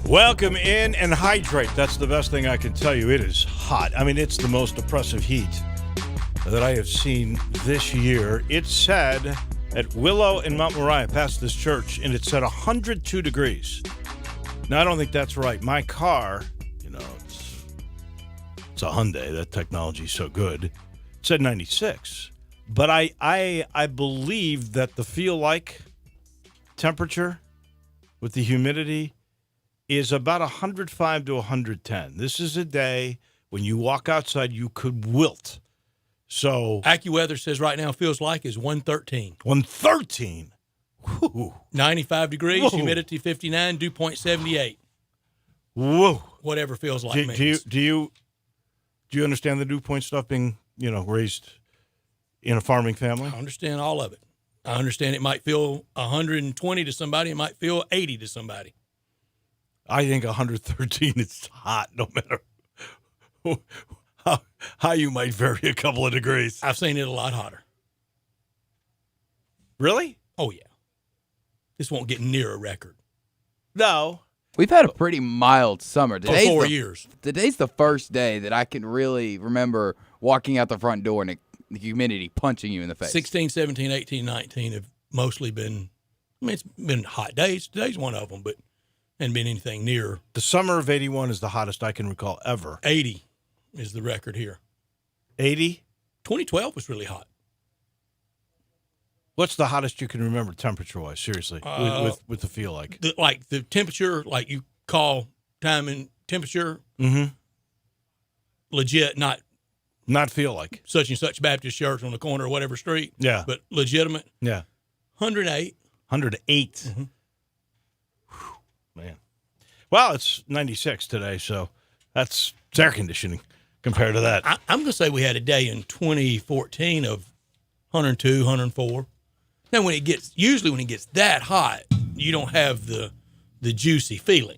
Welcome in and hydrate. That's the best thing I can tell you. It is hot. I mean, it's the most oppressive heat that I have seen this year. It said at Willow in Mount Moriah, past this church, and it said 102 degrees. Now, I don't think that's right. My car, it's a Hyundai. That technology's so good. It said 96. But I believe that the feel-like temperature with the humidity is about 105 to 110. This is a day when you walk outside, you could wilt. So AccuWeather says right now feels like is 113. 113? Whew. 95 degrees, Whoa. humidity 59, dew point 78. Whoa. Whatever feels like means. Do you understand the dew point stuff being, raised in a farming family? I understand all of it. I understand it might feel 120 to somebody. It might feel 80 to somebody. I think 113 is hot, no matter how you might vary a couple of degrees. I've seen it a lot hotter. Really? Oh, yeah. This won't get near a record. No. We've had a pretty mild summer. For 4 years. Today's the first day that I can really remember walking out the front door and the humidity punching you in the face. 16, 17, 18, 19 have mostly been, it's been hot days. Today's one of them, but hadn't been anything near. The summer of 81 is the hottest I can recall ever. 80 is the record here. 80? 2012 was really hot. What's the hottest you can remember temperature-wise, seriously, with the feel like? The temperature, like you call time and temperature, legit, not feel like. such and such Baptist church on the corner of whatever street. Yeah. But legitimate. Yeah. 108. 108. Mm-hmm. Man. Well, it's 96 today, so it's air conditioning compared to that. I'm going to say we had a day in 2014 of 102, 104. Now, when it gets that hot, you don't have the juicy feeling.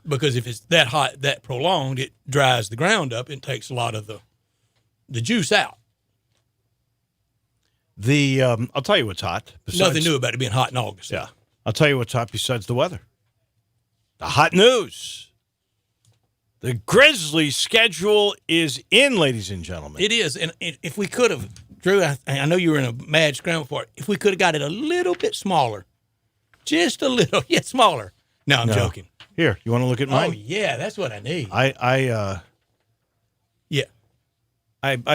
Because if it's that hot, that prolonged, it dries the ground up and takes a lot of the juice out. I'll tell you what's hot. Nothing new about it being hot in August. Yeah. I'll tell you what's hot besides the weather. The hot news. The Grizzlies' schedule is in, ladies and gentlemen. It is. And if we could have, Drew, I know you were in a mad scramble for it. If we could have got it a little bit smaller, just a little, smaller. No, I'm joking. Here, you want to look at mine? Oh, yeah, that's what I need. I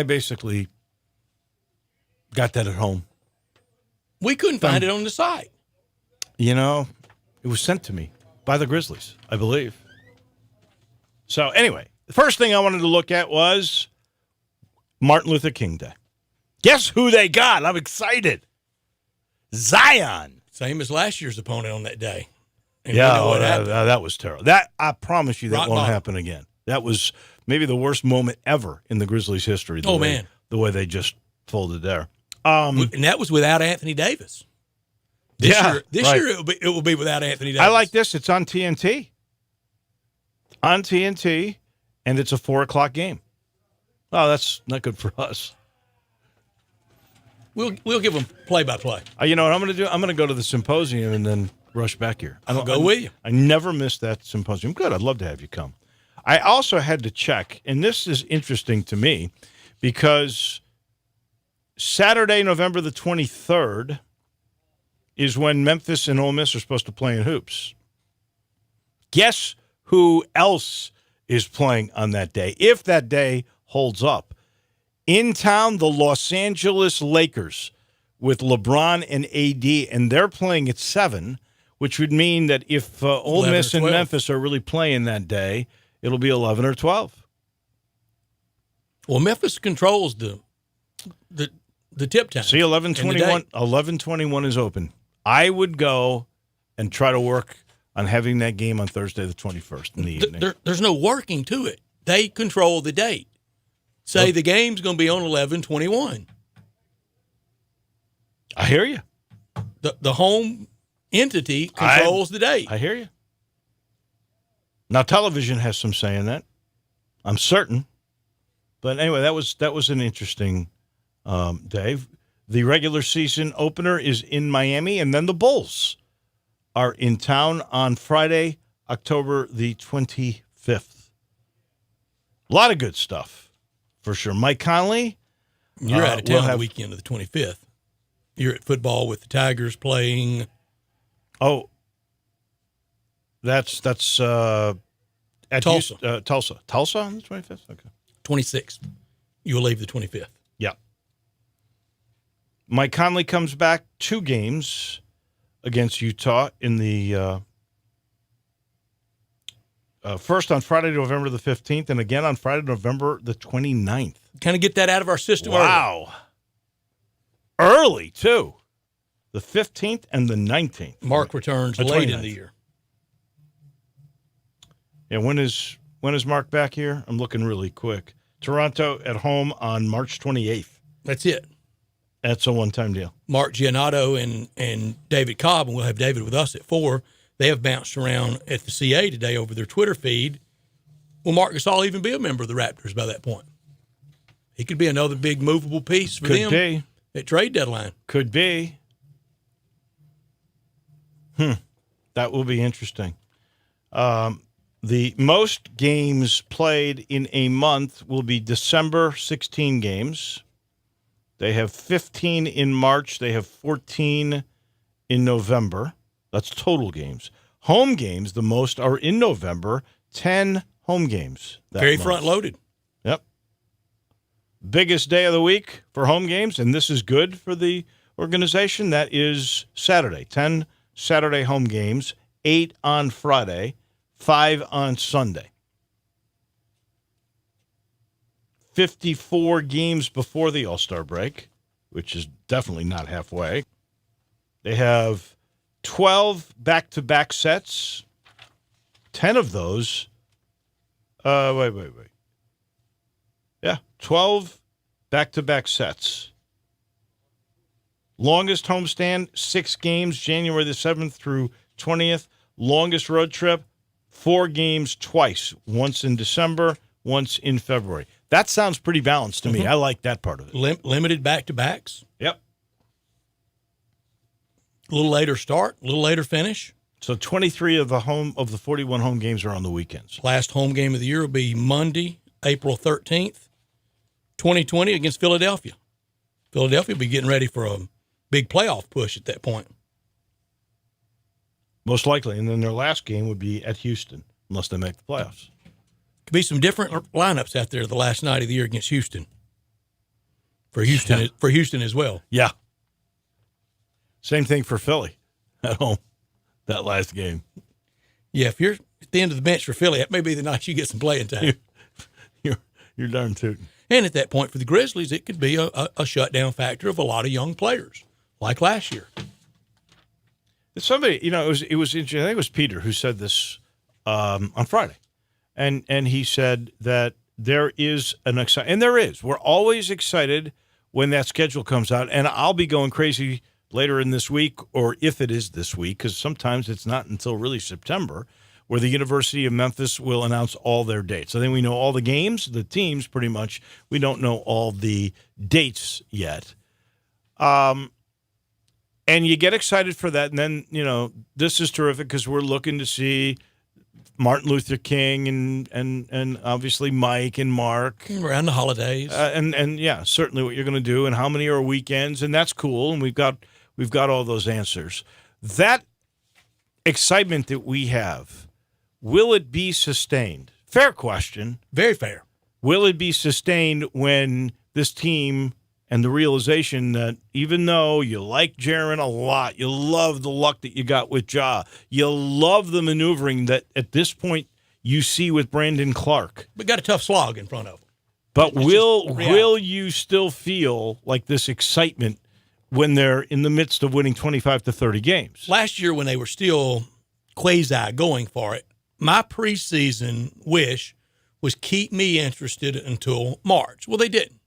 basically got that at home. We couldn't find it on the site. It was sent to me by the Grizzlies, I believe. So anyway, the first thing I wanted to look at was Martin Luther King Day. Guess who they got? I'm excited. Zion. Same as last year's opponent on that day. And that was terrible. That I promise you that Rock won't bottom. happen again. That was maybe the worst moment ever in the Grizzlies' history. The way they just folded there. And that was without Anthony Davis. This year it will be without Anthony Davis. I like this. It's on TNT. On TNT, and it's a 4:00 game. Oh, that's not good for us. We'll give them play-by-play. You know what I'm going to do? I'm going to go to the symposium and then rush back here. I'll go with you. I never missed that symposium. Good. I'd love to have you come. I also had to check, and this is interesting to me, because Saturday, November the 23rd, is when Memphis and Ole Miss are supposed to play in hoops. Guess who else is playing on that day, if that day holds up? In town, the Los Angeles Lakers with LeBron and AD, and they're playing at 7, which would mean that if Ole Miss and Memphis are really playing that day, it'll be 11 or 12. Well, Memphis controls the tip time. See, 11:21 is open. I would go and try to work on having that game on Thursday the 21st in the evening. There's no working to it. They control the date. Say the game's going to be on 11/21. I hear you. The home entity controls the date. I hear you. Now, television has some say in that. I'm certain. But anyway, that was an interesting day. The regular season opener is in Miami, and then the Bulls are in town on Friday, October the 25th. A lot of good stuff, for sure. Mike Conley. You're out of town the weekend of the 25th. You're at football with the Tigers playing. Oh, that's at Tulsa. Tulsa. Tulsa on the 25th? Okay. 26th. You'll leave the 25th. Yeah. Mike Conley comes back 2 games against Utah in the first on Friday, November the 15th, and again on Friday, November the 29th. Kind of get that out of our system. Wow. Early, too. The 15th and the 19th. Mark returns late in the year. Yeah, when is Mark back here? I'm looking really quick. Toronto at home on March 28th. That's it. That's a one-time deal. Mark Giannotto and David Cobb, and we'll have David with us at 4. They have bounced around at the CA today over their Twitter feed. Will Marc Gasol even be a member of the Raptors by that point? He could be another big movable piece for them. Could be. At trade deadline. Could be. That will be interesting. The most games played in a month will be December, 16 games. They have 15 in March. They have 14 in November. That's total games. Home games, the most are in November, 10 home games. Very front-loaded. Yep. Biggest day of the week for home games, and this is good for the organization, that is Saturday. 10 Saturday home games, 8 on Friday, 5 on Sunday. 54 games before the All-Star break, which is definitely not halfway. They have 12 back-to-back sets. 10 of those. Wait. Yeah, 12 back-to-back sets. Longest homestand, 6 games, January the 7th through 20th. Longest road trip, 4 games twice. Once in December, once in February. That sounds pretty balanced to me. I like that part of it. Limited back-to-backs. Yep. A little later start, a little later finish. So 23 of the 41 home games are on the weekends. Last home game of the year will be Monday, April 13th, 2020 against Philadelphia. Philadelphia will be getting ready for a big playoff push at that point. Most likely. And then their last game would be at Houston, unless they make the playoffs. Could be some different lineups out there the last night of the year against Houston. For Houston as well. Yeah. Same thing for Philly at home, that last game. Yeah, if you're at the end of the bench for Philly, that may be the night you get some playing time. You're darn tootin'. And at that point for the Grizzlies, it could be a shutdown factor of a lot of young players, like last year. Somebody, it was interesting. I think it was Peter who said this on Friday. And he said that there is an excitement, and there is. We're always excited when that schedule comes out, and I'll be going crazy later in this week, or if it is this week, because sometimes it's not until really September, where the University of Memphis will announce all their dates. I think we know all the games, the teams pretty much. We don't know all the dates yet. And you get excited for that, and then, this is terrific because we're looking to see Martin Luther King and obviously Mike and Mark around the holidays, and yeah, certainly what you're going to do and how many are weekends, and that's cool. And we've got all those answers. That excitement that we have, will it be sustained? Fair question. Very fair. Will it be sustained when this team and the realization that even though you like Jaren a lot, you love the luck that you got with Ja, you love the maneuvering that at this point you see with Brandon Clark. But got a tough slog in front of him. But will you still feel like this excitement when they're in the midst of winning 25 to 30 games? Last year when they were still quasi going for it, my preseason wish was keep me interested until March. Well, they didn't.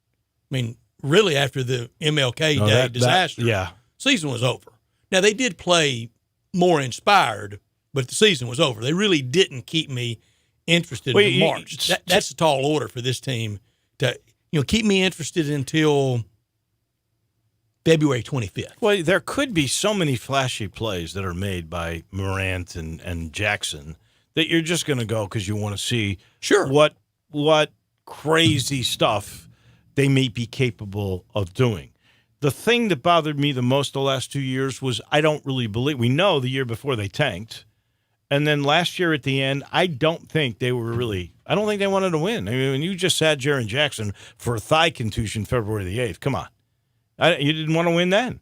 I mean, really, after the MLK Day disaster, season was over. Now, they did play more inspired, but the season was over. They really didn't keep me interested in March. That's a tall order for this team to, keep me interested until February 25th. Well, there could be so many flashy plays that are made by Morant and Jackson that you're just going to go because you want to see Sure. what crazy stuff they may be capable of doing. The thing that bothered me the most the last 2 years was I don't really believe – we know the year before they tanked. And then last year at the end, I don't think they were really – I don't think they wanted to win. I mean, when you just sat Jaren Jackson for a thigh contusion February the 8th, come on. You didn't want to win then.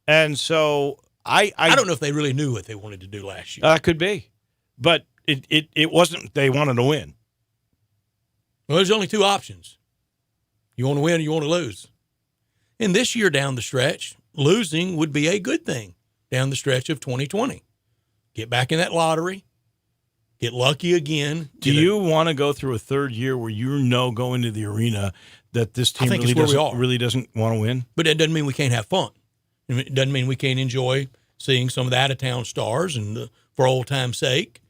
And so I don't know if they really knew what they wanted to do last year. Could be. But it wasn't they wanted to win. Well, there's only two options. You want to win or you want to lose. And this year down the stretch, losing would be a good thing down the stretch of 2020. Get back in that lottery. Get lucky again. Do you want to go through a third year where going into the arena that this team really doesn't want to win? But that doesn't mean we can't have fun. It doesn't mean we can't enjoy seeing some of the out-of-town stars and for old time's sake,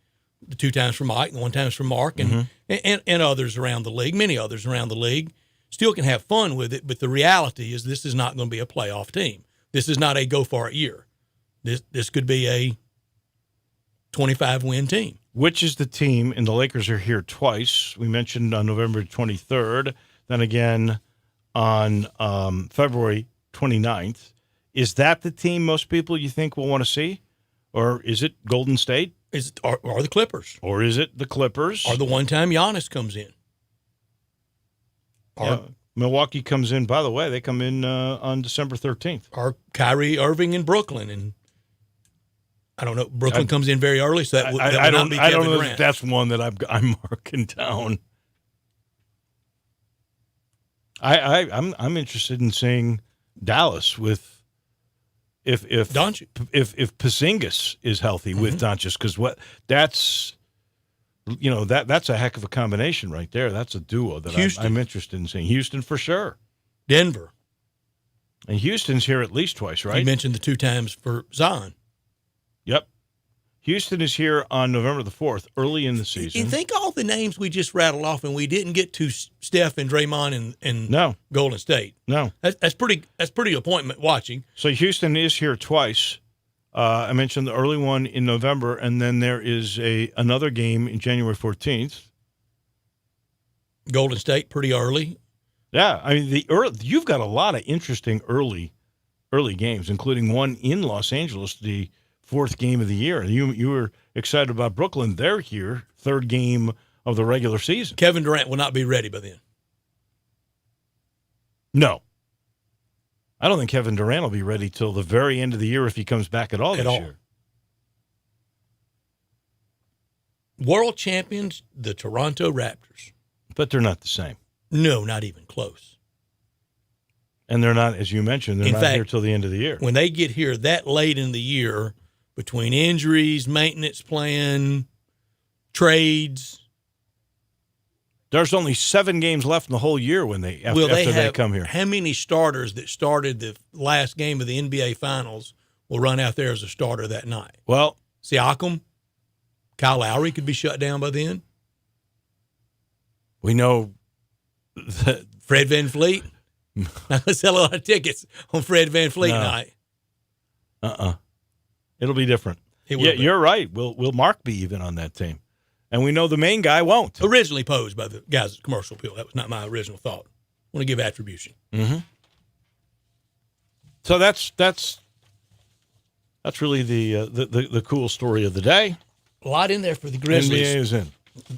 the 2 times for Mike and 1 times for Mark and others around the league, many others around the league. Still can have fun with it, but the reality is this is not going to be a playoff team. This is not a go-for-it year. This could be a 25-win team. Which is the team, and the Lakers are here twice. We mentioned on November 23rd, then again on February 29th. Is that the team most people you think will want to see? Or is it Golden State? Or the Clippers? Or is it the Clippers? Or the one time Giannis comes in? Milwaukee comes in, by the way, they come in on December 13th. Or Kyrie Irving in Brooklyn, and I don't know. Brooklyn comes in very early, so that would not be Kevin I don't know Durant. if that's one that I'm marking down. I'm interested in seeing Dallas with if Porzingis is healthy with Doncic, because that's a heck of a combination right there. That's a duo that I'm interested in seeing. Houston for sure. Denver. And Houston's here at least twice, right? You mentioned the 2 times for Zion. Yep. Houston is here on November the 4th, early in the season. You think all the names we just rattled off, and we didn't get to Steph and Draymond and Golden State. No. That's pretty appointment watching. So Houston is here twice. I mentioned the early one in November, and then there is another game in January 14th. Golden State pretty early. Yeah, I mean you've got a lot of interesting early games, including one in Los Angeles, the 4th game of the year. You were excited about Brooklyn. They're here, 3rd game of the regular season. Kevin Durant will not be ready by then. No. I don't think Kevin Durant will be ready till the very end of the year if he comes back at all this year. World champions, the Toronto Raptors. But they're not the same. No, not even close. And they're not, as you mentioned, they're not here till the end of the year. When they get here that late in the year, between injuries, maintenance plan, trades. There's only 7 games left in the whole year when they come here. How many starters that started the last game of the NBA Finals will run out there as a starter that night? Well, Siakam, Kyle Lowry could be shut down by then. We know that Fred VanVleet. Now let's sell a lot of tickets on Fred VanVleet night. It'll be different. You're right. Will Mark be even on that team? And we know the main guy won't. Originally posed by the guys at Commercial Appeal. That was not my original thought. I want to give attribution. Mm-hmm. So that's really the cool story of the day. A lot in there for the Grizzlies. NBA is in.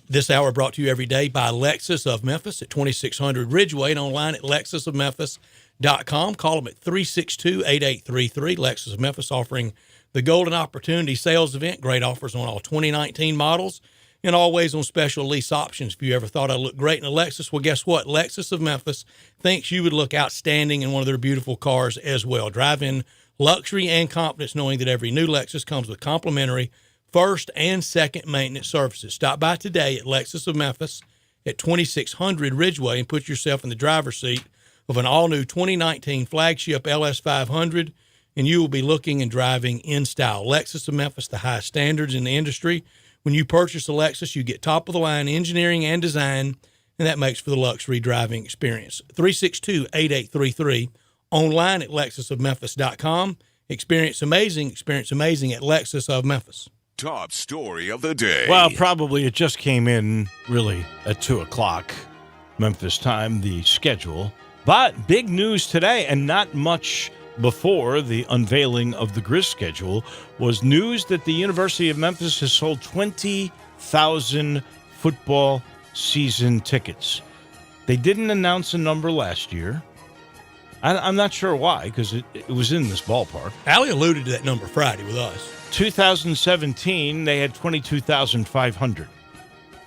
This hour brought to you every day by Lexus of Memphis at 2600 Ridgeway and online at lexusofmemphis.com. Call them at 362-8833. Lexus of Memphis offering the Golden Opportunity Sales Event. Great offers on all 2019 models and always on special lease options. If you ever thought I looked great in a Lexus, well, guess what? Lexus of Memphis thinks you would look outstanding in one of their beautiful cars as well. Drive in luxury and confidence knowing that every new Lexus comes with complimentary first and second maintenance services. Stop by today at Lexus of Memphis at 2600 Ridgeway and put yourself in the driver's seat of an all-new 2019 flagship LS500, and you will be looking and driving in style. Lexus of Memphis, the highest standards in the industry. When you purchase a Lexus, you get top-of-the-line engineering and design, and that makes for the luxury driving experience. 362-8833, online at lexusofmemphis.com. Experience amazing at Lexus of Memphis. Top story of the day. Well, probably it just came in really at 2 o'clock Memphis time, the schedule. But big news today, and not much before the unveiling of the Grizz schedule, was news that the University of Memphis has sold 20,000 football season tickets. They didn't announce a number last year. I'm not sure why, because it was in this ballpark. Allie alluded to that number Friday with us. 2017, they had 22,500.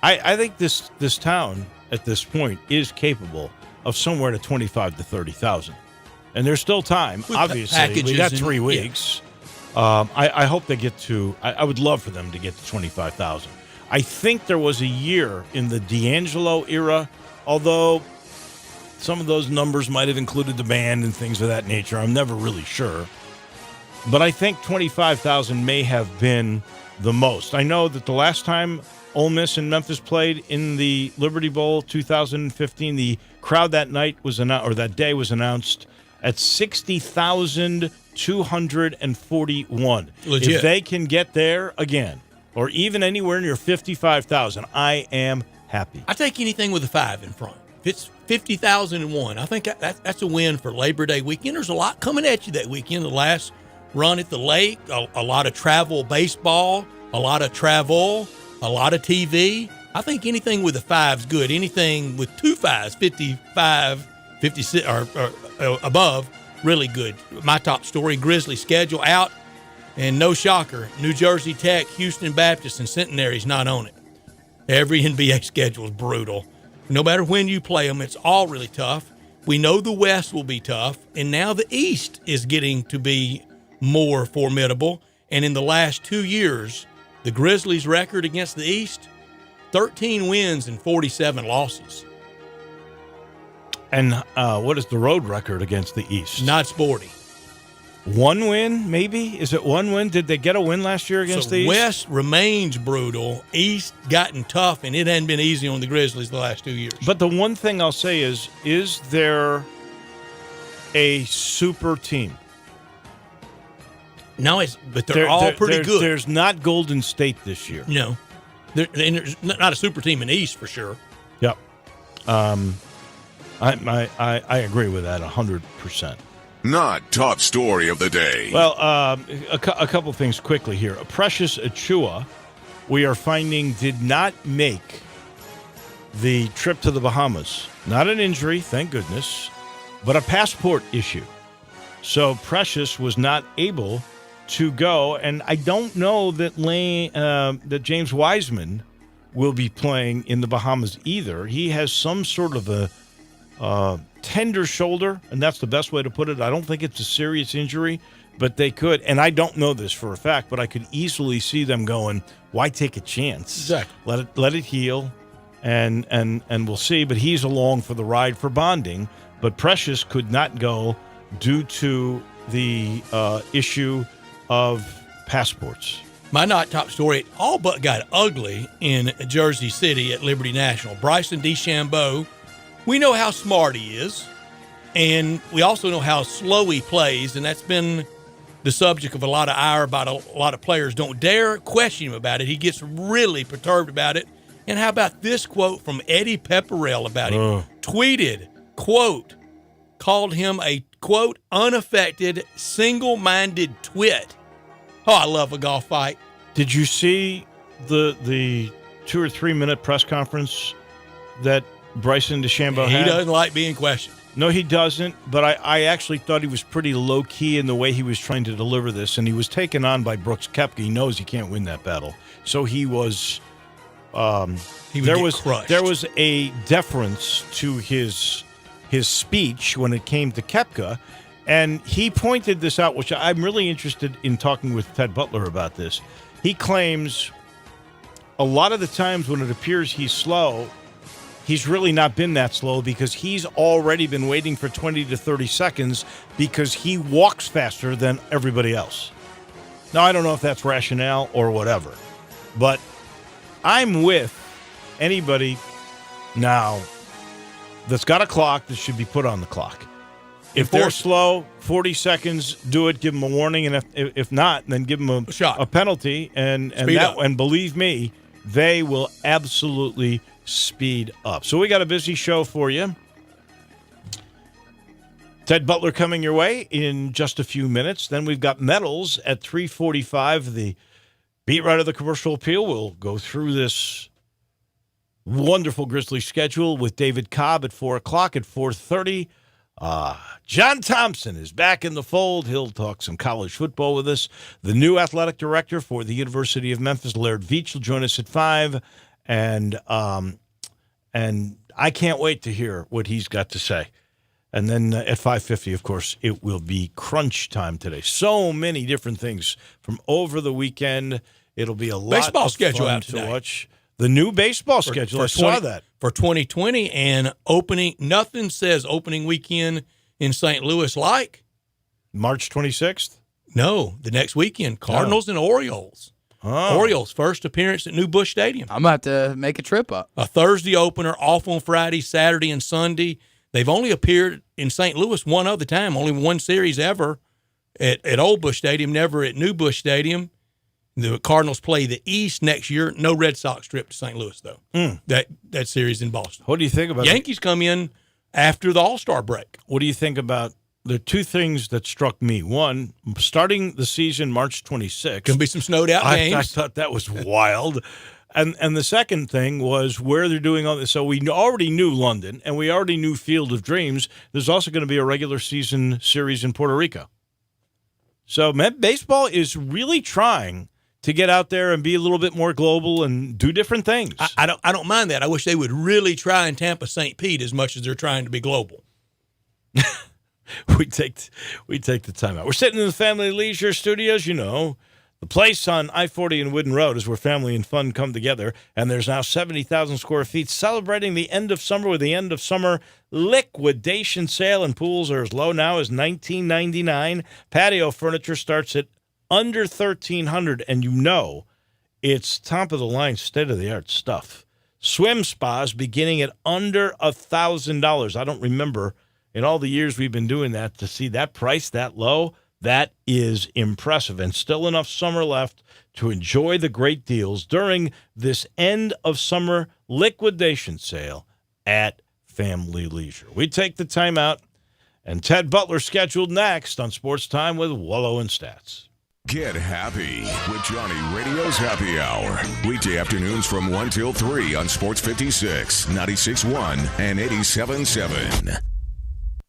I think this town at this point is capable of somewhere to 25 to 30,000. And there's still time. With obviously, we got 3 and- weeks. I hope they get to, I would love for them to get to 25,000. I think there was a year in the D'Angelo era, although some of those numbers might have included the band and things of that nature. I'm never really sure. But I think 25,000 may have been the most. I know that the last time Ole Miss and Memphis played in the Liberty Bowl 2015, the crowd that night was announced, or that day was announced at 60,241. Legit. If they can get there again, or even anywhere near 55,000, I am happy. I take anything with a 5 in front. If it's 50,001, I think that's a win for Labor Day weekend. There's a lot coming at you that weekend. The last run at the lake, a lot of travel baseball, a lot of travel, a lot of TV. I think anything with a 5's good. Anything with 2 5s, 55, 56, or above, really good. My top story, Grizzly schedule out, and no shocker, New Jersey Tech, Houston Baptist, and Centenary's not on it. Every NBA schedule is brutal. No matter when you play them, it's all really tough. We know the West will be tough, and now the East is getting to be more formidable. And in the last 2 years, the Grizzlies' record against the East, 13 wins and 47 losses. And what is the road record against the East? Not sporty. 1 win, maybe? Is it 1 win? Did they get a win last year against the East? West remains brutal. East gotten tough, and it hadn't been easy on the Grizzlies the last 2 years. But the one thing I'll say is there a super team? No, but they're all pretty good. There's not Golden State this year. No. And there's not a super team in the East for sure. Yep. I agree with that 100%. Not top story of the day. Well, a couple things quickly here. Precious Achua, we are finding, did not make the trip to the Bahamas. Not an injury, thank goodness, but a passport issue. So Precious was not able to go, and I don't know that that James Wiseman will be playing in the Bahamas either. He has some sort of a tender shoulder, and that's the best way to put it. I don't think it's a serious injury, but they could, and I don't know this for a fact, but I could easily see them going, why take a chance? Exactly. Let it heal, and we'll see. But he's along for the ride for bonding. But Precious could not go due to the issue of passports. My not top story, it all but got ugly in Jersey City at Liberty National. Bryson DeChambeau, we know how smart he is, and we also know how slow he plays, and that's been the subject of a lot of ire about a lot of players don't dare question him about it. He gets really perturbed about it. And how about this quote from Eddie Pepperell about him? Tweeted, quote, called him a, quote, unaffected, single-minded twit. Oh, I love a golf fight. Did you see the 2 or 3 minute press conference that Bryson DeChambeau had? He doesn't like being questioned. No, he doesn't, but I actually thought he was pretty low-key in the way he was trying to deliver this, and he was taken on by Brooks Koepka. He knows he can't win that battle. So he was there was a deference to his speech when it came to Koepka, and he pointed this out, which I'm really interested in talking with Ted Butler about this. He claims a lot of the times when it appears he's slow, he's really not been that slow because he's already been waiting for 20 to 30 seconds because he walks faster than everybody else. Now, I don't know if that's rationale or whatever, but I'm with anybody now that's got a clock that should be put on the clock. If they're slow, 40 seconds, do it. Give them a warning, and if not, then give them a shot, a penalty. And believe me, they will absolutely speed up. So we got a busy show for you. Ted Butler coming your way in just a few minutes. Then we've got Metals at 3:45. The beat writer of the Commercial Appeal will go through this wonderful Grizzly schedule with David Cobb at 4 o'clock. At 4:30. John Thompson is back in the fold. He'll talk some college football with us. The new athletic director for the University of Memphis, Laird Veach, will join us at 5. And I can't wait to hear what he's got to say. And then at 5:50, of course, it will be crunch time today. So many different things from over the weekend. It'll be a lot baseball of schedule fun out to today. watch. The new baseball schedule. I saw that. For 2020 and opening. Nothing says opening weekend in St. Louis like March 26th? No, the next weekend. Cardinals and Orioles. Oh. Orioles' first appearance at New Busch Stadium. I'm about to make a trip up. A Thursday opener, off on Friday, Saturday, and Sunday. They've only appeared in St. Louis one other time, only one series ever at Old Busch Stadium, never at New Busch Stadium. The Cardinals play the East next year. No Red Sox trip to St. Louis, though. That series in Boston. What do you think about Yankees come in after the All-Star break. What do you think about the two things that struck me? One, starting the season March 26th. Going to be some snowed out games. I thought that was wild. And the second thing was where they're doing all this. So we already knew London, and we already knew Field of Dreams. There's also going to be a regular season series in Puerto Rico. So baseball is really trying to get out there and be a little bit more global and do different things. I don't mind that. I wish they would really try in Tampa St. Pete as much as they're trying to be global. we take the time out. We're sitting in the Family Leisure Studios, the place on I-40 and Wooden Road is where family and fun come together, and there's now 70,000 square feet celebrating the end of summer with the end of summer liquidation sale, and pools are as low now as $19.99. Patio furniture starts at under $1,300, and it's top-of-the-line, state-of-the-art stuff. Swim spas beginning at under $1,000. I don't remember in all the years we've been doing that to see that price that low. That is impressive, and still enough summer left to enjoy the great deals during this end-of-summer liquidation sale at Family Leisure. We take the time out, and Ted Butler scheduled next on Sports Time with Wolo and Stats. Get happy with Johnny Radio's Happy Hour. Weekday afternoons from 1 till 3 on Sports 56, 96.1, and 87.7.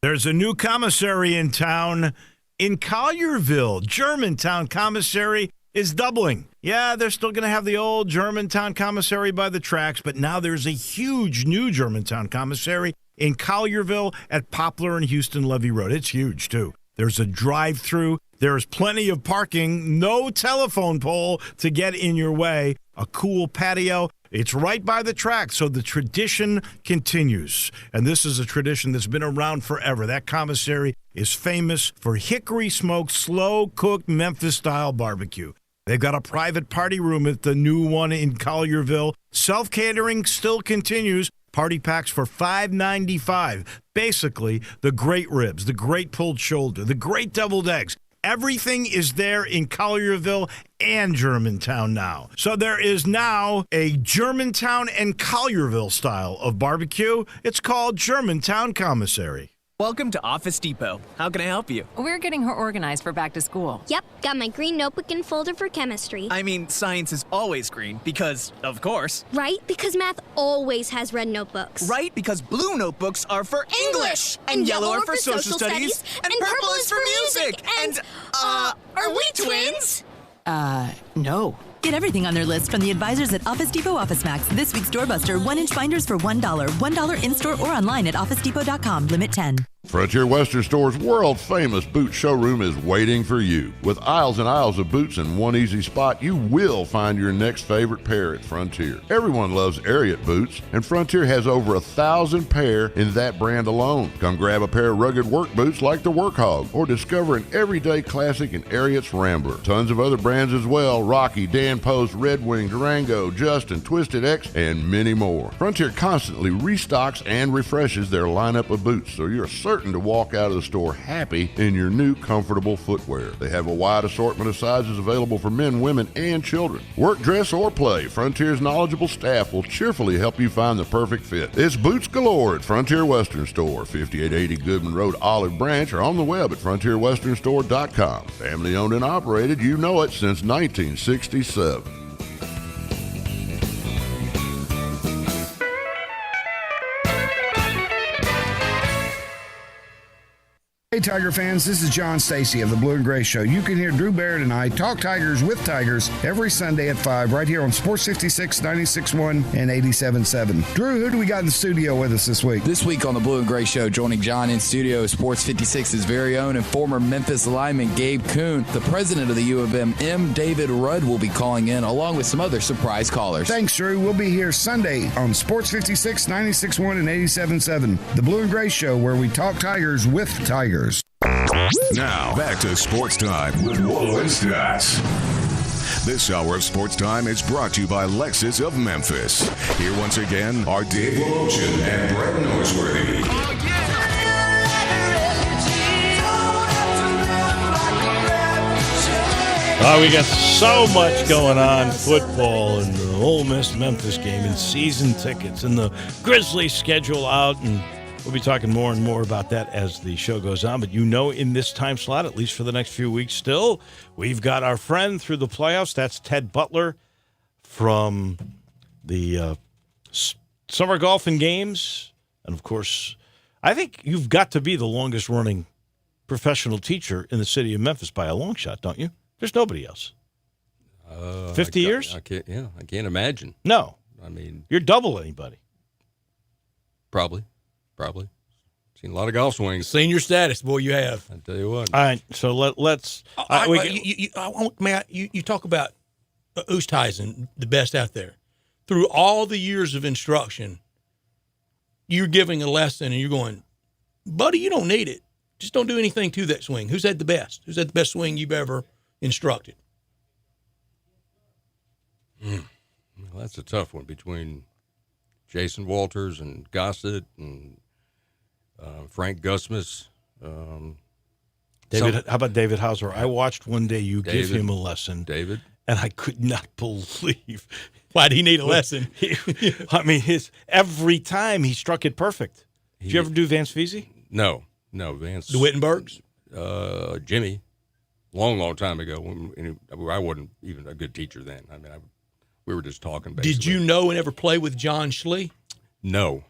There's a new commissary in town. In Collierville, Germantown Commissary is doubling. Yeah, they're still going to have the old Germantown Commissary by the tracks, but now there's a huge new Germantown Commissary in Collierville at Poplar and Houston Levee Road. It's huge, too. There's a drive-through. There's plenty of parking. No telephone pole to get in your way. A cool patio. It's right by the track, so the tradition continues. And this is a tradition that's been around forever. That commissary is famous for hickory-smoked, slow-cooked Memphis-style barbecue. They've got a private party room at the new one in Collierville. Self-catering still continues. Party packs for $5.95. Basically, the great ribs, the great pulled shoulder, the great deviled eggs. Everything is there in Collierville and Germantown now. So there is now a Germantown and Collierville style of barbecue. It's called Germantown Commissary. Welcome to Office Depot. How can I help you? We're getting her organized for back to school. Yep, got my green notebook and folder for chemistry. I mean, science is always green because, of course. Right? Because math always has red notebooks. Right? Because blue notebooks are for English. And yellow are for social studies. And purple is for music. And, are we twins? No. Get everything on their list from the advisors at Office Depot Office Max. This week's doorbuster, 1-inch binders for $1. $1 in-store or online at OfficeDepot.com. Limit 10. Frontier Western Store's world-famous boot showroom is waiting for you. With aisles and aisles of boots in one easy spot, you will find your next favorite pair at Frontier. Everyone loves Ariat boots, and Frontier has over 1,000 pair in that brand alone. Come grab a pair of rugged work boots like the Workhog, or discover an everyday classic in Ariat's Rambler. Tons of other brands as well: Rocky, Dan Post, Red Wing, Durango, Justin, Twisted X, and many more. Frontier constantly restocks and refreshes their lineup of boots, so you're certain certain to walk out of the store happy in your new comfortable footwear. They have a wide assortment of sizes available for men, women, and children. Work, dress, or play, Frontier's knowledgeable staff will cheerfully help you find the perfect fit. It's boots galore at Frontier Western Store, 5880 Goodman Road, Olive Branch, or on the web at frontierwesternstore.com. Family owned and operated, you know it, since 1967. Hey Tiger fans, this is John Stacy of the Blue and Gray Show. You can hear Drew Barrett and I talk Tigers with Tigers every Sunday at 5 right here on Sports 66, 96.1, and 87.7. Drew, who do we got in the studio with us this week? This week on the Blue and Gray Show, joining John in studio is Sports 56's very own and former Memphis lineman Gabe Kuhn. The president of the U of M, David Rudd, will be calling in along with some other surprise callers. Thanks, Drew. We'll be here Sunday on Sports 56, 96.1, and 87.7. The Blue and Gray Show, where we talk Tigers with Tigers. Now, back to Sports Time with Wolo and Stats. This hour of Sports Time is brought to you by Lexus of Memphis. Here once again are Dave Wolochin and Brett Norsworthy. We got so much going on, football and the Ole Miss-Memphis game and season tickets and the Grizzlies schedule out, and we'll be talking more and more about that as the show goes on. But in this time slot, at least for the next few weeks still, we've got our friend through the playoffs. That's Ted Butler from the Summer Golf and Games. And, of course, I think you've got to be the longest-running professional teacher in the city of Memphis by a long shot, don't you? There's nobody else. 50 years? I can't imagine. No. I mean, you're double anybody. Probably. Seen a lot of golf swings. Senior status, boy, you have. I tell you what. All right, so let's. You talk about Oosthuizen, the best out there. Through all the years of instruction, you're giving a lesson and you're going, buddy, you don't need it. Just don't do anything to that swing. Who's had the best? Who's had the best swing you've ever instructed? Well, that's a tough one between Jason Walters and Gossett and Frank Gusmus. David, how about David Hauser? I watched one day you give him a lesson. David? And I could not believe. Why did he need a lesson? Every time he struck it perfect. Did you ever do Vance Veazey? No, Vance. The Wittenbergs? Jimmy. Long time ago. I wasn't even a good teacher then. I mean, we were just talking, basically. Did you know and ever play with John Schlee? No.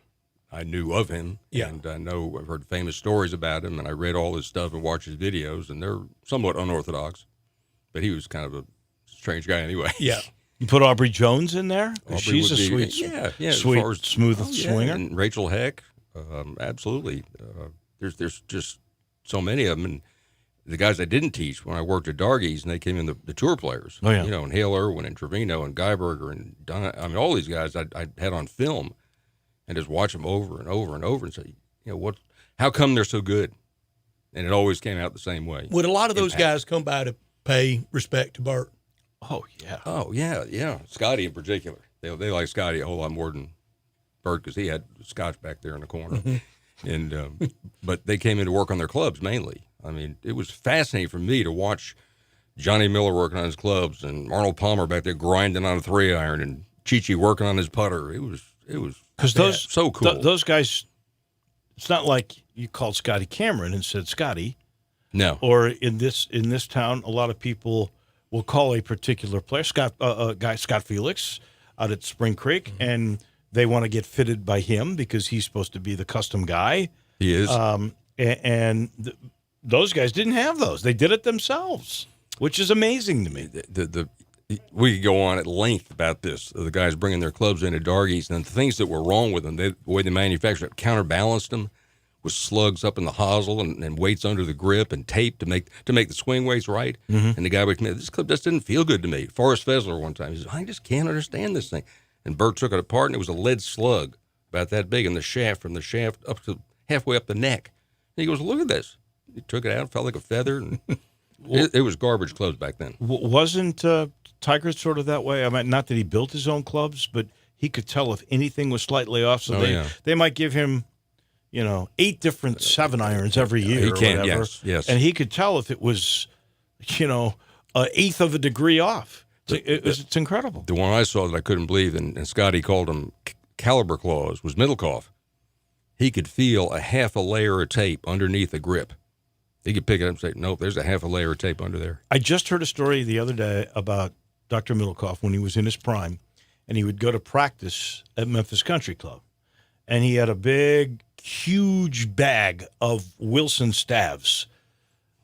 I knew of him, yeah. And I've heard famous stories about him, and I read all his stuff and watched his videos, and they're somewhat unorthodox. But he was kind of a strange guy anyway. Yeah. You put Aubrey Jones in there? She's a sweet, sweet, smooth swinger. And Rachel Heck, absolutely. There's just so many of them. And the guys I didn't teach when I worked at Dargie's, and they came in the tour players. Oh, yeah. And Hale Irwin and Trevino and Guyberger and Don. I mean, all these guys I had on film. And just watch them over and over and over and say, how come they're so good? And it always came out the same way. Would a lot of those guys come by to pay respect to Bert? Oh, yeah. Oh, yeah. Scotty in particular. They like Scotty a whole lot more than Bert because he had scotch back there in the corner. And but they came in to work on their clubs mainly. I mean, it was fascinating for me to watch Johnny Miller working on his clubs and Arnold Palmer back there grinding on a 3-iron and Chi-Chi working on his putter. It was because so cool. Those guys, it's not like you called Scotty Cameron and said Scotty. No. Or in this town, a lot of people will call a particular player Scott Felix out at Spring Creek, and they want to get fitted by him because he's supposed to be the custom guy. He is. Those guys didn't have those; they did it themselves, which is amazing to me. We could go on at length about this. The guys bringing their clubs into Dargie's and the things that were wrong with them. The way they manufactured it, counterbalanced them with slugs up in the hosel and weights under the grip and tape to make the swing weights right. Mm-hmm. And the guy would come in, this club just didn't feel good to me. Forrest Fessler one time, he said, I just can't understand this thing. And Bert took it apart, and it was a lead slug about that big in the shaft, from the shaft up to halfway up the neck. And he goes, look at this. He took it out, felt like a feather, and it was garbage clubs back then. Wasn't Tiger sort of that way? I mean, not that he built his own clubs, but he could tell if anything was slightly off. So they might give him, 8 different 7-irons every year. He can, or whatever. yes. And he could tell if it was, an eighth of a degree off. It's incredible. The one I saw that I couldn't believe, and Scotty called them caliber claws, was Middlecoff. He could feel a half a layer of tape underneath a grip. He could pick it up and say, nope, there's a half a layer of tape under there. I just heard a story the other day about Dr. Middlecoff when he was in his prime, and he would go to practice at Memphis Country Club. And he had a big, huge bag of Wilson staves,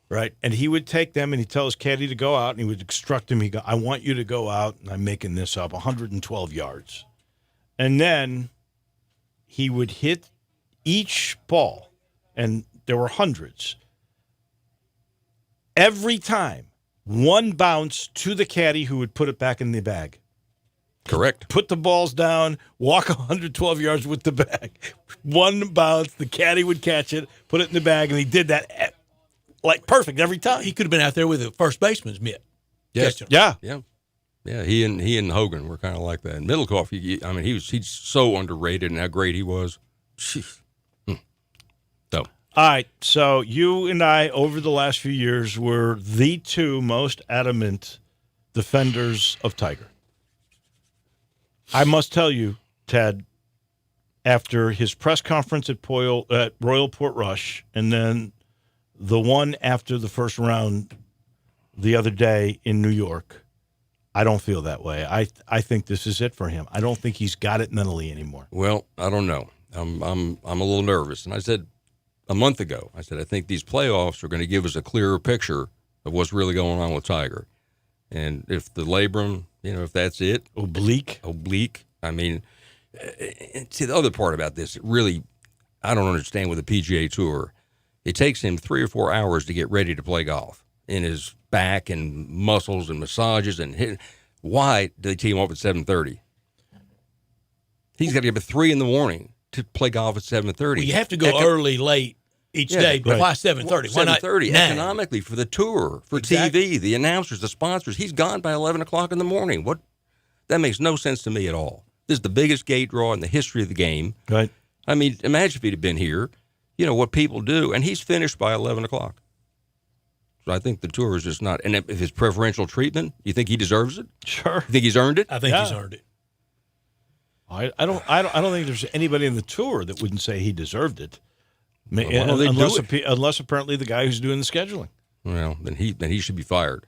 right? And he would take them and he'd tell his caddy to go out, and he would instruct him. He'd go, I want you to go out, and I'm making this up, 112 yards. And then he would hit each ball, and there were hundreds. Every time, one bounce to the caddy who would put it back in the bag. Correct. Put the balls down, walk 112 yards with the bag. One bounce, the caddy would catch it, put it in the bag, and he did that like perfect every time. He could have been out there with a first baseman's mitt. Yes. Yeah. He and Hogan were kind of like that. And Middlecoff, he's so underrated and how great he was. Jeez. So. All right, so you and I, over the last few years, were the 2 most adamant defenders of Tiger. I must tell you, Ted, after his press conference at Royal Portrush, and then the one after the first round the other day in New York, I don't feel that way. I think this is it for him. I don't think he's got it mentally anymore. Well, I don't know. I'm a little nervous, and I said a month ago, I think these playoffs are going to give us a clearer picture of what's really going on with Tiger. And if the labrum, if that's it. Oblique. I mean, see, the other part about this, I don't understand with the PGA Tour. It takes him 3 or 4 hours to get ready to play golf in his back and muscles and massages and hit. Why do they tee him off at 7:30? He's got to get up at 3 in the morning to play golf at 7:30. Well, you have to go early, late each day. But why 7:30? Why not 7:30 9? economically for the tour, for TV, the announcers, the sponsors. He's gone by 11 o'clock in the morning. That makes no sense to me at all. This is the biggest gate draw in the history of the game. Right. I mean, imagine if he'd have been here. What people do, and he's finished by 11 o'clock. So I think the tour is just not. And if his preferential treatment, you think he deserves it? Sure. You think he's earned it? I think he's earned it. I don't think there's anybody in the tour that wouldn't say he deserved it. Unless apparently the guy who's doing the scheduling. Well, then he should be fired.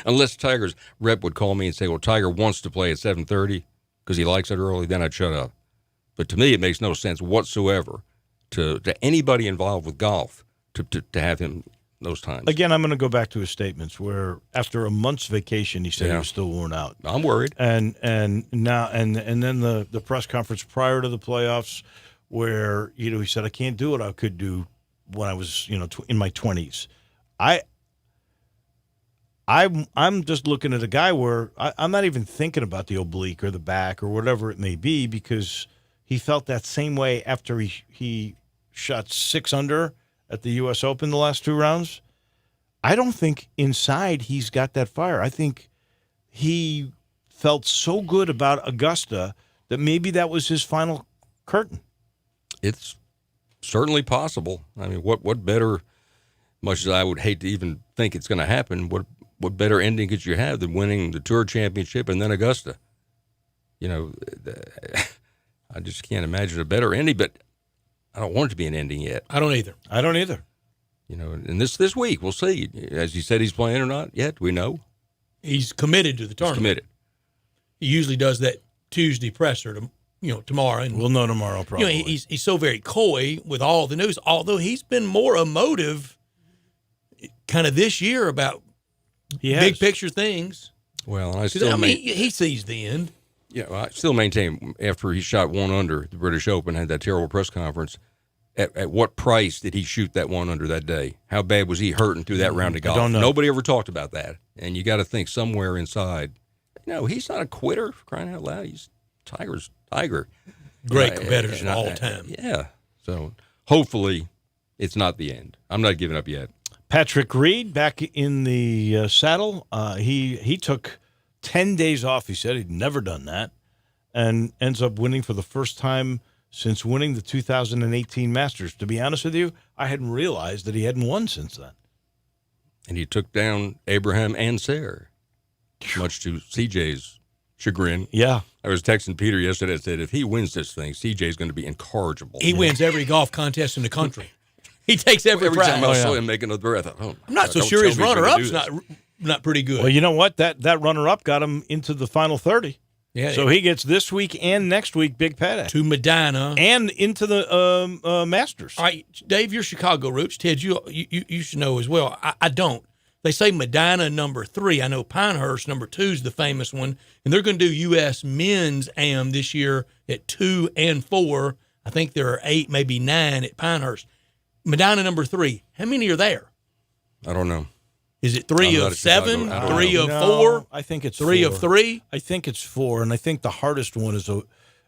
Unless Tiger's rep would call me and say, well, Tiger wants to play at 7:30 because he likes it early, then I'd shut up. But to me, it makes no sense whatsoever to anybody involved with golf to have him those times. Again, I'm going to go back to his statements where after a month's vacation, he said he was still worn out. I'm worried. And now and then the press conference prior to the playoffs where he said I can't do what I could do when I was in my 20s. I'm just looking at a guy where I'm not even thinking about the oblique or the back or whatever it may be because he felt that same way after he shot 6 under at the U.S. Open the last 2 rounds. I don't think inside he's got that fire. I think he felt so good about Augusta that maybe that was his final curtain. It's certainly possible. I mean, what better, much as I would hate to even think it's going to happen, what better ending could you have than winning the Tour Championship and then Augusta? I just can't imagine a better ending, but I don't want it to be an ending yet. I don't either. And this week, we'll see. As he said, he's playing or not yet, we know. He's committed to the tournament. He's committed. He usually does that Tuesday presser, tomorrow. And we'll know tomorrow probably. He's so very coy with all the news, although he's been more emotive kind of this year about big picture things. Well, and he sees the end. Yeah, I still maintain after he shot 1 under at the British Open, had that terrible press conference, at what price did he shoot that 1 under that day? How bad was he hurting through that round of golf? I don't know. Nobody ever talked about that. And you got to think somewhere inside, he's not a quitter, for crying out loud. He's Tiger. Great competitors of all time. Yeah. So hopefully it's not the end. I'm not giving up yet. Patrick Reed back in the saddle. He took 10 days off. He said he'd never done that, and ends up winning for the first time since winning the 2018 Masters. To be honest with you, I hadn't realized that he hadn't won since then. And he took down Abraham and Sayre, much to CJ's chagrin. Yeah. I was texting Peter yesterday and said, if he wins this thing, CJ's going to be incorrigible. He wins every golf contest in the country. He takes every prize. Every time I saw him making a breath, I'm not so sure his runner-up's not pretty good. Well, you know what? That runner-up got him into the final 30. Yeah. So he gets this week and next week big payday. To Medina. And into the Masters. All right, Dave, you're Chicago roots. Ted, you should know as well. I don't. They say Medina number 3. I know Pinehurst number 2 is the famous one. And they're going to do U.S. Men's Am this year at 2 and 4. I think there are 8, maybe 9 at Pinehurst. Medina number 3. How many are there? I don't know. Is it 3 of 7? 3 of 4? I think it's 3 of 3. I think it's 4, and I think the hardest one is and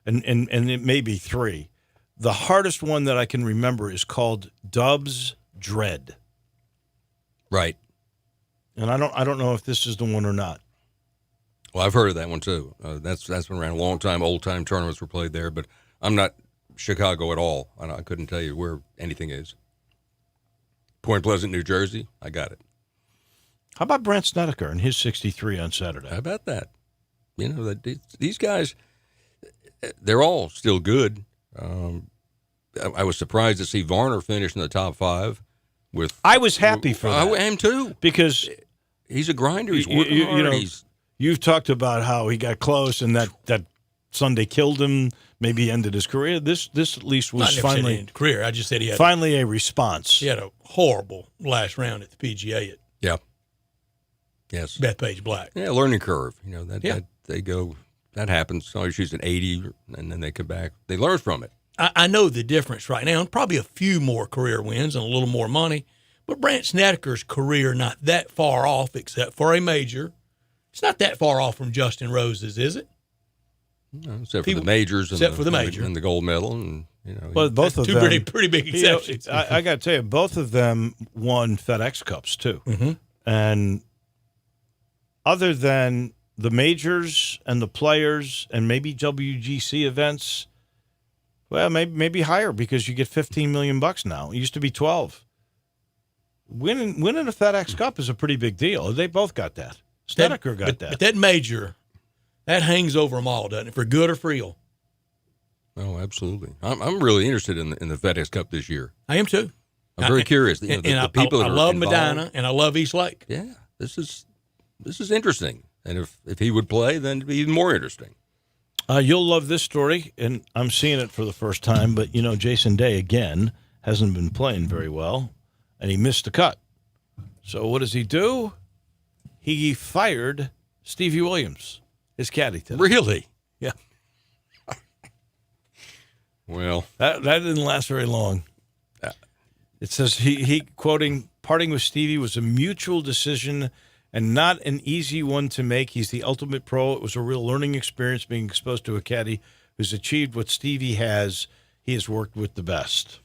it may be 3. The hardest one that I can remember is called Dubs Dread. Right. And I don't know if this is the one or not. Well, I've heard of that one too. That's been around a long time. Old time tournaments were played there, but I'm not Chicago at all. I couldn't tell you where anything is. Point Pleasant, New Jersey. I got it. How about Brant Snedeker and his 63 on Saturday? How about that? You know, these guys, they're all still good. I was surprised to see Varner finish in the top 5. I was happy for that. I am too, because he's a grinder. He's working hard. You know, you've talked about how he got close and that Sunday killed him. Maybe ended his career. This at least was finally career. I just said he had finally a response. He had a horrible last round at the PGA. Yes. Bethpage Black. Yeah, learning curve. You know that they go. That happens. So she's an 80, and then they come back. They learn from it. I know the difference right now, and probably a few more career wins and a little more money. But Brant Snedeker's career not that far off, except for a major. It's not that far off from Justin Rose's, is it? No, except for the majors, and the gold medal, and Well, both of them pretty big exceptions. I got to tell you, both of them won FedEx Cups too, and other than the majors and the players and maybe WGC events. Well, maybe higher because you get $15 million now. It used to be 12. Winning a FedEx Cup is a pretty big deal. They both got that. Snedeker got that. But that major, that hangs over them all, doesn't it? For good or for ill. Oh, absolutely. I'm really interested in the FedEx Cup this year. I am too. I'm very curious. The people I love Medina and I love East Lake. Yeah, this is interesting. And if he would play, then it'd be even more interesting. You'll love this story, and I'm seeing it for the first time, but, Jason Day, again, hasn't been playing very well, and he missed the cut. So what does he do? He fired Stevie Williams, his caddy today. Really? Yeah. Well. That didn't last very long. It says, he quoting, parting with Stevie was a mutual decision and not an easy one to make. He's the ultimate pro. It was a real learning experience being exposed to a caddy who's achieved what Stevie has. He has worked with the best.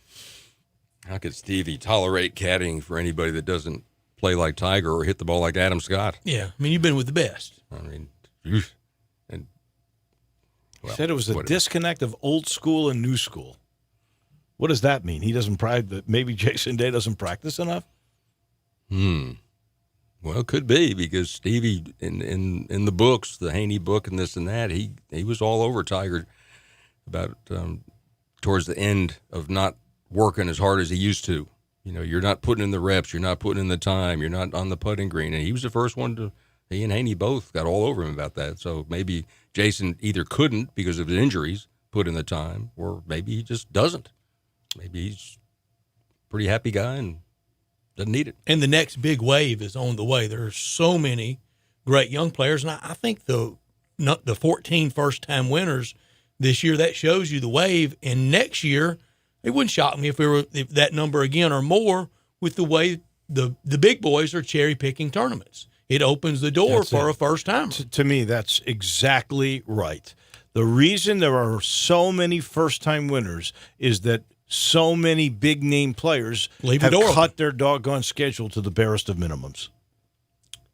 How could Stevie tolerate caddying for anybody that doesn't play like Tiger or hit the ball like Adam Scott? Yeah, I mean, you've been with the best. I mean, he said it was a disconnect of old school and new school. What does that mean? He doesn't practice. Maybe Jason Day doesn't practice enough? Well, it could be because Stevie, in the books, the Haney book and this and that, he was all over Tiger about towards the end of not working as hard as he used to. You're not putting in the reps, you're not putting in the time, you're not on the putting green. And he was the first one he and Haney both got all over him about that. So maybe Jason either couldn't because of his injuries put in the time, or maybe he just doesn't. Maybe he's a pretty happy guy and doesn't need it. And the next big wave is on the way. There are so many great young players, and I think the 14 first-time winners this year, that shows you the wave. And next year, it wouldn't shock me if that number again or more with the way the big boys are cherry-picking tournaments. It opens the door for a first-timer. To me, that's exactly right. The reason there are so many first-time winners is that so many big-name players have cut their doggone schedule to the barest of minimums.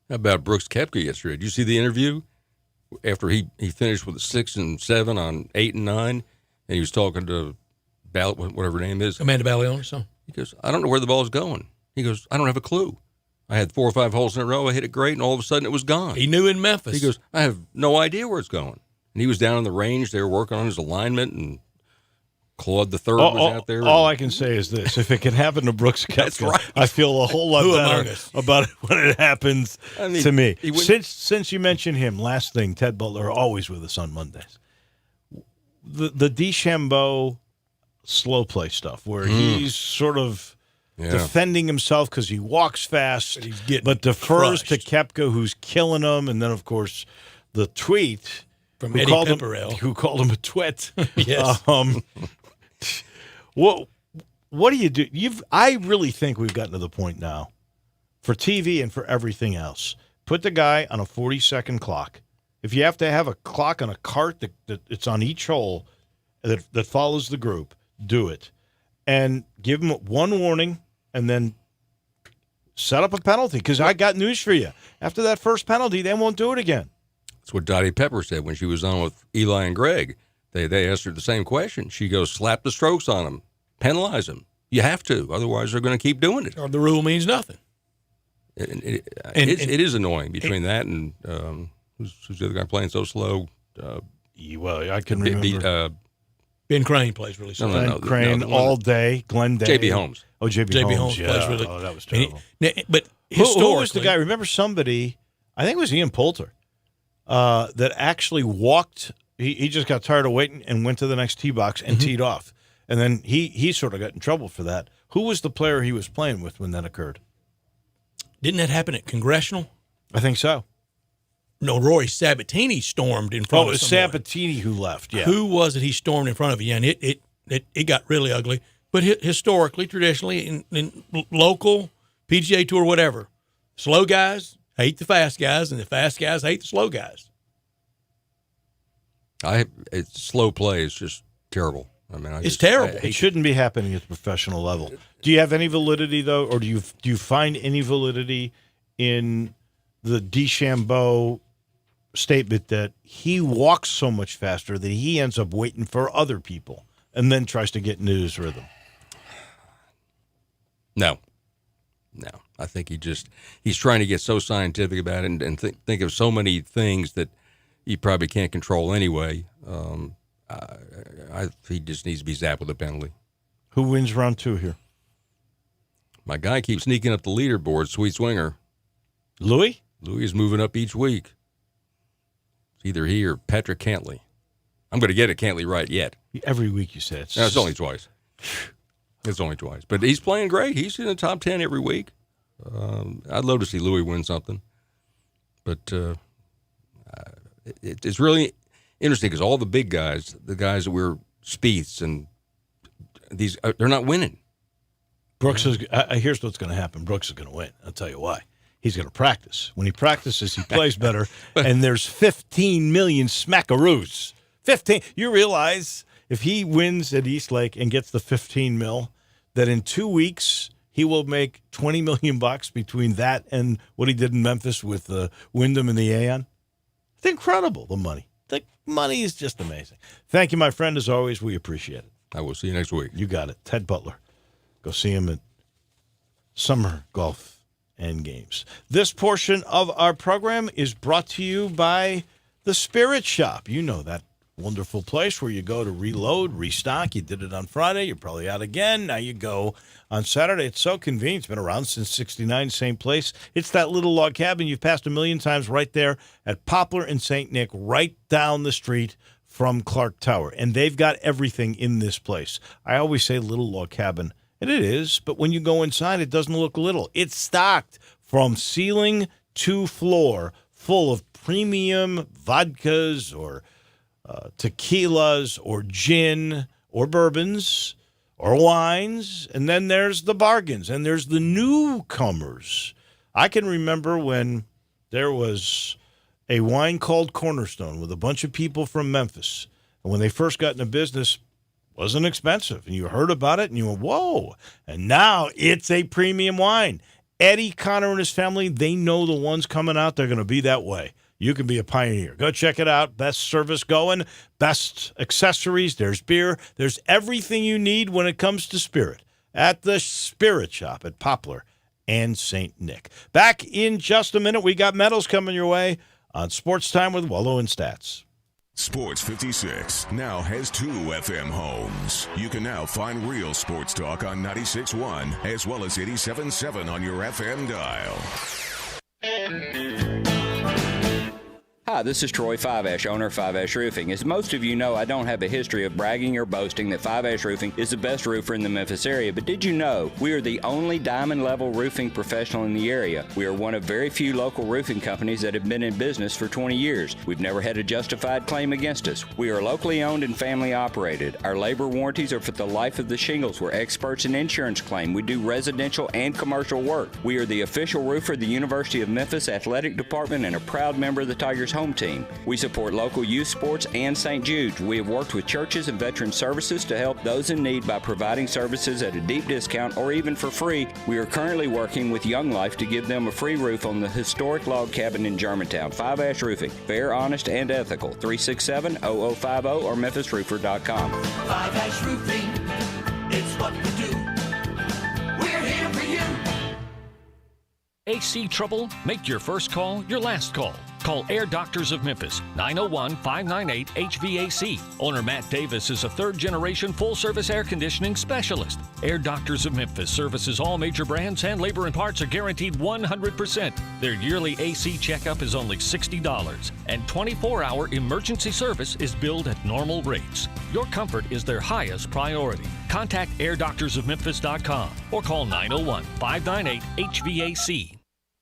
How about Brooks Koepka yesterday? Did you see the interview after he finished with a 6 and 7 on 8 and 9? and he was talking to whatever her name is, Amanda Ballion or something. He goes, I don't know where the ball's going. He goes, I don't have a clue. I had 4 or 5 holes in a row. I hit it great, and all of a sudden it was gone. He knew in Memphis. He goes, I have no idea where it's going. And he was down in the range. They were working on his alignment, and Claude the Third was out there. All I can say is this: if it can happen to Brooks Koepka, That's right. I feel a whole lot Who better among us? about it when it happens to me. he wouldn't- Since you mentioned him, last thing, Ted Butler always with us on Mondays. The DeChambeau slow play stuff, where he's sort of defending himself because he walks fast, but defers to Koepka, who's killing him, and then of course the tweet From who Eddie called Pepperell. who called him a twit. Yes. What do you do? I really think we've gotten to the point now, for TV and for everything else. Put the guy on a 40-second clock. If you have to have a clock on a cart that it's on each hole that follows the group, do it. And give him one warning and then set up a penalty. Because I got news for you. After that first penalty, they won't do it again. That's what Dottie Pepper said when she was on with Eli and Greg. They asked her the same question. She goes, slap the strokes on him. Penalize him. You have to. Otherwise, they're going to keep doing it. Or the rule means nothing. It is annoying between that and who's the other guy playing so slow? Well, I can remember. Ben Crane plays really slow. Ben Crane all day. Glenn Day. J.B. Holmes. Oh, J.B. Holmes plays really. Oh, that was terrible. But who was the guy? Remember somebody? I think it was Ian Poulter that actually walked. He just got tired of waiting and went to the next tee box and teed off. And then he sort of got in trouble for that. Who was the player he was playing with when that occurred? Didn't that happen at Congressional? I think so. No, Rory Sabatini stormed in front of it was someone. Sabatini who left, yeah. Who was it he stormed in front of? Yeah, and it got really ugly. But historically, traditionally, in local, PGA Tour, whatever, slow guys hate the fast guys, and the fast guys hate the slow guys. It's slow play is just terrible. I mean, it's terrible. It shouldn't be happening at the professional level. Do you have any validity, though, or do you find any validity in the DeChambeau statement that he walks so much faster that he ends up waiting for other people and then tries to get into his rhythm? No. I think he's trying to get so scientific about it and think of so many things that he probably can't control anyway. He just needs to be zapped with a penalty. Who wins round 2 here? My guy keeps sneaking up the leaderboard, Sweet Swinger. Louis? Louis is moving up each week. It's either he or Patrick Cantley. I'm going to get it Cantley right yet. Every week you say it. No, it's only twice. It's only twice. But he's playing great. He's in the top 10 every week. I'd love to see Louis win something. But it's really interesting because all the big guys, the guys that were Spieths and these, they're not winning. Brooks is. Here's what's going to happen. Brooks is going to win. I'll tell you why. He's going to practice. When he practices, he plays better. And there's 15 million smackaroos. 15. You realize if he wins at East Lake and gets the 15 mil, that in 2 weeks he will make $20 million between that and what he did in Memphis with Wyndham and the Aon. It's incredible, the money. The money is just amazing. Thank you, my friend. As always, we appreciate it. I will see you next week. You got it. Ted Butler. Go see him at Summer Golf and Games. This portion of our program is brought to you by the Spirit Shop. You know that wonderful place where you go to reload, restock. You did it on Friday. You're probably out again. Now you go on Saturday. It's so convenient. It's been around since '69, same place. It's that little log cabin you've passed a million times right there at Poplar and St. Nick, right down the street from Clark Tower. And they've got everything in this place. I always say little log cabin, and it is, but when you go inside, it doesn't look little. It's stocked from ceiling to floor, full of premium vodkas or tequilas or gin or bourbons or wines. And then there's the bargains and there's the newcomers. I can remember when there was a wine called Cornerstone with a bunch of people from Memphis. And when they first got into business, it wasn't expensive. And you heard about it and you went, whoa. And now it's a premium wine. Eddie Connor and his family, they know the ones coming out, they're going to be that way. you can be a pioneer. Go check it out. Best service going, best accessories. There's beer. There's everything you need when it comes to spirit at the Spirit Shop at Poplar and St. Nick. Back in just a minute. We got medals coming your way on Sports Time with Wolo and Stats. Sports 56 now has 2 FM homes. You can now find real sports talk on 96.1 as well as 87.7 on your FM dial. Hi, this is Troy Five Ash, owner of Five Ash Roofing. As most of you know, I don't have a history of bragging or boasting that Five Ash Roofing is the best roofer in the Memphis area, but did you know we are the only diamond-level roofing professional in the area? We are one of very few local roofing companies that have been in business for 20 years. We've never had a justified claim against us. We are locally owned and family operated. Our labor warranties are for the life of the shingles. We're experts in insurance claim. We do residential and commercial work. We are the official roofer of the University of Memphis Athletic Department and a proud member of the Tigers home team. We support local youth sports and St. Jude's. We have worked with churches and veteran services to help those in need by providing services at a deep discount or even for free. We are currently working with Young Life to give them a free roof on the historic log cabin in Germantown. Five Ash Roofing, fair, honest, and ethical. 367-0050 or memphisroofer.com. Five Ash Roofing, it's what we do. We're here for you. AC trouble? Make your first call your last call. Call Air Doctors of Memphis, 901-598-HVAC. Owner Matt Davis is a third-generation full-service air conditioning specialist. Air Doctors of Memphis services all major brands and labor and parts are guaranteed 100%. Their yearly AC checkup is only $60, and 24-hour emergency service is billed at normal rates. Your comfort is their highest priority. Contact airdoctorsofmemphis.com or call 901-598-HVAC.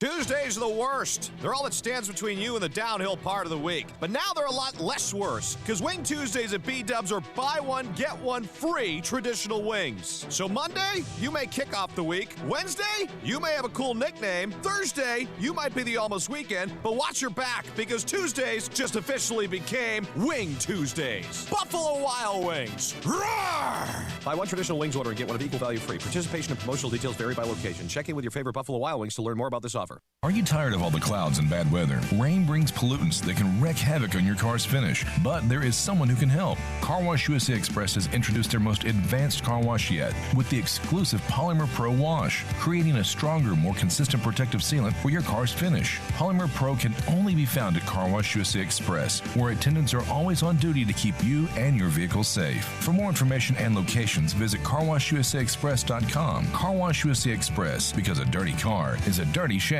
Tuesdays are the worst. They're all that stands between you and the downhill part of the week. But now they're a lot less worse, because Wing Tuesdays at B-Dubs are buy one, get one free traditional wings. So Monday, you may kick off the week. Wednesday, you may have a cool nickname. Thursday, you might be the almost weekend. But watch your back, because Tuesdays just officially became Wing Tuesdays. Buffalo Wild Wings. Roar! Buy one traditional wings order and get one of equal value free. Participation and promotional details vary by location. Check in with your favorite Buffalo Wild Wings to learn more about this offer. Are you tired of all the clouds and bad weather? Rain brings pollutants that can wreak havoc on your car's finish, but there is someone who can help. Car Wash USA Express has introduced their most advanced car wash yet with the exclusive Polymer Pro Wash, creating a stronger, more consistent protective sealant for your car's finish. Polymer Pro can only be found at Car Wash USA Express, where attendants are always on duty to keep you and your vehicle safe. For more information and locations, visit carwashusaexpress.com. Car Wash USA Express, because a dirty car is a dirty shame.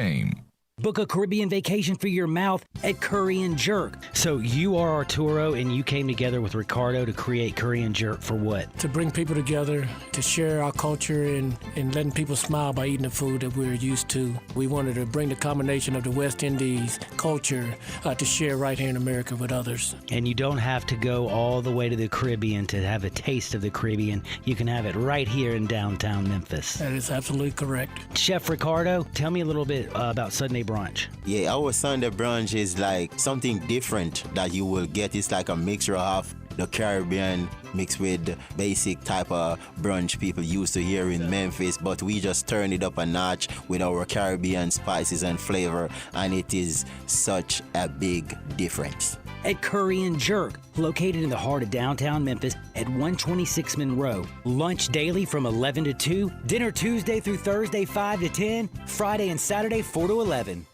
Book a Caribbean vacation for your mouth at Curry and Jerk. So you are Arturo, and you came together with Ricardo to create Curry and Jerk for what? To bring people together, to share our culture and letting people smile by eating the food that we're used to. We wanted to bring the combination of the West Indies culture to share right here in America with others. And you don't have to go all the way to the Caribbean to have a taste of the Caribbean. You can have it right here in downtown Memphis. That is absolutely correct. Chef Ricardo, tell me a little bit about Sunday brunch. Yeah, our Sunday brunch is like something different that you will get. It's like a mixture of the Caribbean mixed with the basic type of brunch people used to here in Memphis, but we just turn it up a notch with our Caribbean spices and flavor, and it is such a big difference. At Curry and Jerk, located in the heart of downtown Memphis at 126 Monroe. Lunch daily from 11 to 2, dinner Tuesday through Thursday 5 to 10, Friday and Saturday 4 to 11.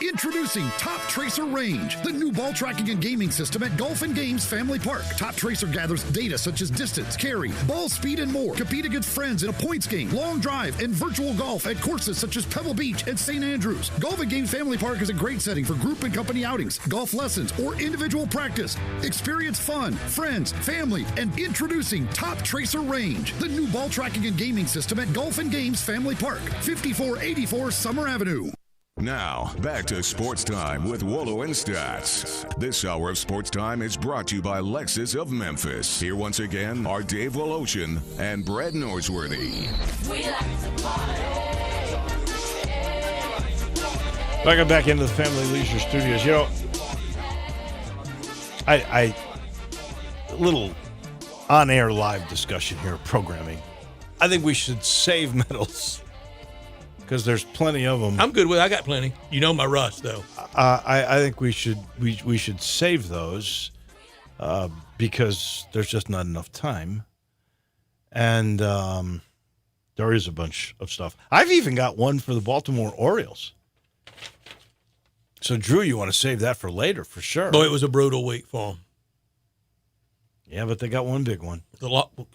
Introducing Top Tracer Range, the new ball tracking and gaming system at Golf and Games Family Park. Top Tracer gathers data such as distance, carry, ball speed, and more. Compete against friends in a points game, long drive, and virtual golf at courses such as Pebble Beach and St. Andrews. Golf and Games Family Park is a great setting for group and company outings, golf lessons, or individual practice. Experience fun, friends, family, and introducing Top Tracer Range, the new ball tracking and gaming system at Golf and Games Family Park, 5484 Summer Avenue. Now, back to Sports Time with Wolo and Stats. This hour of Sports Time is brought to you by Lexus of Memphis. Here once again are Dave Woloshin and Brad Norsworthy. Welcome back into the Family Leisure Studios. You know, a little on-air live discussion here, programming. I think we should save medals. because there's plenty of them. I'm good with it. I got plenty. You know my rust, though. I think we should save those because there's just not enough time. And there is a bunch of stuff. I've even got one for the Baltimore Orioles. So, Drew, you want to save that for later for sure. Boy, it was a brutal week for them. Yeah, but they got one big one. They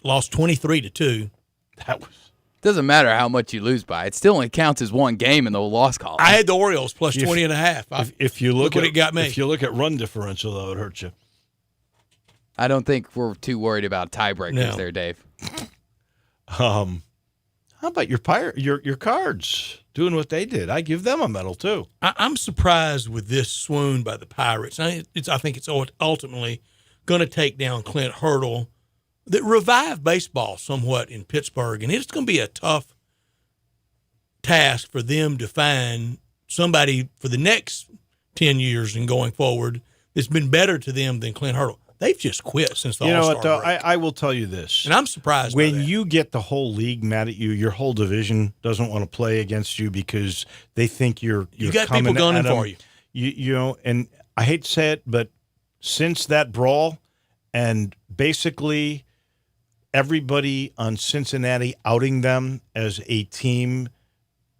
lost 23-2. That was. Doesn't matter how much you lose by. It still only counts as one game in the loss column. I had the Orioles plus 20.5. If you look what at it got me. If you look at run differential, that would hurt you. I don't think we're too worried about tiebreakers there, Dave. How about your Cards doing what they did? I give them a medal too. I'm surprised with this swoon by the Pirates. I think it's ultimately going to take down Clint Hurdle. That revived baseball somewhat in Pittsburgh, and it's going to be a tough task for them to find somebody for the next 10 years and going forward that's been better to them than Clint Hurdle. They've just quit since the All-Star You know what, though? break. I will tell you this. And I'm surprised when by that. you get the whole league mad at you, your whole division doesn't want to play against you because they think you're got coming people gunning at 'em. for you. You know, and I hate to say it, but since that brawl and basically everybody on Cincinnati outing them as a team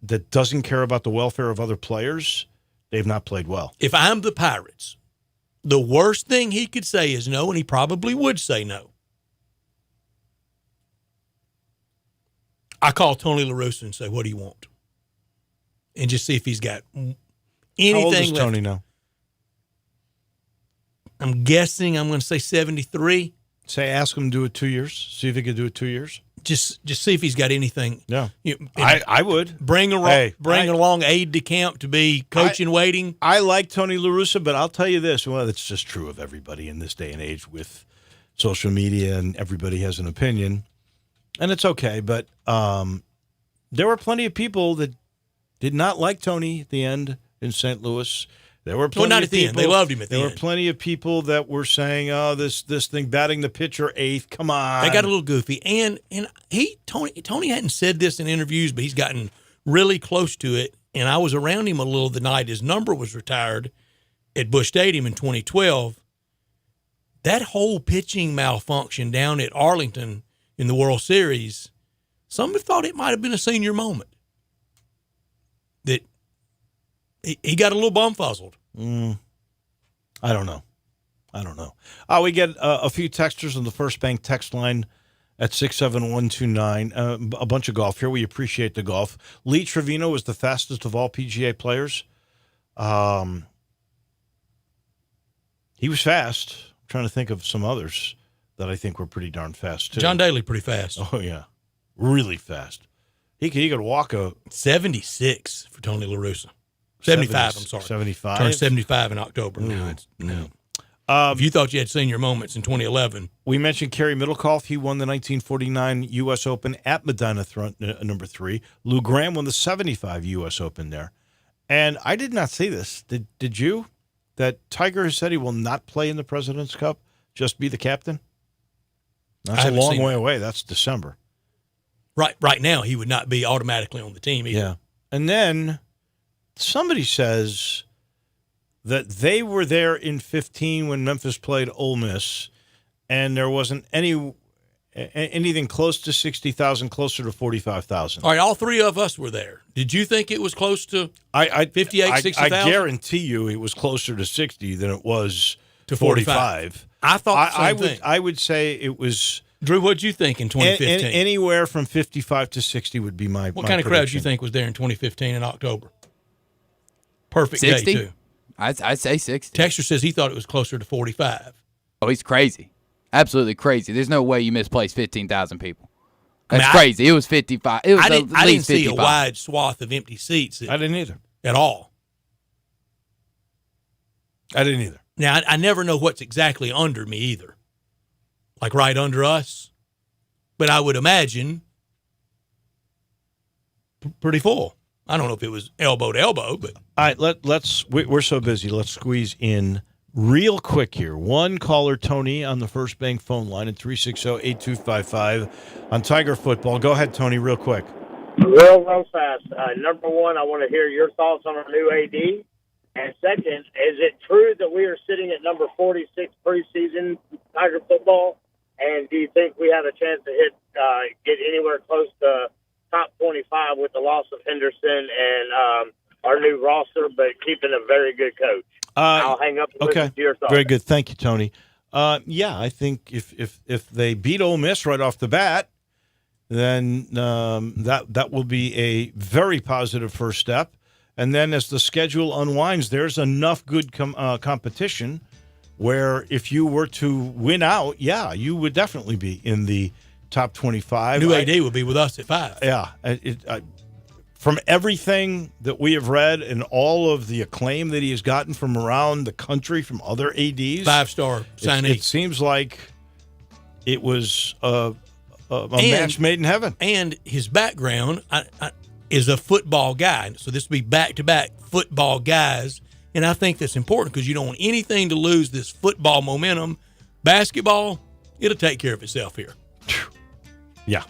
that doesn't care about the welfare of other players, they've not played well. If I'm the Pirates, the worst thing he could say is no, and he probably would say no. I call Tony La Russa and say, what do you want? And just see if he's got anything How old is left. Tony now? I'm guessing I'm going to say 73. Ask him to do it 2 years. See if he could do it 2 years. Just see if he's got anything. Yeah, I would bring along aide de camp to be coaching waiting. I like Tony La Russa, but I'll tell you this. Well, it's just true of everybody in this day and age with social media, and everybody has an opinion, and it's okay. But there were plenty of people that did not like Tony at the end in St. Louis. There were plenty not of at the end. They loved him at the end. There were plenty of people that were saying, "Oh, this thing batting the pitcher eighth. Come on." They got a little goofy, and Tony hadn't said this in interviews, but he's gotten really close to it. And I was around him a little the night his number was retired at Busch Stadium in 2012. That whole pitching malfunction down at Arlington in the World Series, some have thought it might have been a senior moment. That he got a little bumfuzzled. I don't know. We get a few texters on the First Bank text line at 67129. A bunch of golf here. We appreciate the golf. Lee Trevino is the fastest of all PGA players. He was fast. I'm trying to think of some others that I think were pretty darn fast, too. John Daly, pretty fast. Oh, yeah. Really fast. He could walk a 76 for Tony La Russa. 75, I'm sorry. 75? Turned 75 in October. If you thought you had senior moments in 2011. We mentioned Kerry Middlecoff. He won the 1949 U.S. Open at Medina number 3. Lou Graham won the 75 U.S. Open there. And I did not see this. Did you? That Tiger has said he will not play in the President's Cup, just be the captain? That's a long way away. That's December. Right now, he would not be automatically on the team either. Yeah. And then somebody says that they were there in 15 when Memphis played Ole Miss, and there wasn't anything close to 60,000, closer to 45,000. All right, all three of us were there. Did you think it was close to 58, 60,000? I guarantee you it was closer to 60 than it was to 45. I thought the same thing. I would say it was... Drew, what'd you think in 2015? Anywhere from 55 to 60 would be my What kind of crowd do you think was there in 2015 in October? Perfect 60? Day, too. I'd say 60. Texter says he thought it was closer to 45. Oh, he's crazy. Absolutely crazy. There's no way you misplaced 15,000 people. That's crazy. It was 55. It was I didn't see 55. a wide swath of empty seats. I didn't either. At all. I didn't either. Now, I never know what's exactly under me either. Like right under us. But I would imagine pretty full. I don't know if it was elbow to elbow, but all right. We're so busy. Let's squeeze in real quick here. One caller, Tony, on the First Bank phone line at 360-8255 on Tiger Football. Go ahead, Tony, real quick. Real fast. Number one, I want to hear your thoughts on our new AD. And second, is it true that we are sitting at number 46 preseason Tiger football? And do you think we have a chance to get anywhere close to top 25 with the loss of Henderson and our new roster, but keeping a very good coach? I'll hang up and listen to your thoughts. Very good. Thank you, Tony. Yeah, I think if they beat Ole Miss right off the bat, then that will be a very positive first step. And then as the schedule unwinds, there's enough good competition where if you were to win out, yeah, you would definitely be in the top 25. New AD would be with us at 5. Yeah. From everything that we have read and all of the acclaim that he has gotten from around the country from other ADs. 5-star signee. It seems like it was a match made in heaven. And his background is a football guy. So this would be back-to-back football guys. And I think that's important because you don't want anything to lose this football momentum. Basketball, it'll take care of itself here. Yeah,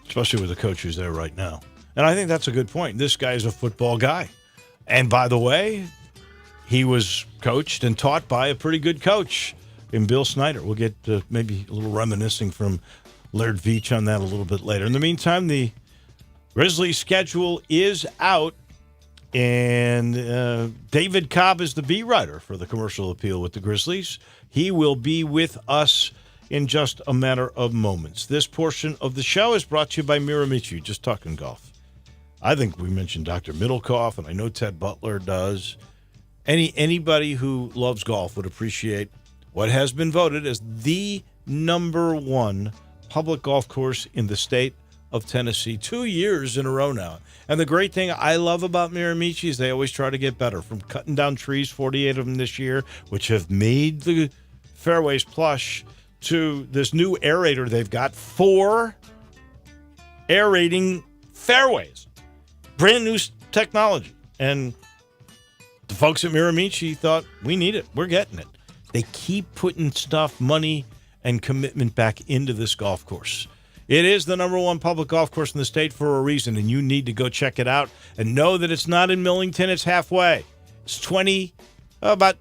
especially with the coach who's there right now. And I think that's a good point. This guy is a football guy. And by the way, he was coached and taught by a pretty good coach in Bill Snyder. We'll get maybe a little reminiscing from Laird Veach on that a little bit later. In the meantime, the Grizzlies schedule is out, and David Cobb is the beat writer for the Commercial Appeal with the Grizzlies. He will be with us in just a matter of moments. This portion of the show is brought to you by Miramichi, just talking golf. I think we mentioned Dr. Middlecoff, and I know Ted Butler does. Anybody who loves golf would appreciate what has been voted as the number one public golf course in the state of Tennessee 2 years in a row now. And the great thing I love about Miramichi is they always try to get better, from cutting down trees, 48 of them this year, which have made the fairways plush, to this new aerator they've got, 4 aerating fairways. Brand new technology. And the folks at Miramichi thought, we need it. We're getting it. They keep putting stuff, money, and commitment back into this golf course. It is the number one public golf course in the state for a reason, and you need to go check it out and know that it's not in Millington. It's halfway. It's about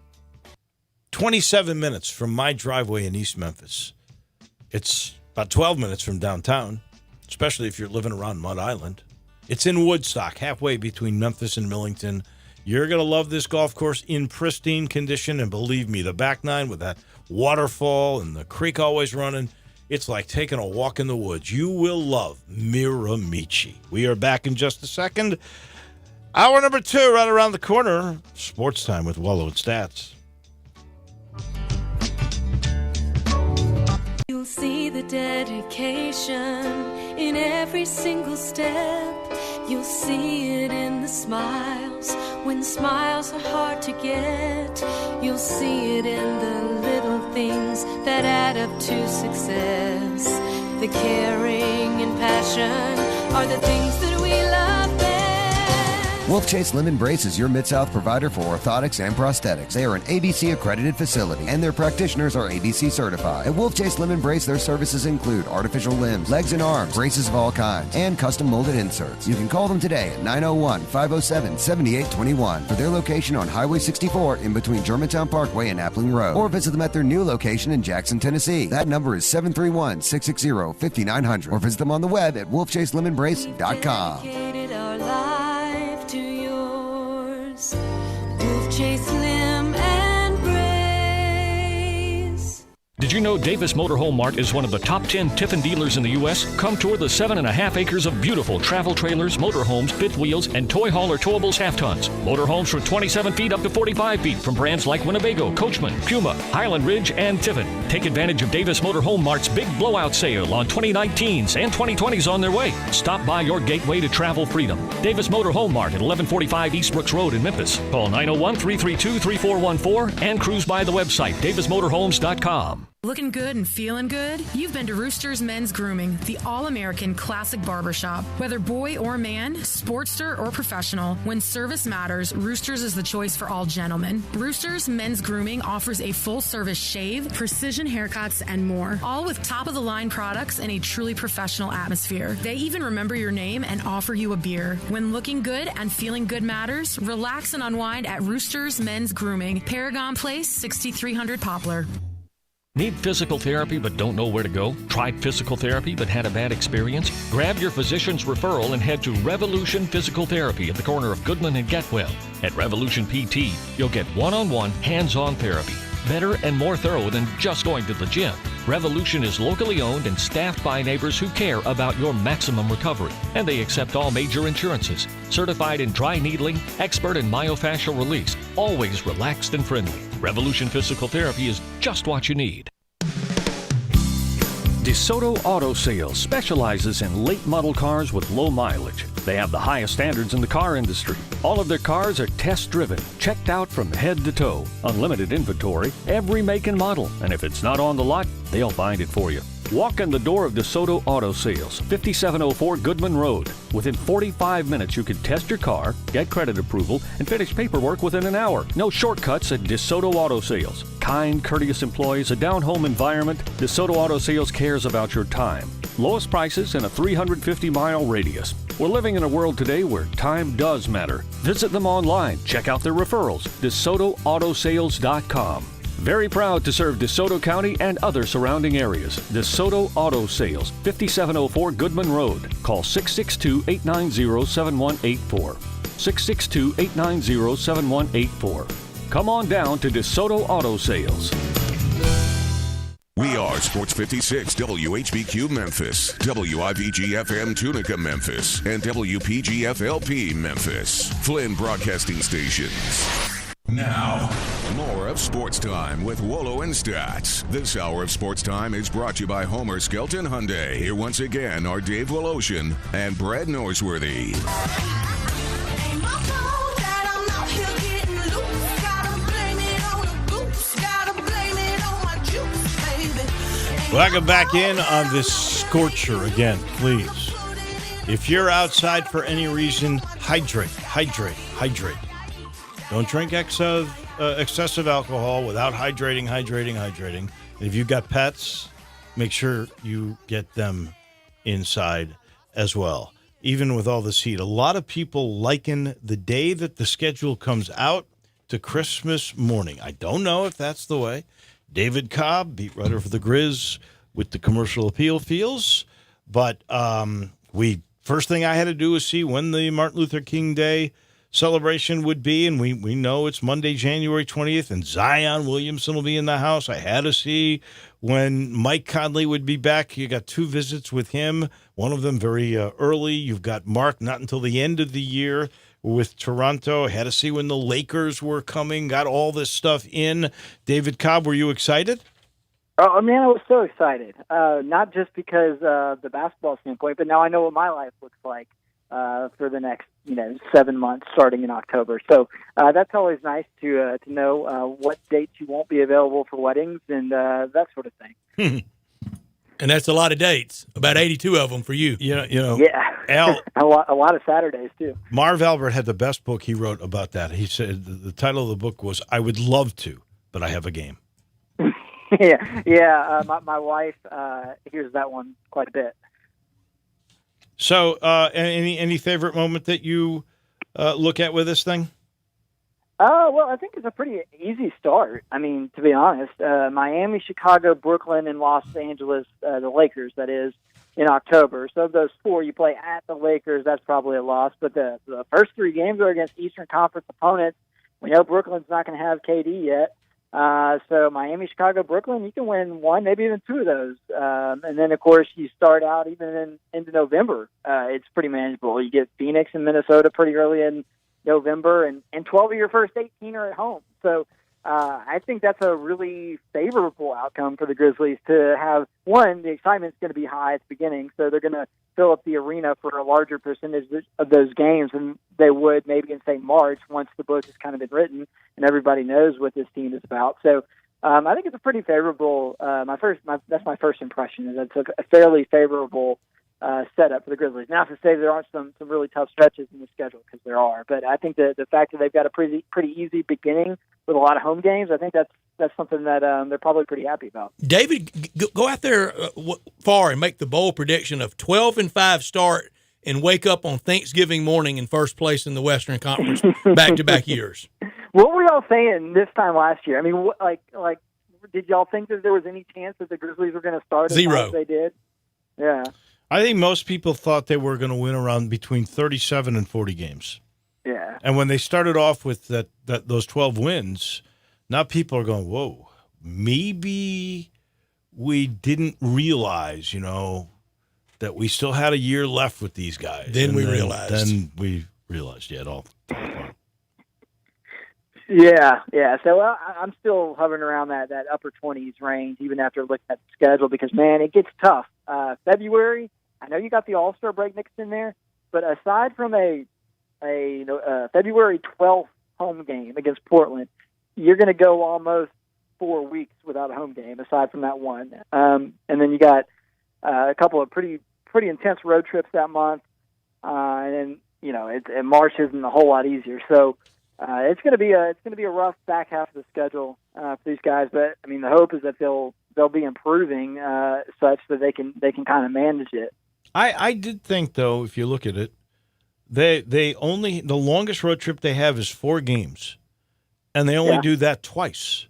27 minutes from my driveway in East Memphis. It's about 12 minutes from downtown, especially if you're living around Mud Island. It's in Woodstock, halfway between Memphis and Millington. You're going to love this golf course in pristine condition, and believe me, the back nine with that waterfall and the creek always running, it's like taking a walk in the woods. You will love Miramichi. We are back in just a second. Hour number 2 right around the corner. Sports Time with Wolo and Stats. You'll see the dedication in every single step. You'll see it in the smiles, when smiles are hard to get. You'll see it in the little things that add up to success. The caring and passion are the things that we love best. Wolf Chase Lemon Brace is your Mid-South provider for orthotics and prosthetics. They are an ABC-accredited facility, and their practitioners are ABC certified. At Wolf Chase Lemon Brace, their services include artificial limbs, legs and arms, braces of all kinds, and custom molded inserts. You can call them today at 901-507-7821 for their location on Highway 64 in between Germantown Parkway and Appling Road, or visit them at their new location in Jackson, Tennessee. That number is 731-660-5900, or visit them on the web at wolfchaselemonbrace.com. Dedicated our life to yours. Wolf Chase Limb and Brace. Did you know Davis Motorhome Mart is one of the top 10 Tiffin dealers in the U.S.? Come tour the 7.5 acres of beautiful travel trailers, motorhomes, fifth wheels, and toy haul or towables half-tons. Motorhomes from 27 feet up to 45 feet from brands like Winnebago, Coachman, Puma, Highland Ridge, and Tiffin. Take advantage of Davis Motorhome Mart's big blowout sale on 2019s and 2020s on their way. Stop by your gateway to travel freedom. Davis Motorhome Mart at 1145 East Brooks Road in Memphis. Call 901-332-3414 and cruise by the website davismotorhomes.com. Looking good and feeling good? You've been to Roosters Men's Grooming, the all-American classic barbershop. Whether boy or man, Sportster or professional, when service matters, Roosters is the choice for all gentlemen. Roosters Men's Grooming offers a full-service shave, precision haircuts, and more, all with top-of-the-line products in a truly professional atmosphere. They even remember your name and offer you a beer. When looking good and feeling good matters, relax and unwind at Roosters Men's Grooming, Paragon Place, 6300 Poplar. Need physical therapy but don't know where to go? Tried physical therapy but had a bad experience? Grab your physician's referral and head to Revolution Physical Therapy at the corner of Goodman and Getwell. At Revolution PT, you'll get one-on-one, hands-on therapy. Better and more thorough than just going to the gym. Revolution is locally owned and staffed by neighbors who care about your maximum recovery. And they accept all major insurances. Certified in dry needling, expert in myofascial release. Always relaxed and friendly. Revolution Physical Therapy is just what you need. DeSoto Auto Sales specializes in late model cars with low mileage. They have the highest standards in the car industry. All of their cars are test-driven, checked out from head to toe. Unlimited inventory, every make and model. And if it's not on the lot, they'll find it for you. Walk in the door of DeSoto Auto Sales, 5704 Goodman Road. Within 45 minutes, you can test your car, get credit approval, and finish paperwork within an hour. No shortcuts at DeSoto Auto Sales. Kind, courteous employees, a down-home environment. DeSoto Auto Sales cares about your time. Lowest prices in a 350-mile radius. We're living in a world today where time does matter. Visit them online. Check out their referrals. DeSotoAutosales.com. Very proud to serve DeSoto County and other surrounding areas. DeSoto Auto Sales, 5704 Goodman Road. Call 662-890-7184. 662-890-7184. Come on down to DeSoto Auto Sales. We are Sports 56 WHBQ Memphis, WIVG-FM Tunica Memphis, and WPG-FLP Memphis. Flynn Broadcasting Stations. Now, more of Sports Time with Wolo and Stats. This hour of Sports Time is brought to you by Homer Skelton Hyundai. Here once again are Dave Woloshin and Brad Norsworthy. Welcome back in on this scorcher again, please. If you're outside for any reason, hydrate. Don't drink excessive alcohol without hydrating. And if you've got pets, make sure you get them inside as well. Even with all this heat, a lot of people liken the day that the schedule comes out to Christmas morning. I don't know if that's the way David Cobb, beat writer for the Grizz with the Commercial Appeal, feels. But first thing I had to do was see when the Martin Luther King Day celebration would be, and we know it's Monday, January 20th, and Zion Williamson will be in the house. I had to see when Mike Conley would be back. You got 2 visits with him, one of them very early. You've got Mark not until the end of the year with Toronto. I had to see when the Lakers were coming, got all this stuff in. David Cobb, were you excited? Oh, man, I was so excited. Not just because of the basketball standpoint, but now I know what my life looks like for the next 7 months starting in October. So that's always nice to know what dates you won't be available for weddings and that sort of thing. And that's a lot of dates, about 82 of them for you. Yeah. a lot of Saturdays, too. Marv Albert had the best book he wrote about that. He said the title of the book was, I Would Love To, But I Have a Game. My wife hears that one quite a bit. So any favorite moment that you look at with this thing? Well, I think it's a pretty easy start. I mean, to be honest, Miami, Chicago, Brooklyn, and Los Angeles, the Lakers, that is, in October. So of those 4, you play at the Lakers. That's probably a loss. But the first 3 games are against Eastern Conference opponents. We know Brooklyn's not going to have KD yet. So Miami, Chicago, Brooklyn, you can win 1, maybe even 2 of those. And then, of course, you start out even into November. It's pretty manageable. You get Phoenix and Minnesota pretty early in November, and 12 of your first 18 are at home. So I think that's a really favorable outcome for the Grizzlies to have. One, the excitement's going to be high at the beginning, so they're going to fill up the arena for a larger percentage of those games than they would maybe in, say, March once the book has kind of been written and everybody knows what this team is about. So I think it's a pretty favorable. That's my first impression. Is it's a fairly favorable setup for the Grizzlies. Not to say there aren't some really tough stretches in the schedule, because there are. But I think the fact that they've got a pretty easy beginning with a lot of home games, I think that's something that they're probably pretty happy about. David, go out there far and make the bold prediction of 12-5 start and wake up on Thanksgiving morning in first place in the Western Conference back-to-back years. What were y'all saying this time last year? I mean, like, did y'all think that there was any chance that the Grizzlies were going to start as high as they did? Yeah. I think most people thought they were going to win around between 37 and 40 games. Yeah. And when they started off with those 12 wins, now people are going, whoa, maybe we didn't realize, that we still had a year left with these guys. Then we realized, yeah, it all. Yeah. So I'm still hovering around that upper 20s range, even after looking at the schedule, because, man, it gets tough. February, I know you got the All-Star break mixed in there, but aside from a February 12th home game against Portland, you're going to go almost 4 weeks without a home game, aside from that one. And then you got a couple of pretty intense road trips that month, and then March isn't a whole lot easier. So it's going to be a rough back half of the schedule for these guys. But I mean, the hope is that they'll be improving such that they can kind of manage it. I did think, though, if you look at it, they only, the longest road trip they have is 4 games, and they only do that twice.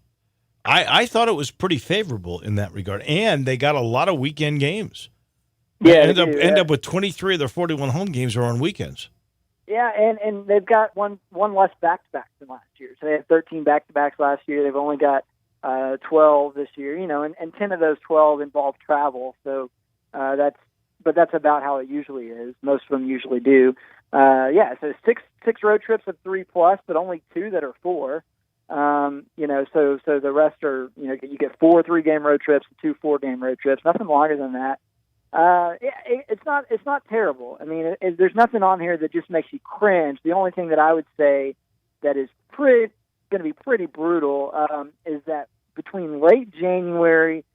I thought it was pretty favorable in that regard, and they got a lot of weekend games. Yeah, end up with 23 of their 41 home games are on weekends. Yeah, and they've got one less back-to-back than last year. So they had 13 back-to-backs last year. They've only got 12 this year. And 10 of those 12 involve travel. So that's about how it usually is. Most of them usually do. So six road trips of 3+, but only 2 that are 4. So the rest are, you get 4 3-game road trips, 2 4-game road trips, nothing longer than that. It's not terrible. I mean, there's nothing on here that just makes you cringe. The only thing that I would say that is going to be pretty brutal is that between late January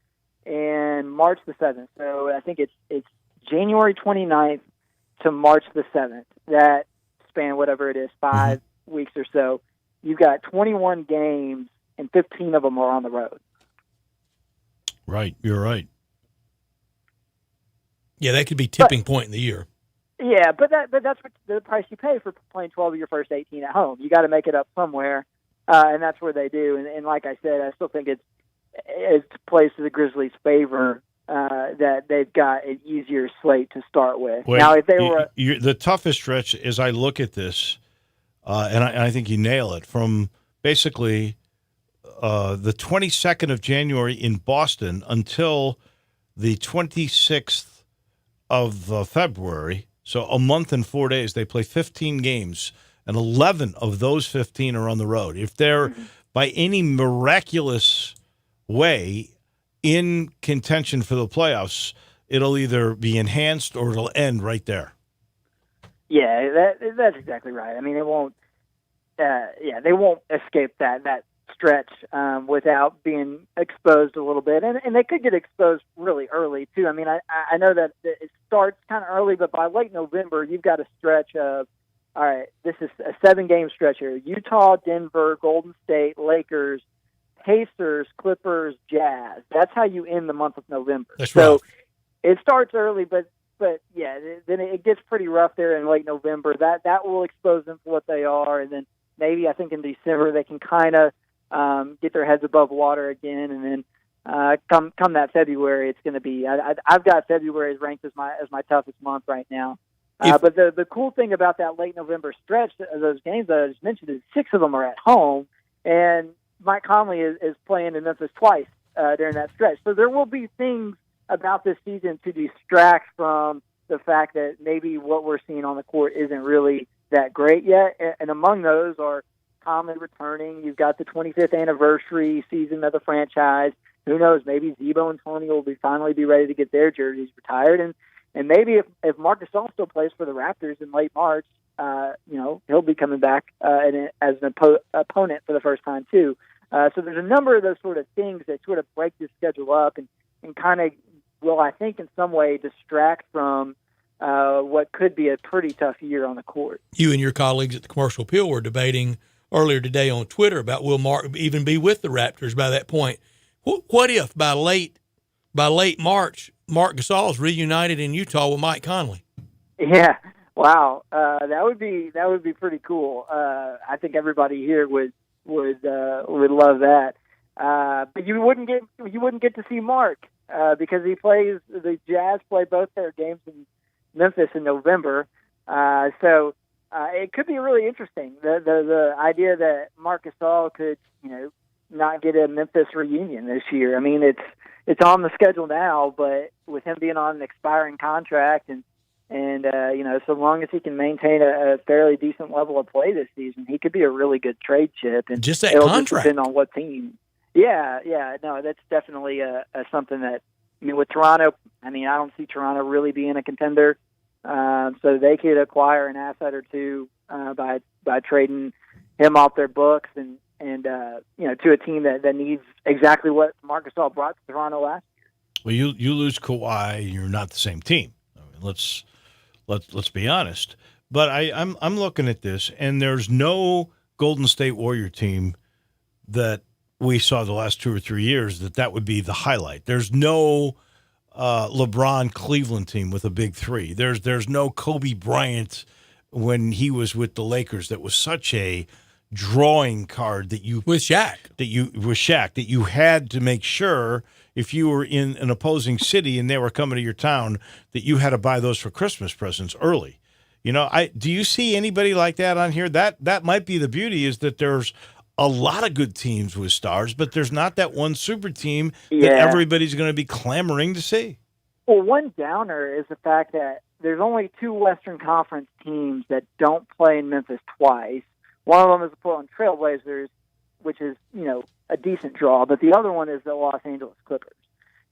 and March the 7th. So I think it's January 29th to March the 7th. That span, whatever it is, 5 weeks or so. You've got 21 games, and 15 of them are on the road. Right, you're right. Yeah, that could be tipping point in the year. Yeah, but that's what the price you pay for playing 12 of your first 18 at home. You got to make it up somewhere, and that's where they do. And like I said, I still think it plays to the Grizzlies' favor that they've got an easier slate to start with. Wait, now, if they were the toughest stretch, as I look at this, and I think you nail it, from basically the 22nd of January in Boston until the 26th of February, so a month and 4 days, they play 15 games, and 11 of those 15 are on the road. If they're by any miraculous way in contention for the playoffs, it'll either be enhanced or it'll end right there. Yeah, that's exactly right. I mean, it won't. They won't escape that stretch without being exposed a little bit, and they could get exposed really early too. I mean, I know that it starts kind of early, but by late November, you've got a stretch of, all right, this is a 7-game stretch here: Utah, Denver, Golden State, Lakers, Pacers, Clippers, Jazz. That's how you end the month of November. That's right. So it starts early, but yeah, then it gets pretty rough there in late November. That will expose them for what they are, and then maybe I think in December they can kind of get their heads above water again, and then come that February, it's going to be. I've got February ranked as my toughest month right now. But the cool thing about that late November stretch, those games that I just mentioned, is 6 of them are at home, and Mike Conley is playing in Memphis twice during that stretch. So there will be things about this season to distract from the fact that maybe what we're seeing on the court isn't really that great yet. And among those are Conley returning. You've got the 25th anniversary season of the franchise. Who knows? Maybe Zebo and Tony will finally be ready to get their jerseys retired. And maybe if Marc Gasol still plays for the Raptors in late March, he'll be coming back as an opponent for the first time too. So there's a number of those sort of things that sort of break the schedule up and kind of will, I think, in some way distract from what could be a pretty tough year on the court. You and your colleagues at the Commercial Appeal were debating earlier today on Twitter about will Mark even be with the Raptors by that point. What if by late March, Marc Gasol's reunited in Utah with Mike Conley? Yeah, wow, that would be pretty cool. I think everybody here would love that. But you wouldn't get to see Mark because the Jazz play both their games in Memphis in November. So it could be really interesting. The idea that Marc Gasol could, not get a Memphis reunion this year. I mean, it's on the schedule now, but with him being on an expiring contract and so long as he can maintain a fairly decent level of play this season, he could be a really good trade chip. And just that it'll contract. Just depend on what team. Yeah, no, that's definitely a something that, with Toronto, I don't see Toronto really being a contender. So they could acquire an asset or two by trading him off their books and to a team that needs exactly what Marc Gasol brought to Toronto last year. Well, you lose Kawhi, you're not the same team. Let's be honest. But I'm looking at this, and there's no Golden State Warrior team that we saw the last 2 or 3 years that would be the highlight. There's no LeBron Cleveland team with a big three. There's no Kobe Bryant when he was with the Lakers that was such a drawing card that you that you had to make sure if you were in an opposing city and they were coming to your town that you had to buy those for Christmas presents early. Do you see anybody like that on here? That might be the beauty, is that there's a lot of good teams with stars, but there's not that one super team that everybody's going to be clamoring to see. Well, one downer is the fact that there's only 2 Western Conference teams that don't play in Memphis twice. One of them is the Portland Trailblazers, which is, a decent draw, but the other one is the Los Angeles Clippers.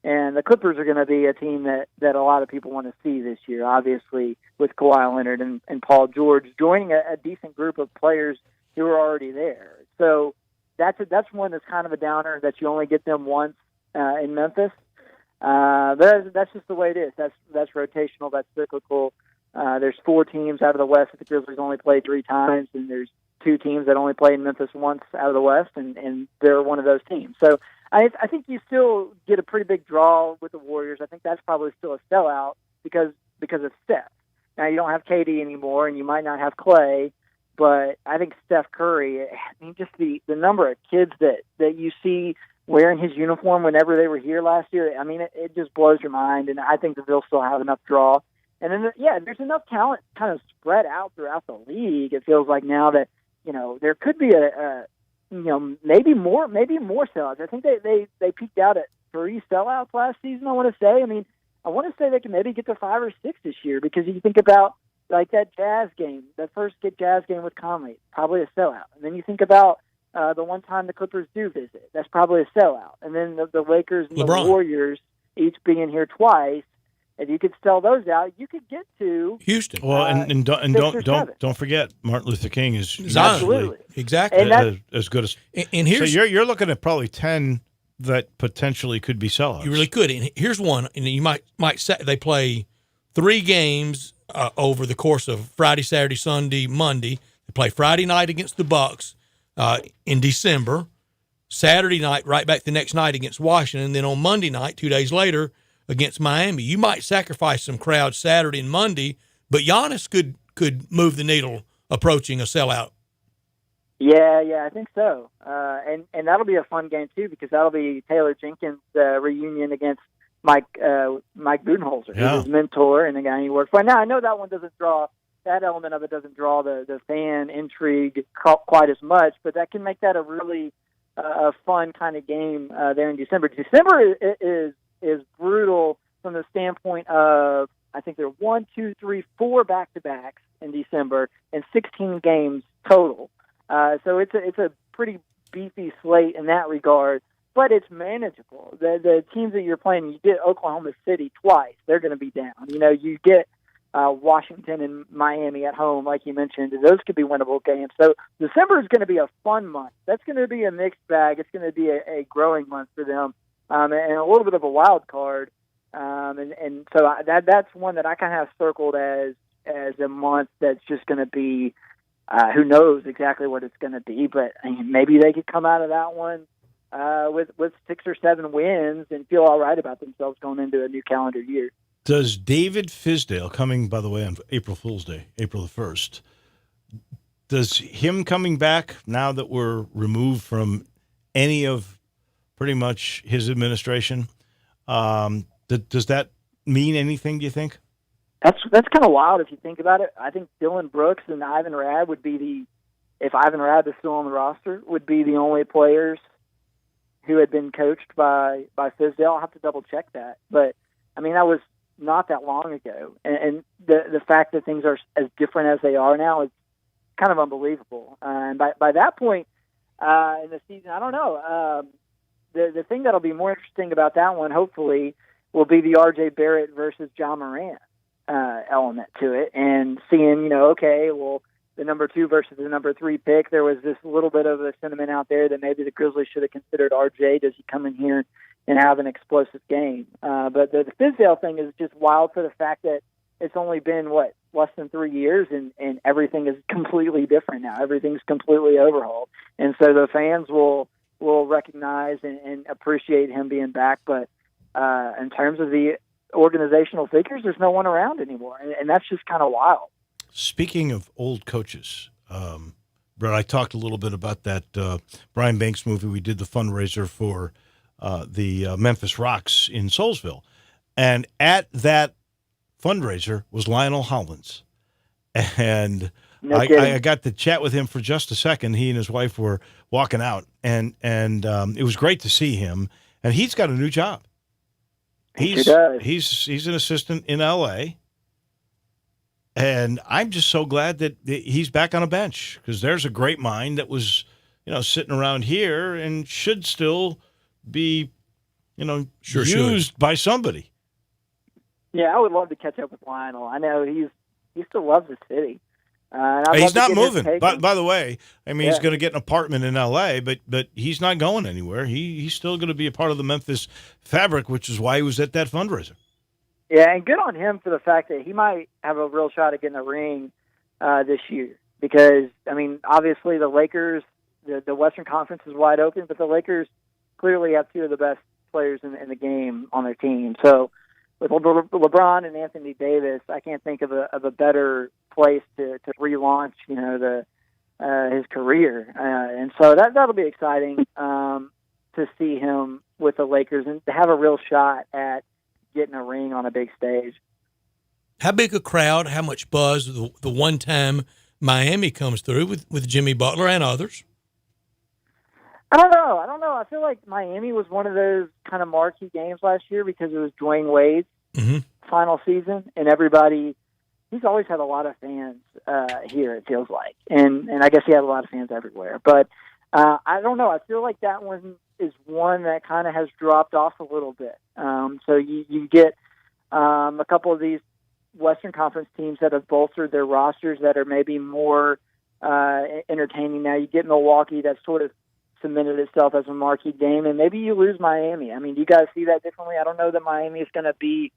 And the Clippers are going to be a team that a lot of people want to see this year, obviously, with Kawhi Leonard and Paul George joining a decent group of players who are already there. So that's one that's kind of a downer, that you only get them once in Memphis. But that's just the way it is. That's rotational. That's cyclical. There's 4 teams out of the West that the Grizzlies only played 3 times, and there's 2 teams that only played in Memphis once out of the West, and they're one of those teams. So I think you still get a pretty big draw with the Warriors. I think that's probably still a sellout because of Steph. Now, you don't have KD anymore, and you might not have Clay, but I think Steph Curry, just the number of kids that you see wearing his uniform whenever they were here last year, it just blows your mind, and I think that they'll still have enough draw. And then, there's enough talent kind of spread out throughout the league. It feels like now that, there could be maybe more sellouts. I think they peaked out at 3 sellouts last season, I want to say. I want to say they can maybe get to 5 or 6 this year, because you think about like that Jazz game, that first Jazz game with Conley, probably a sellout. And then you think about the one time the Clippers do visit, that's probably a sellout. And then the Lakers and LeBron. the Warriors each being here twice. If you could sell those out, you could get to Houston. Well, and don't forget, Martin Luther King is absolutely exactly as good as. And here's, so you're looking at probably 10 that potentially could be sellouts. You really could. And here's one, and you might say they play 3 games over the course of Friday, Saturday, Sunday, Monday. They play Friday night against the Bucks in December. Saturday night, right back the next night against Washington, and then on Monday night, 2 days later, against Miami. You might sacrifice some crowds Saturday and Monday, but Giannis could move the needle approaching a sellout. Yeah, I think so. And that'll be a fun game too, because that'll be Taylor Jenkins' reunion against Mike Budenholzer, who's his mentor and the guy he worked for. Now I know that one doesn't draw, that element of it doesn't draw the fan intrigue quite as much, but that can make that a really fun kind of game there in December. December is brutal from the standpoint of, I think there are 4 back-to-backs in December and 16 games total. So it's a pretty beefy slate in that regard, but it's manageable. The teams that you're playing, you get Oklahoma City twice, they're going to be down. You get Washington and Miami at home, like you mentioned. Those could be winnable games. So December is going to be a fun month. That's going to be a mixed bag. It's going to be a growing month for them, and a little bit of a wild card. And so that's one that I kind of have circled as a month that's just going to be, who knows exactly what it's going to be, but maybe they could come out of that one with 6 or 7 wins and feel all right about themselves going into a new calendar year. Does David Fisdale, coming, by the way, on April Fool's Day, April the 1st, does him coming back now that we're removed from any of pretty much his administration, does that mean anything, do you think? That's kind of wild if you think about it. I think Dylan Brooks and Ivan Rabb would be if Ivan Rabb is still on the roster, would be the only players who had been coached by Fisdale. I'll have to double check that. But, I mean, that was not that long ago. And the fact that things are as different as they are now is kind of unbelievable. And by that point in the season, I don't know. The thing that'll be more interesting about that one, hopefully, will be the R.J. Barrett versus John Moran element to it, and seeing, okay, well, the number 2 versus the number 3 pick, there was this little bit of a sentiment out there that maybe the Grizzlies should have considered RJ. Does he come in here and have an explosive game? But the Fisdale thing is just wild for the fact that it's only been, less than 3 years, and everything is completely different now. Everything's completely overhauled. And so the fans will recognize and appreciate him being back. But in terms of the organizational figures, there's no one around anymore. And that's just kind of wild. Speaking of old coaches, Brett, I talked a little bit about that Brian Banks movie. We did the fundraiser for the Memphis Rocks in Soulsville. And at that fundraiser was Lionel Hollins. And I got to chat with him for just a second. He and his wife were walking out, and it was great to see him. And he's got a new job. He's an assistant in L.A., and I'm just so glad that he's back on a bench, because there's a great mind that was, sitting around here and should still be, used by somebody. Yeah, I would love to catch up with Lionel. I know he still loves the city. He's not moving. By the way, he's going to get an apartment in L.A., but he's not going anywhere. He's still going to be a part of the Memphis fabric, which is why he was at that fundraiser. Yeah, and good on him for the fact that he might have a real shot at getting a ring this year. Because, obviously the Lakers, the Western Conference is wide open, but the Lakers clearly have 2 of the best players in the game on their team. So with LeBron and Anthony Davis, I can't think of a better place to relaunch, his career. And so that'll be exciting to see him with the Lakers and to have a real shot at getting a ring on a big stage. How big a crowd, how much buzz the one time Miami comes through with Jimmy Butler and others? I don't know. I feel like Miami was one of those kind of marquee games last year because it was Dwayne Wade's final season, and he's always had a lot of fans here, it feels like. And I guess he had a lot of fans everywhere. But I don't know. I feel like that one is one that kind of has dropped off a little bit. So you get a couple of these Western Conference teams that have bolstered their rosters that are maybe more entertaining now. You get Milwaukee that sort of cemented itself as a marquee game, and maybe you lose Miami. Do you guys see that differently? I don't know that Miami is going to be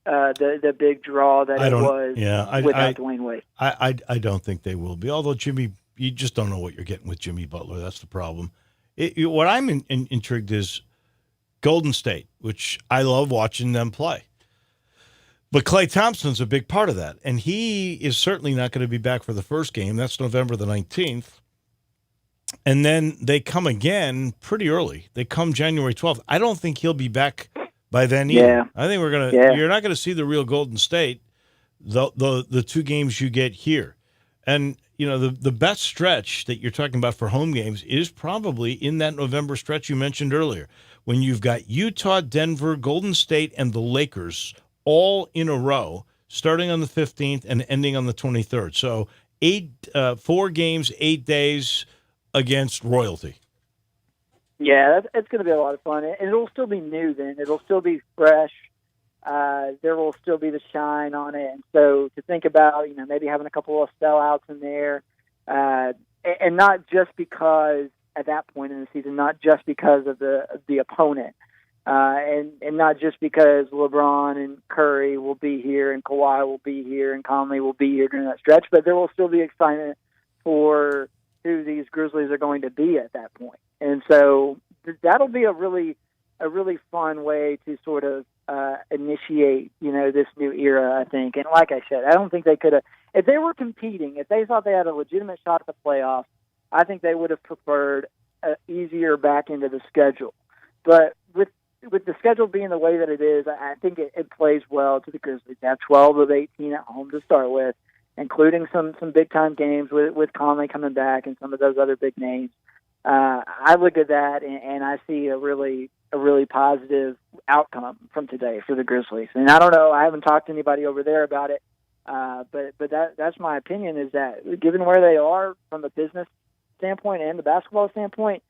the big draw that it was without Dwayne Wade. I don't think they will be. Although you just don't know what you're getting with Jimmy Butler. That's the problem. What I'm intrigued is Golden State, which I love watching them play. But Klay Thompson's a big part of that, and he is certainly not going to be back for the first game. That's November the 19th. And then they come again pretty early. They come January 12th. I don't think he'll be back by then either. Yeah. I think you're not going to see the real Golden State, the 2 games you get here. And, the best stretch that you're talking about for home games is probably in that November stretch you mentioned earlier, when you've got Utah, Denver, Golden State, and the Lakers all in a row, starting on the 15th and ending on the 23rd. So 4 games, 8 days against royalty. Yeah, it's going to be a lot of fun. And it'll still be new then. It'll still be fresh. there will still be the shine on it. And so to think about, maybe having a couple of sellouts in there, and not just because at that point in the season, not just because of the opponent, and not just because LeBron and Curry will be here and Kawhi will be here and Conley will be here during that stretch, but there will still be excitement for who these Grizzlies are going to be at that point. And so that'll be a really fun way to sort of initiate, this new era, I think. And like I said, I don't think they could have, if they were competing, if they thought they had a legitimate shot at the playoffs, I think they would have preferred an easier back into the schedule. But with the schedule being the way that it is, I think it plays well to the Grizzlies. They have 12 of 18 at home to start with, including some big-time games with Conley coming back and some of those other big names. I look at that and I see a really positive outcome from today for the Grizzlies. And I don't know, I haven't talked to anybody over there about it, but that's my opinion, is that given where they are from a business standpoint and the basketball standpoint,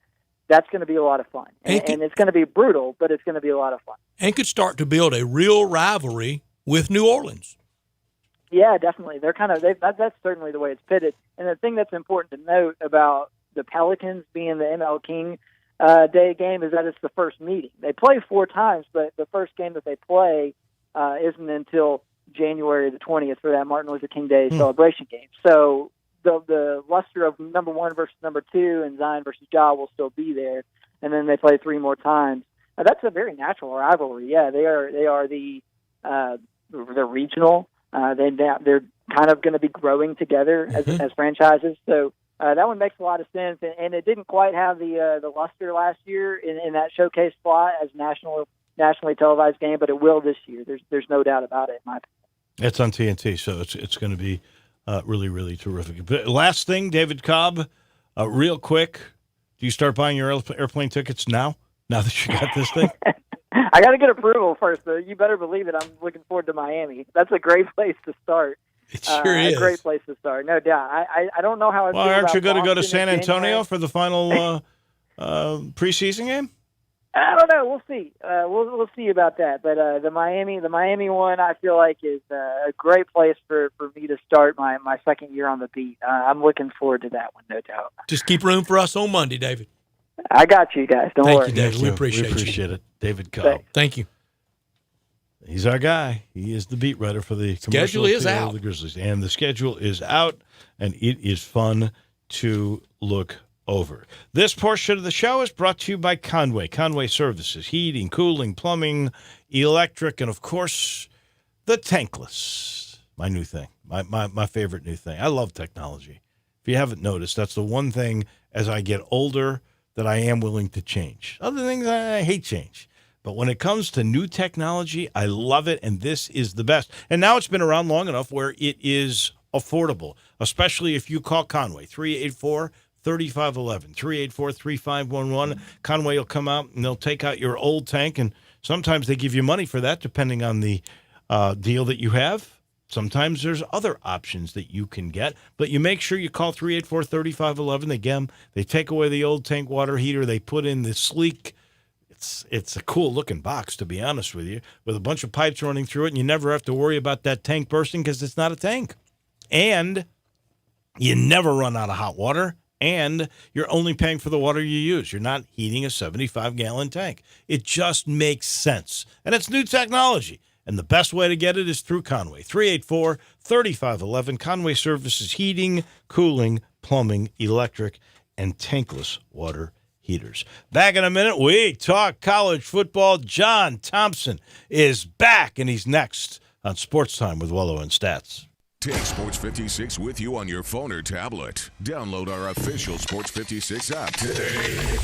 that's going to be a lot of fun. And it's going to be brutal, but it's going to be a lot of fun. And could start to build a real rivalry with New Orleans. Yeah, definitely. They're that's certainly the way it's pitted. And the thing that's important to note about the Pelicans being the ML King Day game is that it's the first meeting. They play 4 times, but the first game that they play isn't until January the 20th for that Martin Luther King Day celebration game. So the luster of number 1 versus number 2 and Zion versus Ja will still be there, and then they play 3 more times. Now, that's a very natural rivalry. Yeah, they are they're regional. They're kind of going to be growing together as franchises. So that one makes a lot of sense, and it didn't quite have the luster last year in that showcase slot as nationally televised game, but it will this year. There's no doubt about it, in my opinion. It's on TNT, so it's going to be really, really terrific. But last thing, David Cobb, real quick, do you start buying your airplane tickets now that you got this thing? I got to get approval first, but you better believe it. I'm looking forward to Miami. That's a great place to start. It sure is. A great place to start, no doubt. I don't know how I feel about aren't you going to go to Boston San in Antonio January. for the final preseason game? I don't know. We'll see. We'll see about that. But the Miami one, I feel like is a great place for me to start my second year on the beat. I'm looking forward to that one, no doubt. Just keep room for us on Monday, David. I got you guys. Don't worry. Thank you, David. We appreciate it. David Cobb. Thank you. He's our guy. He is the beat writer for the schedule is out. Of the Grizzlies, and the schedule is out, and it is fun to look over. This portion of the show is brought to you by Conway Services, heating, cooling, plumbing, electric, and of course the tankless. My new thing, my favorite new thing. I love technology. If you haven't noticed, that's the one thing as I get older that I am willing to change. Other things I hate change. But when it comes to new technology, I love it, and this is the best. And now it's been around long enough where it is affordable, especially if you call Conway, 384-3511, 384-3511. Conway will come out, and they'll take out your old tank, and sometimes they give you money for that, depending on the deal that you have. Sometimes there's other options that you can get, but you make sure you call 384-3511. They take away the old tank water heater. They put in the sleek. It's a cool-looking box, to be honest with you, with a bunch of pipes running through it, and you never have to worry about that tank bursting because it's not a tank. And you never run out of hot water, and you're only paying for the water you use. You're not heating a 75-gallon tank. It just makes sense. And it's new technology. And the best way to get it is through Conway. 384-3511. Conway Services, heating, cooling, plumbing, electric, and tankless water heaters. Back in a minute, we talk college football. John Thompson is back, and he's next on Sports Time with Wolo and Stats. Take Sports 56 with you on your phone or tablet. Download our official Sports 56 app today.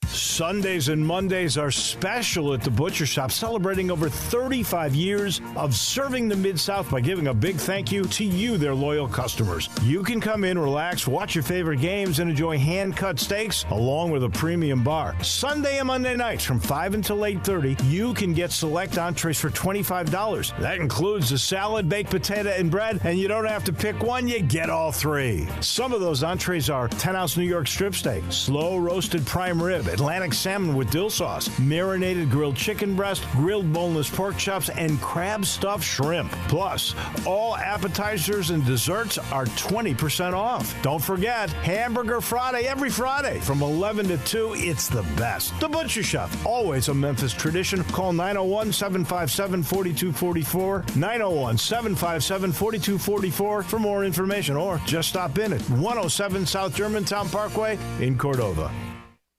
Sundays and Mondays are special at the Butcher Shop, celebrating over 35 years of serving the Mid-South by giving a big thank you to you, their loyal customers. You can come in, relax, watch your favorite games, and enjoy hand-cut steaks along with a premium bar. Sunday and Monday nights from 5 until 8:30, you can get select entrees for $25. That includes a salad, baked potato, and bread, and you don't have to pick one, you get all 3. Some of those entrees are 10-ounce New York strip steak, slow-roasted prime rib, Atlanta organic salmon with dill sauce, marinated grilled chicken breast, grilled boneless pork chops, and crab stuffed shrimp. Plus, all appetizers and desserts are 20% off. Don't forget, Hamburger Friday every Friday from 11 to 2. It's the best. The Butcher Shop, always a Memphis tradition. Call 901-757-4244, 901-757-4244 for more information, or just stop in at 107 South Germantown Parkway in Cordova.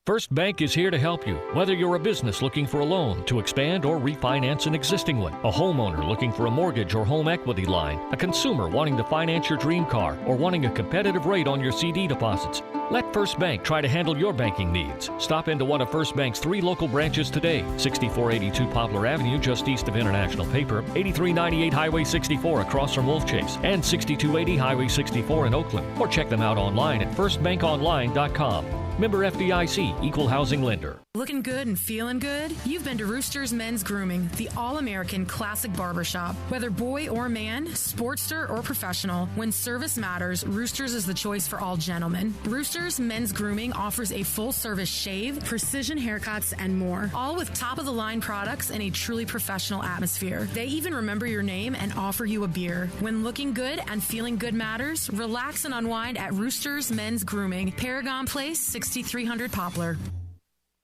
First Bank is here to help you, whether you're a business looking for a loan to expand or refinance an existing one, a homeowner looking for a mortgage or home equity line, a consumer wanting to finance your dream car, or wanting a competitive rate on your CD deposits. Let First Bank try to handle your banking needs. Stop into one of First Bank's 3 local branches today: 6482 Poplar Avenue, just east of International Paper, 8398 Highway 64 across from Wolf Chase, and 6280 Highway 64 in Oakland. Or check them out online at firstbankonline.com. Member FDIC, Equal Housing Lender. Looking good and feeling good? You've been to Roosters Men's Grooming, the all-American classic barbershop. Whether boy or man, Sportster or professional, when service matters, Roosters is the choice for all gentlemen. Roosters Men's Grooming offers a full-service shave, precision haircuts, and more, all with top-of-the-line products in a truly professional atmosphere. They even remember your name and offer you a beer. When looking good and feeling good matters, relax and unwind at Roosters Men's Grooming, Paragon Place, 6300 Poplar.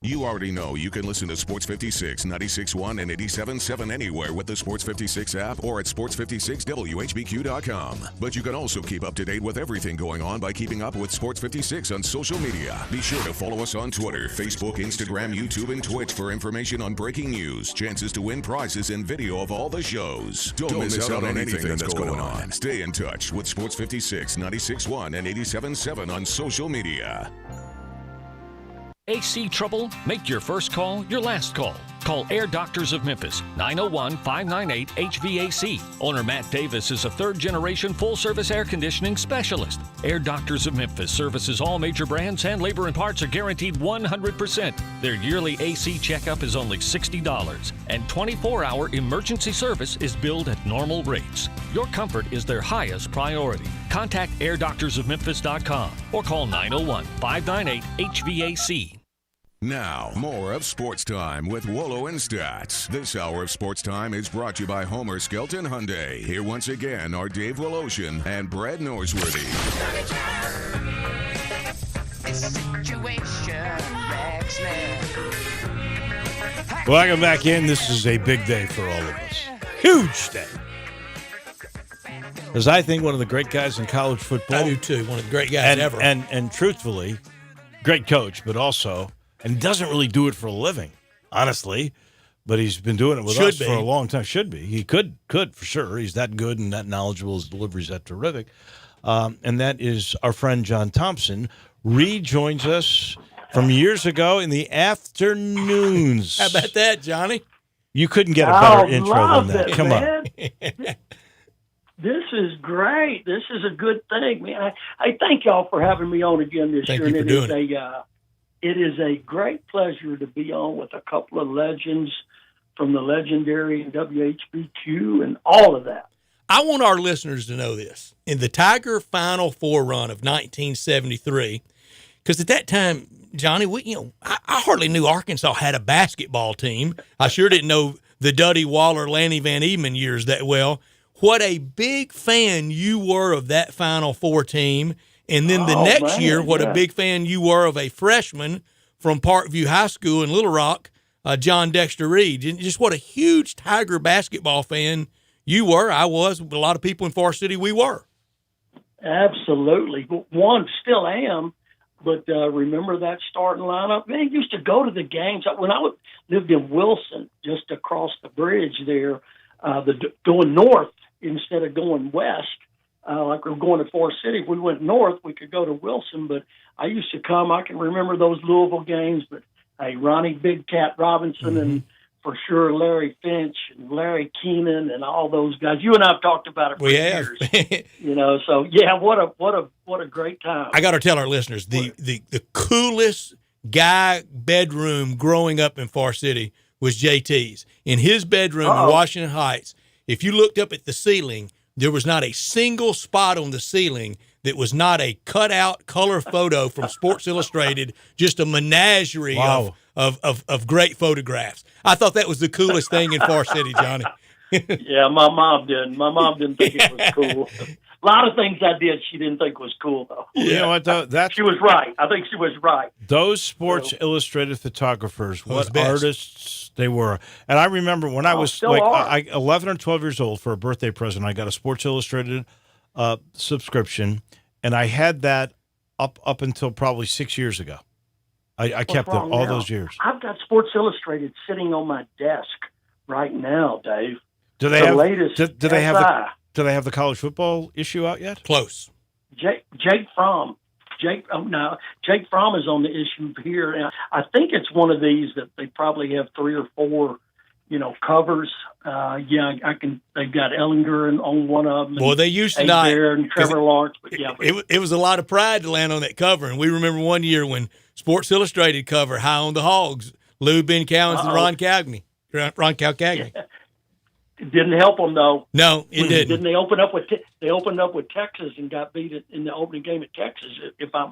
You already know you can listen to Sports 56, 96.1, and 87.7 anywhere with the Sports 56 app or at sports56whbq.com. But you can also keep up to date with everything going on by keeping up with Sports 56 on social media. Be sure to follow us on Twitter, Facebook, Instagram, YouTube, and Twitch for information on breaking news, chances to win prizes, and video of all the shows. Don't miss out on anything that's going on. Stay in touch with Sports 56, 96.1, and 87.7 on social media. AC trouble? Make your first call your last call. Call Air Doctors of Memphis, 901-598-HVAC. Owner Matt Davis is a third-generation full-service air conditioning specialist. Air Doctors of Memphis services all major brands, and labor and parts are guaranteed 100%. Their yearly AC checkup is only $60, and 24-hour emergency service is billed at normal rates. Your comfort is their highest priority. Contact airdoctorsofmemphis.com or call 901-598-HVAC. Now, more of Sports Time with Wolo and Stats. This hour of Sports Time is brought to you by Homer Skelton Hyundai. Here once again are Dave Woloshin and Brad Norsworthy. Welcome back in. This is a big day for all of us. Huge day. Because I think one of the great guys in college football. I do too. One of the great guys ever. And truthfully, great coach, but also, and doesn't really do it for a living, honestly. But he's been doing it with us for a long time. Should be. He could for sure. He's that good and that knowledgeable. His delivery's that terrific. And that is our friend John Thompson. Rejoins us from years ago in the afternoons. How about that, Johnny? You couldn't get a better intro than that. Come on. This is great. This is a good thing, man. I thank y'all for having me on again this year. Thank you for doing it. It is a great pleasure to be on with a couple of legends from the legendary WHBQ and all of that. I want our listeners to know this. In the Tiger Final Four run of 1973, because at that time, Johnny, I hardly knew Arkansas had a basketball team. I sure didn't know the Duddy Waller, Lanny Van Eman years that well. What a big fan you were of that Final Four team. And then the next year, what a big fan you were of a freshman from Parkview High School in Little Rock, John Dexter Reed. Just what a huge Tiger basketball fan you were. I was. A lot of people in Far City, we were. Absolutely. One, still am. But remember that starting lineup? Man, I used to go to the games. When I lived in Wilson, just across the bridge there, going north instead of going west, like we're going to Forest City. If we went north, we could go to Wilson. But I used to come. I can remember those Louisville games. But hey, Ronnie Big Cat Robinson and for sure Larry Finch and Larry Keenan and all those guys. You and I have talked about it for years. So yeah, what a great time. I got to tell our listeners the coolest guy bedroom growing up in Far City was JT's. In his bedroom in Washington Heights, if you looked up at the ceiling, there was not a single spot on the ceiling that was not a cutout color photo from Sports Illustrated, just a menagerie of great photographs. I thought that was the coolest thing in Far City, Johnny. Yeah, my mom didn't. My mom didn't think it was cool. A lot of things I did she didn't think was cool, though. You know what, though? She was right. I think she was right. Those Sports Illustrated photographers, what artists they were. And I remember when I was like 11 or 12 years old, for a birthday present, I got a Sports Illustrated subscription, and I had that up until probably 6 years ago. I kept it all those years. I've got Sports Illustrated sitting on my desk right now, Dave. Do they the have latest? Do they have the college football issue out yet? Close. Jake Fromm. Jake Fromm is on the issue here, and I think it's one of these that they probably have 3 or 4, covers. They've got Ellinger on one of them. Well, they used to not. And Trevor Lawrence, but it was a lot of pride to land on that cover, and we remember one year when Sports Illustrated cover High on the Hogs, Lou Ben Cowens and Ron Calcagney. It didn't help them though. No, it didn't. Didn't they open up with Texas and got beat in the opening game at Texas, if I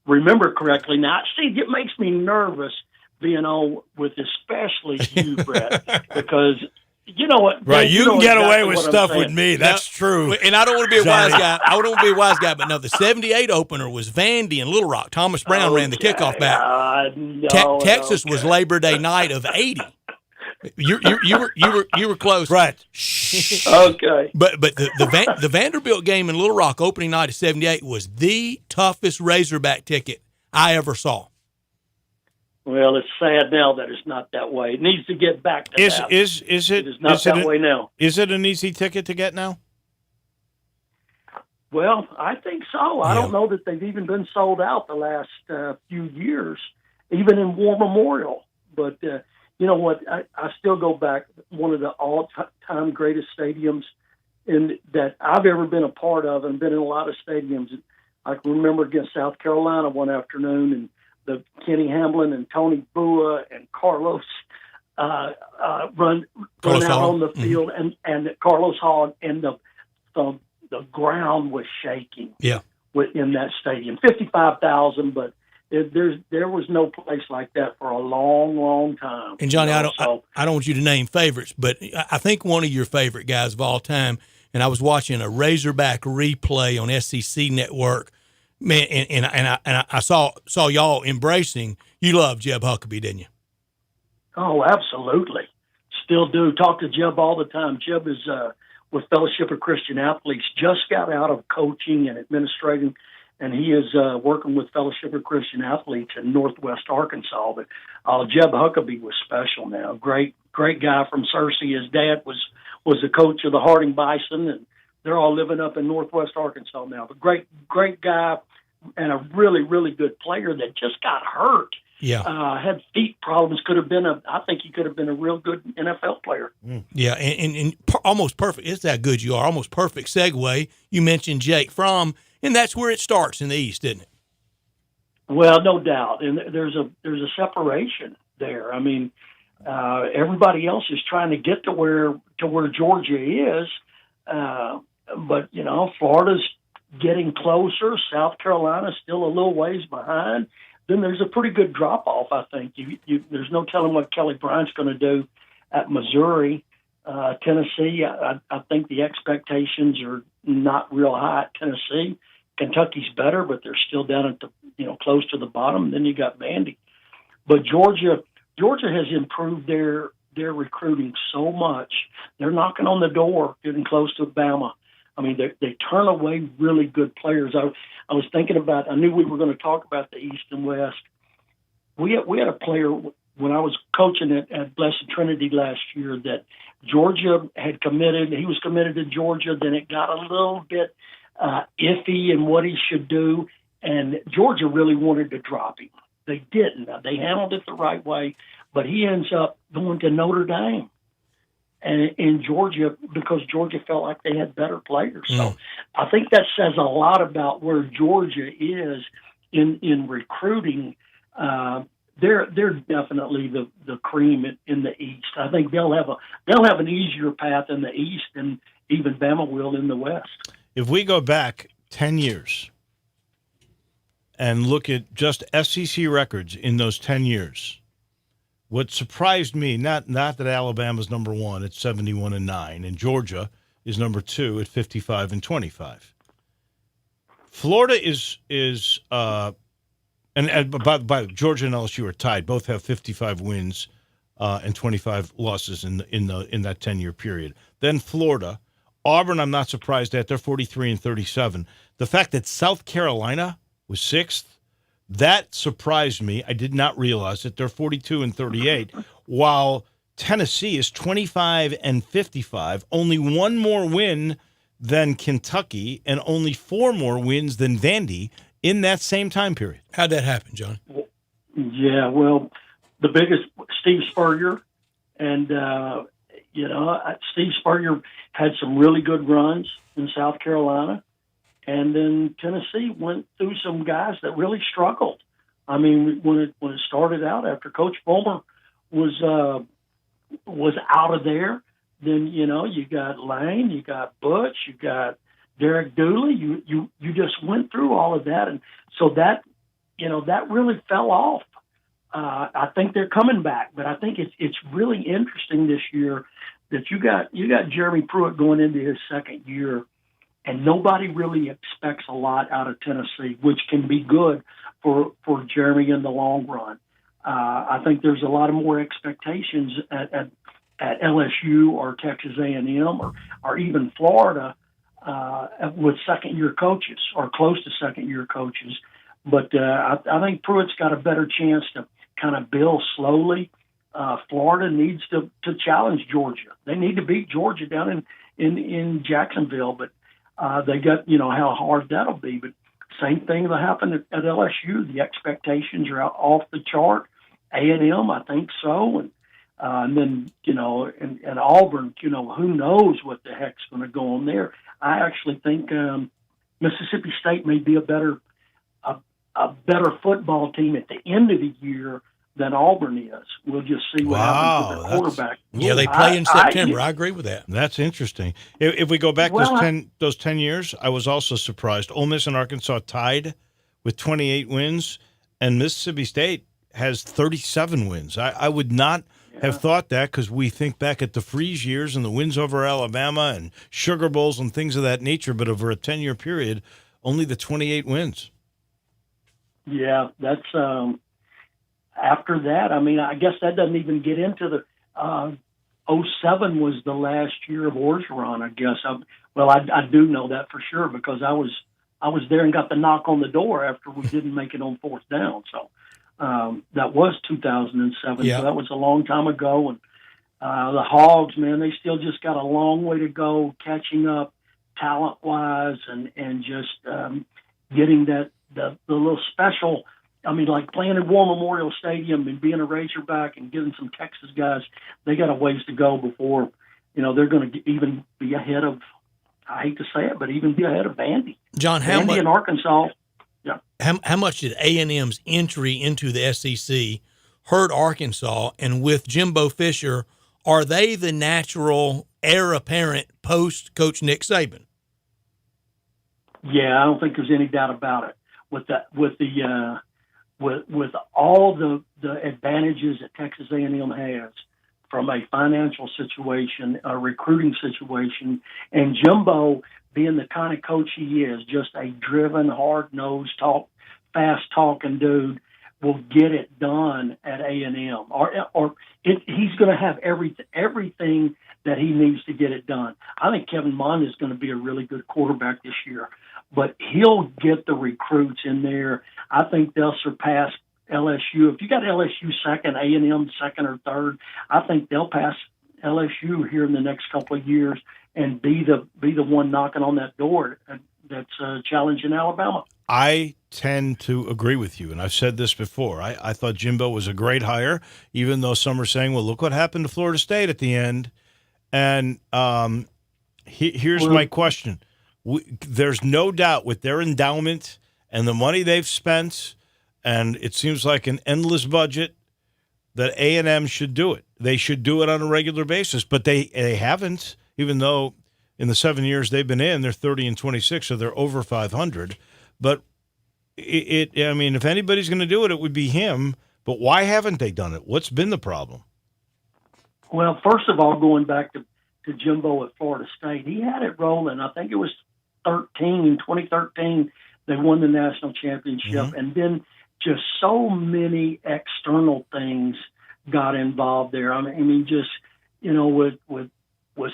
remember correctly. Now, see, it makes me nervous being on with especially you, Brett, because you know what? Right, you can get away with stuff with me. That's true. And I don't want to be a wise guy. I don't want to be a wise guy, but no, the '78 opener was Vandy in Little Rock. Thomas Brown ran the kickoff back. Texas was Labor Day night of '80. You were close, right? Okay, but the Vanderbilt game in Little Rock opening night of '78 was the toughest Razorback ticket I ever saw. Well, it's sad now that it's not that way. It needs to get back to that. Is it? It is not that way now. Is it an easy ticket to get now? Well, I think so. I don't know that they've even been sold out the last few years, even in War Memorial. But you know what? I still go back. One of the all-time greatest stadiums that I've ever been a part of, and been in a lot of stadiums. I can remember against South Carolina one afternoon, and the Kenny Hamlin and Tony Bua and Carlos run out on the field, and Carlos Hall, and the ground was shaking. Yeah, in that stadium, 55,000, but there was no place like that for a long, long time. And Johnny, I don't want you to name favorites, but I think one of your favorite guys of all time. And I was watching a Razorback replay on SEC Network, man, and I saw y'all embracing. You loved Jeb Huckabee, didn't you? Oh, absolutely. Still do. Talk to Jeb all the time. Jeb is with Fellowship of Christian Athletes. Just got out of coaching and administrating, and he is working with Fellowship of Christian Athletes in Northwest Arkansas. But Jeb Huckabee was special now. Great guy from Searcy. His dad was the coach of the Harding Bison, and they're all living up in Northwest Arkansas now. But great guy, and a really, really good player that just got hurt. Yeah, had feet problems. I think he could have been a real good NFL player. Yeah, and almost perfect. It's that good you are. Almost perfect segue. You mentioned Jake Fromm, and that's where it starts in the East, isn't it? Well, no doubt. And there's a separation there. I mean, everybody else is trying to get to where Georgia is, but Florida's getting closer. South Carolina's still a little ways behind. Then there's a pretty good drop off. I think there's no telling what Kelly Bryant's going to do at Missouri, Tennessee. I think the expectations are not real high at Tennessee. Kentucky's better, but they're still down at the close to the bottom. Then you got Vandy, but Georgia has improved their recruiting so much. They're knocking on the door, getting close to Bama. I mean, they turn away really good players. I was thinking about. I knew we were going to talk about the East and West. We had a player when I was coaching at Blessed Trinity last year that Georgia had committed. He was committed to Georgia. Then it got a little bit iffy in what he should do, and Georgia really wanted to drop him. They didn't. They handled it the right way, but he ends up going to Notre Dame. And in Georgia, because Georgia felt like they had better players. So I think that says a lot about where Georgia is in recruiting. They're definitely the cream in the East. I think they'll have an easier path in the East than even Bama will in the West. If we go back 10 years and look at just SEC records in those 10 years, what surprised me, not that Alabama's number one at 71-9, and Georgia is number 2 at 55-25. Florida is and by Georgia and LSU are tied. Both have 55 wins and 25 losses in that 10-year period. Then Florida, Auburn, I'm not surprised at. They're 43-37. The fact that South Carolina was 6th, that surprised me. I did not realize that they're 42-38, while Tennessee is 25-55, only one more win than Kentucky and only 4 more wins than Vandy in that same time period. How'd that happen, John? Yeah, well, the biggest, Steve Spurrier, and, Steve Spurrier had some really good runs in South Carolina, and then Tennessee went through some guys that really struggled. I mean, when it started out after Coach Fulmer was out of there, then, you got Lane, you got Butch, you got Derek Dooley, you just went through all of that. And so that really fell off. I think they're coming back, but I think it's really interesting this year that you got Jeremy Pruitt going into his second year, and nobody really expects a lot out of Tennessee, which can be good for Jeremy in the long run. I think there's a lot of more expectations at LSU or Texas A&M or even Florida with second-year coaches or close to second-year coaches. But I think Pruitt's got a better chance to kind of build slowly. Florida needs to challenge Georgia. They need to beat Georgia down in Jacksonville, but they got, how hard that'll be. But same thing that happened at LSU. The expectations are off the chart. A&M, I think so. And then, and Auburn, who knows what the heck's going to go on there. I actually think Mississippi State may be a better football team at the end of the year than Auburn is. We'll just see what happens with their quarterback. Yeah, they play in September. I agree with that. That's interesting. If we go back those 10 years, I was also surprised. Ole Miss and Arkansas tied with 28 wins, and Mississippi State has 37 wins. I would not have thought that, because we think back at the Freeze years and the wins over Alabama and Sugar Bowls and things of that nature, but over a 10-year period, only the 28 wins. Yeah, that's after that. I mean, I guess that doesn't even get into the 07 was the last year of Orgeron, I guess. I do know that for sure because I was there and got the knock on the door after we didn't make it on fourth down. So that was 2007. Yeah. So that was a long time ago. And the Hogs, man, they still just got a long way to go catching up talent-wise and just getting the little special. I mean, like playing at War Memorial Stadium and being a Razorback and getting some Texas guys, they got a ways to go before, they're going to even be ahead of, I hate to say it, but even be ahead of Vandy. John, Vandy and Arkansas. Yeah. How much did A&M's entry into the SEC hurt Arkansas? And with Jimbo Fisher, are they the natural heir apparent post Coach Nick Saban? Yeah, I don't think there's any doubt about it. With all the advantages that Texas A&M has from a financial situation, a recruiting situation, and Jimbo being the kind of coach he is, just a driven, hard-nosed, fast-talking dude, will get it done at A&M. He's going to have everything that he needs to get it done. I think Kevin Mond is going to be a really good quarterback this year, but he'll get the recruits in there. I think they'll surpass LSU. If you got LSU second, A&M second or third, I think they'll pass LSU here in the next couple of years and be the one knocking on that door that's challenging Alabama. I tend to agree with you, and I've said this before. I thought Jimbo was a great hire, even though some are saying, well, look what happened to Florida State at the end. And here's my question. There's no doubt with their endowment and the money they've spent, and it seems like an endless budget, that A&M should do it. They should do it on a regular basis, but they haven't, even though, in the 7 years they've been in, they're 30-26, so they're over 500. But I mean, if anybody's going to do it, it would be him. But why haven't they done it? What's been the problem? Well, first of all, going back to Jimbo at Florida State, he had it rolling. I think it was 2013, they won the national championship. And then just so many external things got involved there. I mean, just, with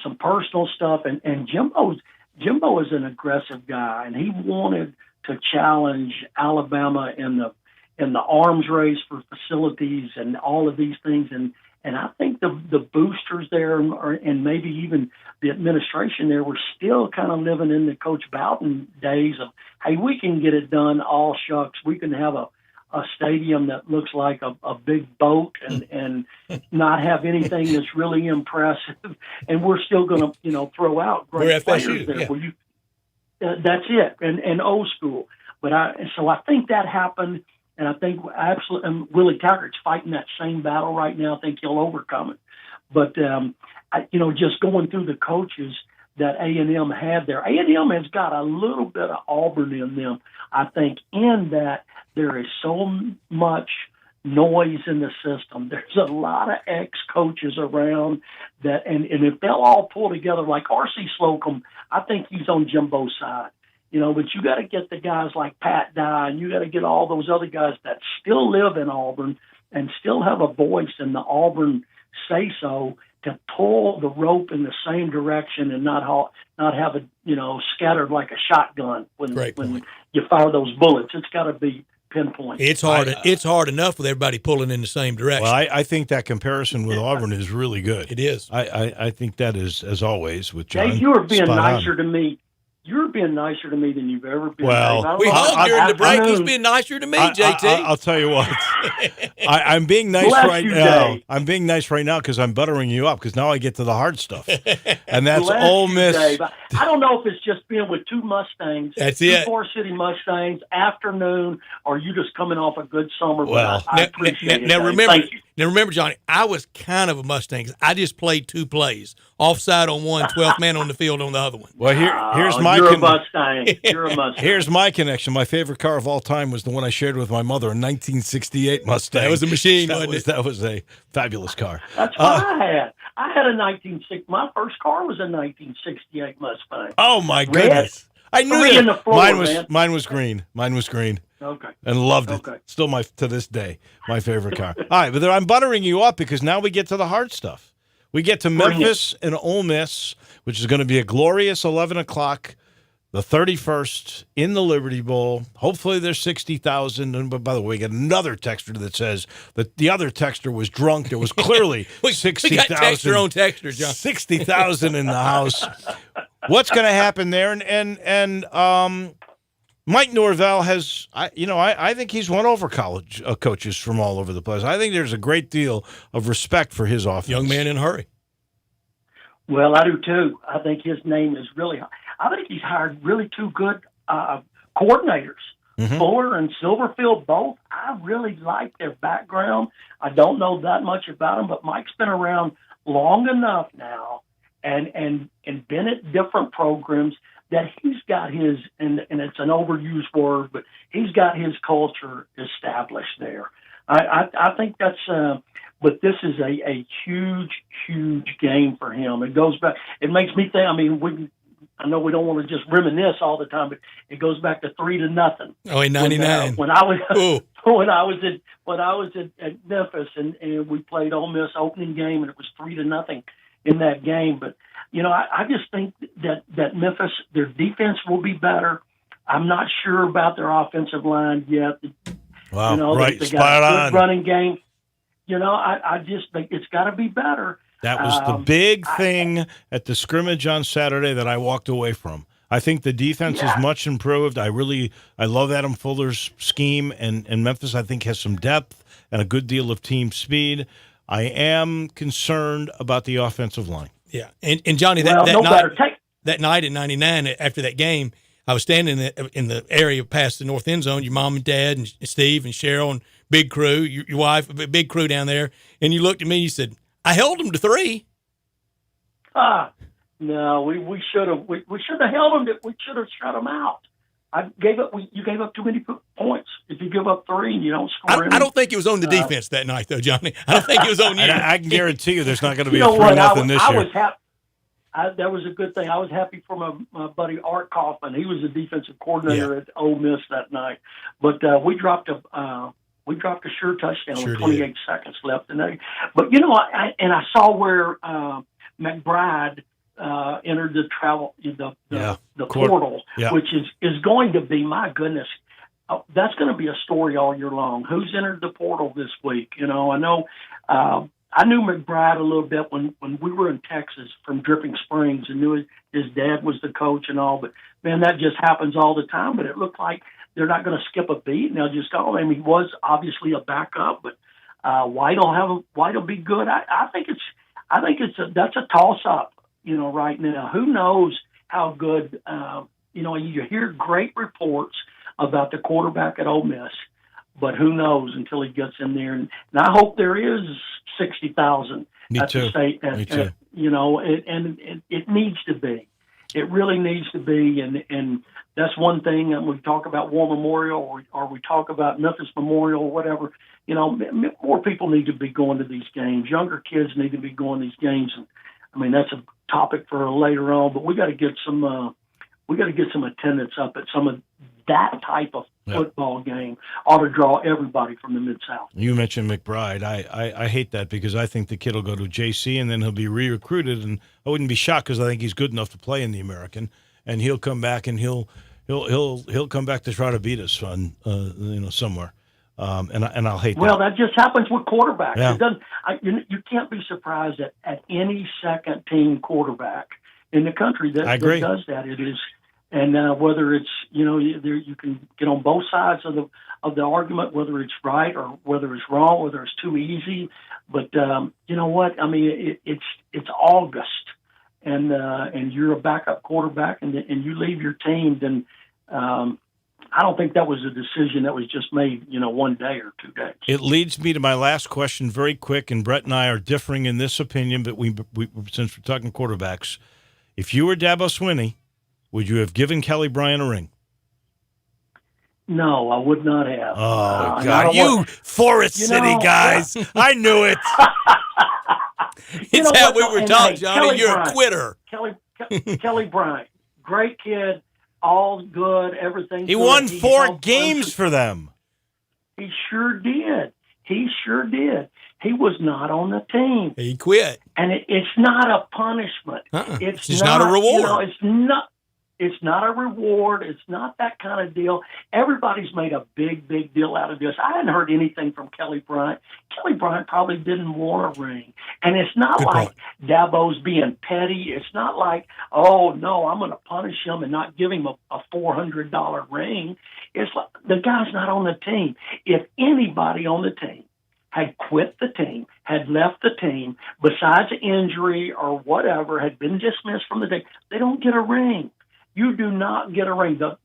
some personal stuff. And Jimbo is an aggressive guy, and he wanted to challenge Alabama in the arms race for facilities and all of these things. And I think the boosters there and maybe even the administration there were still kind of living in the Coach Bowden days of, hey, we can get it done, all shucks. We can have a stadium that looks like a big boat and not have anything that's really impressive. And we're still going to, throw out great players there. Yeah. That's it. And old school. But so I think that happened. And I think absolutely, and Willie Taggart's fighting that same battle right now. I think he'll overcome it. But, just going through the coaches that A&M had there, A&M has got a little bit of Auburn in them. I think in that there is so much noise in the system. There's a lot of ex-coaches around that, and if they'll all pull together, like R.C. Slocum, I think he's on Jimbo's side. But you got to get the guys like Pat Dye, and you got to get all those other guys that still live in Auburn and still have a voice in the Auburn say-so to pull the rope in the same direction and not have it, scattered like a shotgun when you fire those bullets. It's got to be pinpoint. It's hard. It's hard enough with everybody pulling in the same direction. Well, I think that comparison with Auburn is really good. It is. I think that is, as always, with John. Jay, you are being nicer to me. You're being nicer to me than you've ever been. Well, we hung during the break. He's being nicer to me, JT. I'll tell you what. I'm being nice right now. Dave. I'm being nice right now because I'm buttering you up because now I get to the hard stuff, and that's Ole Miss. Dave. I don't know if it's just being with two Mustangs. That's two it. Four-City Mustangs, afternoon, or you just coming off a good summer. Well, I appreciate it. Now remember, Johnny, I was kind of a Mustang. I just played two plays. Offside on one, 12th man on the field on the other one. Well, here's my You're a Mustang. You're a Mustang. Here's my connection. My favorite car of all time was the one I shared with my mother, a 1968 Mustang. That was a machine, wasn't it? That was a fabulous car. That's what I had. I had a 1960. My first car was a 1968 Mustang. Oh my goodness! I knew that. Mine was green. Mine was green. Okay. And loved it. Okay. Still to this day, my favorite car. All right, but I'm buttering you up because now we get to the hard stuff. We get to Memphis and Ole Miss, which is going to be a glorious 11 o'clock, the 31st in the Liberty Bowl. Hopefully there's 60,000. And by the way, we got another texter that says that the other texter was drunk. There was clearly 60,000. We got texter on texter, John. 60,000 in the house. What's going to happen there? And Mike Norvell has, I think he's won over college coaches from all over the place. I think there's a great deal of respect for his offense. Young man in a hurry. Well, I do too. I think his name is really. I think he's hired really two good coordinators, Fuller and Silverfield both. I really like their background. I don't know that much about them, but Mike's been around long enough now, and been at different programs that he's got his, and it's an overused word, but he's got his culture established there. I think that's, but this is a huge, huge game for him. It goes back, it makes me think, I know we don't want to just reminisce all the time, but it goes back to 3-0. Oh, in '99. When I was at Memphis and we played Ole Miss opening game and it was 3-0 in that game. But I just think that Memphis, their defense will be better. I'm not sure about their offensive line yet. Wow, right, they got a good running game. I just think it's got to be better. That was the big thing at the scrimmage on Saturday that I walked away from. I think the defense is much improved. I love Adam Fuller's scheme, and Memphis, I think, has some depth and a good deal of team speed. I am concerned about the offensive line. Yeah, and Johnny, that night in '99, after that game, I was standing in the area past the north end zone. Your mom and dad and Steve and Cheryl and big crew, your wife, a big crew down there, and you looked at me and you said, "I held them to 3." No, we should have. We should have held them. We should have shut them out. You gave up too many points. If you give up 3 and you don't score, I don't think it was on the defense that night, though, Johnny. I don't think it was on you. I can guarantee you, there's not going to be you a know 3-0 this I year. was happy. That was a good thing. I was happy for my buddy Art Kaufman. He was the defensive coordinator at Ole Miss that night. But we dropped a sure touchdown with 28 seconds left. But I saw where McBride entered the portal, which is going to be, my goodness, that's going to be a story all year long. Who's entered the portal this week? I know. I knew McBride a little bit when we were in Texas from Dripping Springs, and knew his dad was the coach and all. But man, that just happens all the time. But it looked like they're not going to skip a beat, and they'll just go. I mean, he was obviously a backup, but White'll be good. I think that's a toss up. Right now, who knows how good? You hear great reports about the quarterback at Ole Miss, but who knows until he gets in there? And I hope there is 60,000 at the state. Me too. It needs to be. It really needs to be. And that's one thing. And we talk about War Memorial, or we talk about Memphis Memorial, or whatever. More people need to be going to these games. Younger kids need to be going to these games. And I mean, that's a topic for later on. But we got to get some attendance up at some of that type of football game. Ought to draw everybody from the Mid-South. You mentioned McBride. I hate that because I think the kid will go to JC and then he'll be re-recruited, and I wouldn't be shocked because I think he's good enough to play in the American, and he'll come back and he'll come back to try to beat us on somewhere. And I'll hate that. Well, that just happens with quarterbacks. Yeah. It doesn't. You can't be surprised at any second-team quarterback in the country that does that. It is, and whether it's you can get on both sides of the argument, whether it's right or whether it's wrong, whether it's too easy. But you know what? I mean, it's August, and you're a backup quarterback, and you leave your team, then. I don't think that was a decision that was just made, one day or 2 days. It leads me to my last question very quick, and Brett and I are differing in this opinion, but we since we're talking quarterbacks, if you were Dabo Swinney, would you have given Kelly Bryant a ring? No, I would not have. Oh, God. You Forest City guys. I knew it. It's how we were taught, Johnny. Kelly You're Bryant, a quitter. Kelly Bryant, great kid. All good, everything. He won 4 games for them. He sure did. He He was not on the team. He quit. And it's not a punishment. It's just not a reward. It's not a reward. It's not that kind of deal. Everybody's made a big deal out of this. I hadn't heard anything from Kelly Bryant. Kelly Bryant probably didn't want a ring. And it's not like Dabo's being petty. It's not like, oh, no, I'm going to punish him and not give him a $400 ring. It's like the guy's not on the team. If anybody on the team had quit the team, had left the team, besides injury or whatever, had been dismissed from the team, they don't get a ring. You do not get a ring. That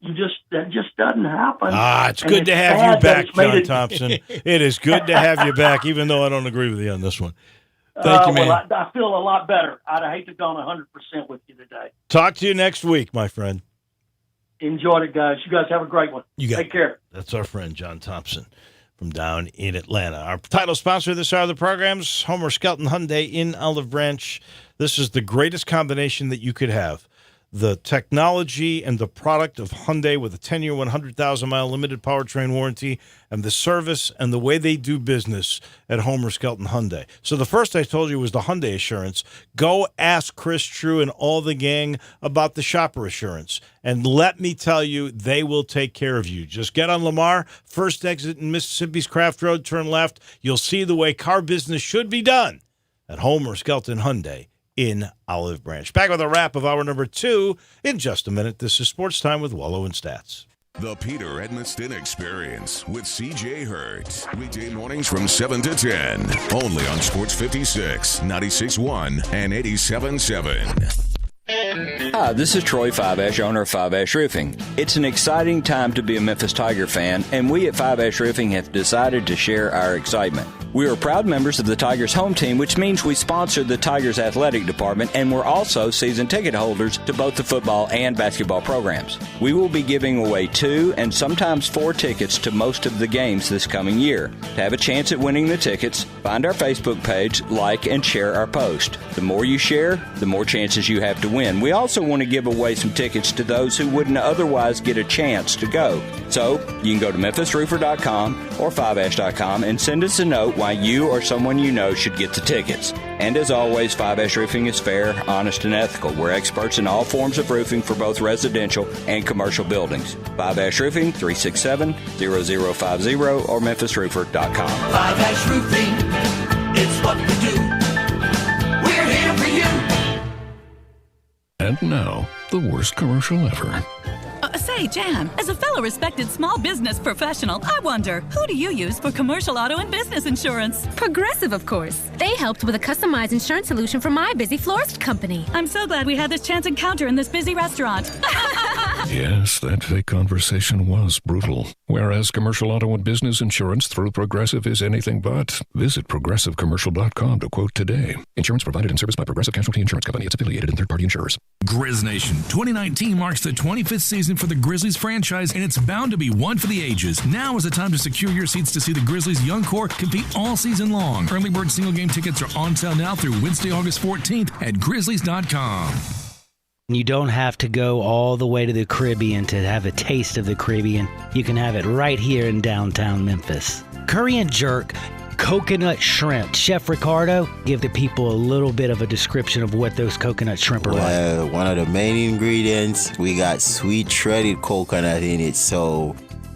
just doesn't happen. It's good to have you back, John Thompson. It is good to have you back, even though I don't agree with you on this one. Thank you, man. Well, I feel a lot better. I'd hate to go on 100% with you today. Talk to you next week, my friend. Enjoyed it, guys. You guys have a great one. Take care. That's our friend, John Thompson, from down in Atlanta. Our title sponsor this hour of the programs, Homer Skelton Hyundai in Olive Branch. This is the greatest combination that you could have. The technology and the product of Hyundai with a 10-year, 100,000-mile limited powertrain warranty, and the service and the way they do business at Homer Skelton Hyundai. So the first I told you was the Hyundai Assurance. Go ask Chris True and all the gang about the Shopper Assurance. And let me tell you, they will take care of you. Just get on Lamar, first exit in Mississippi's Craft Road, turn left. You'll see the way car business should be done at Homer Skelton Hyundai in Olive Branch. Back with a wrap of hour number 2 in just a minute. This is Sports Time with Wolo and Stats. The Peter Edmiston Experience with C.J. Hurt. Weekday mornings from 7 to 10. Only on Sports 56, 96.1, and 87.7. Hi, this is Troy 5Ash, owner of 5Ash Roofing. It's an exciting time to be a Memphis Tiger fan, and we at 5Ash Roofing have decided to share our excitement. We are proud members of the Tigers home team, which means we sponsor the Tigers athletic department, and we're also season ticket holders to both the football and basketball programs. We will be giving away 2 and sometimes 4 tickets to most of the games this coming year. To have a chance at winning the tickets, find our Facebook page, like, and share our post. The more you share, the more chances you have to win. We also want to give away some tickets to those who wouldn't otherwise get a chance to go. So you can go to memphisroofer.com or 5ash.com and send us a note why you or someone you know should get the tickets. And as always, 5Ash Roofing is fair, honest, and ethical. We're experts in all forms of roofing for both residential and commercial buildings. 5Ash Roofing, 367-0050 or memphisroofer.com. 5Ash Roofing, it's what we do. We're here for you. And now, the worst commercial ever. Say, Jan, as a fellow respected small business professional, I wonder, who do you use for commercial auto and business insurance? Progressive, of course. They helped with a customized insurance solution for my busy florist company. I'm so glad we had this chance encounter in this busy restaurant. Yes, that fake conversation was brutal. Whereas commercial auto and business insurance through Progressive is anything but. Visit progressivecommercial.com to quote today. Insurance provided and serviced by Progressive Casualty Insurance Company, its affiliated and third-party insurers. Grizz Nation 2019 marks the 25th season for the Grizzlies franchise, and it's bound to be one for the ages. Now is the time to secure your seats to see the Grizzlies' young core compete all season long. Early bird single game tickets are on sale now through Wednesday, August 14th at Grizzlies.com. You don't have to go all the way to the Caribbean to have a taste of the Caribbean. You can have it right here in downtown Memphis. Curry and jerk, coconut shrimp. Chef Ricardo, give the people a little bit of a description of what those coconut shrimp are like. Well, one of the main ingredients, we got sweet shredded coconut in it, so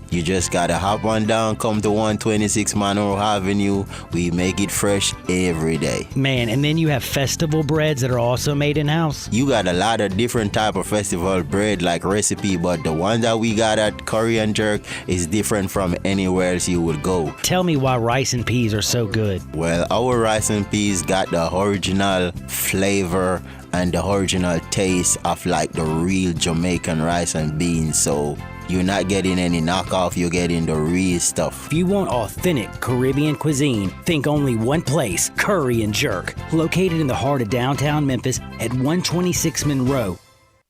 you just gotta hop on down, come to 126 Monroe Avenue. We make it fresh every day. Man, and then you have festival breads that are also made in-house. You got a lot of different type of festival bread like recipe, but the one that we got at Curry and Jerk is different from anywhere else you would go. Tell me why rice and peas are so good. Well, our rice and peas got the original flavor and the original taste of like the real Jamaican rice and beans, so you're not getting any knockoff, you're getting the real stuff. If you want authentic Caribbean cuisine, think only one place, Curry and Jerk. Located in the heart of downtown Memphis at 126 Monroe.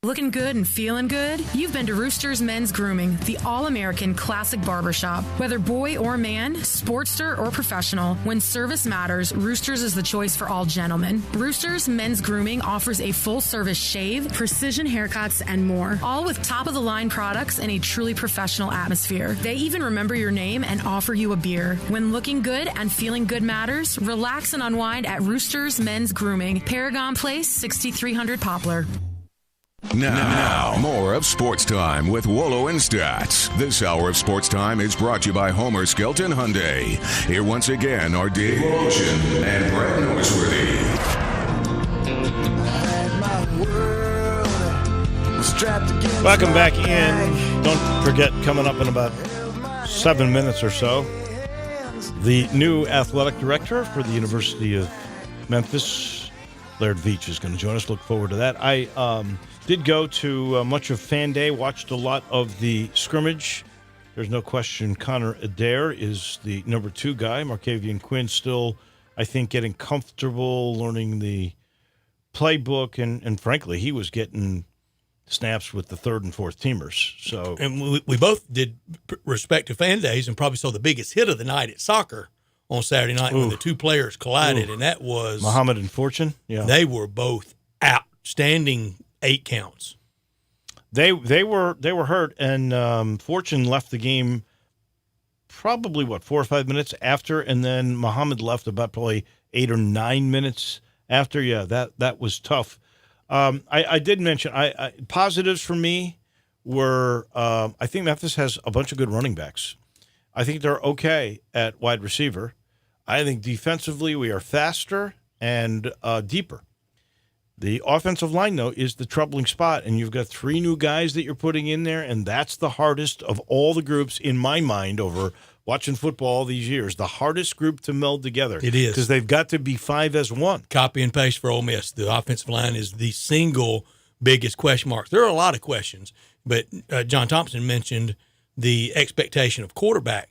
Looking good and feeling good? You've been to Rooster's Men's Grooming, the all-American classic barbershop. Whether boy or man, sportster or professional, when service matters, Rooster's is the choice for all gentlemen. Rooster's Men's Grooming offers a full-service shave, precision haircuts, and more, all with top-of-the-line products and a truly professional atmosphere. They even remember your name and offer you a beer. When looking good and feeling good matters, relax and unwind at Rooster's Men's Grooming, Paragon Place, 6300 Poplar. Now, more of Sports Time with Wolo and Stats. This hour of Sports Time is brought to you by Homer Skelton Hyundai. Here once again are Dave Wilson and Brad Noseworthy. Welcome back in. Don't forget, coming up in about 7 minutes or so, the new athletic director for the University of Memphis, Laird Veach, is going to join us. Look forward to that. I did go to much of Fan Day, watched a lot of the scrimmage. There's no question Connor Adair is the number 2 guy. Markavian Quinn still, I think, getting comfortable, learning the playbook, and frankly, he was getting snaps with the 3rd and 4th teamers. So, and we both did respect to Fan Days and probably saw the biggest hit of the night at soccer on Saturday night when the two players collided, and that was Muhammad and Fortune. Yeah, they were both outstanding 8 counts. They were hurt, and Fortune left the game probably 4 or 5 minutes after, and then Muhammad left about probably 8 or 9 minutes after. Yeah, that was tough. I did mention I positives for me were I think Memphis has a bunch of good running backs. I think they're okay at wide receiver. I think defensively we are faster and deeper. The offensive line, though, is the troubling spot, and you've got 3 new guys that you're putting in there, and that's the hardest of all the groups in my mind over watching football all these years. The hardest group to meld together. It is. Because they've got to be 5 as one. Copy and paste for Ole Miss. The offensive line is the single biggest question mark. There are a lot of questions, but John Thompson mentioned the expectation of quarterback.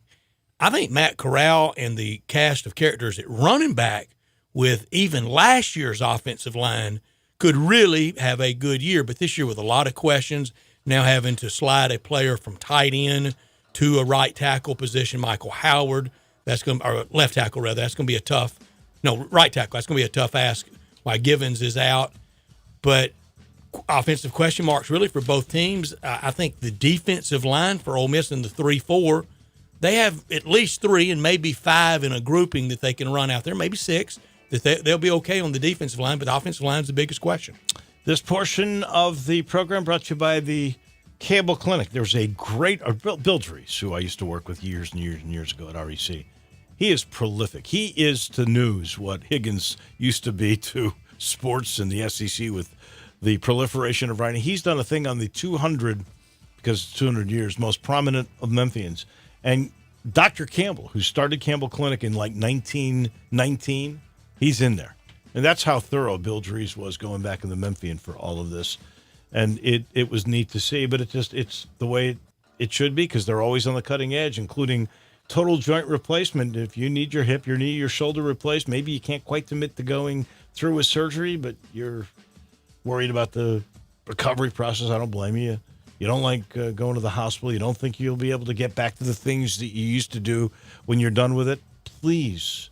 I think Matt Corral and the cast of characters at running back with even last year's offensive line could really have a good year. But this year with a lot of questions, now having to slide a player from tight end to a right tackle position, Michael Howard, or left tackle rather, that's going to be right tackle, that's going to be a tough ask while Givens is out. But offensive question marks really for both teams. I think the defensive line for Ole Miss in the 3-4, they have at least 3 and maybe 5 in a grouping that they can run out there, maybe 6, that they'll be okay on the defensive line, but the offensive line is the biggest question. This portion of the program brought to you by the Campbell Clinic. There's a great Bill Dries, who I used to work with years and years and years ago at REC. He is prolific. He is to news what Higgins used to be to sports in the SEC with the proliferation of writing. He's done a thing on the 200, because it's 200 years, most prominent of Memphians. And Dr. Campbell, who started Campbell Clinic in like 1919, he's in there. And that's how thorough Bill Dries was going back in the Memphian for all of this. And it was neat to see, but it's the way it should be, because they're always on the cutting edge, including total joint replacement. If you need your hip, your knee, your shoulder replaced, maybe you can't quite commit to going through a surgery, but you're worried about the recovery process. I don't blame you. You don't like going to the hospital. You don't think you'll be able to get back to the things that you used to do when you're done with it. Please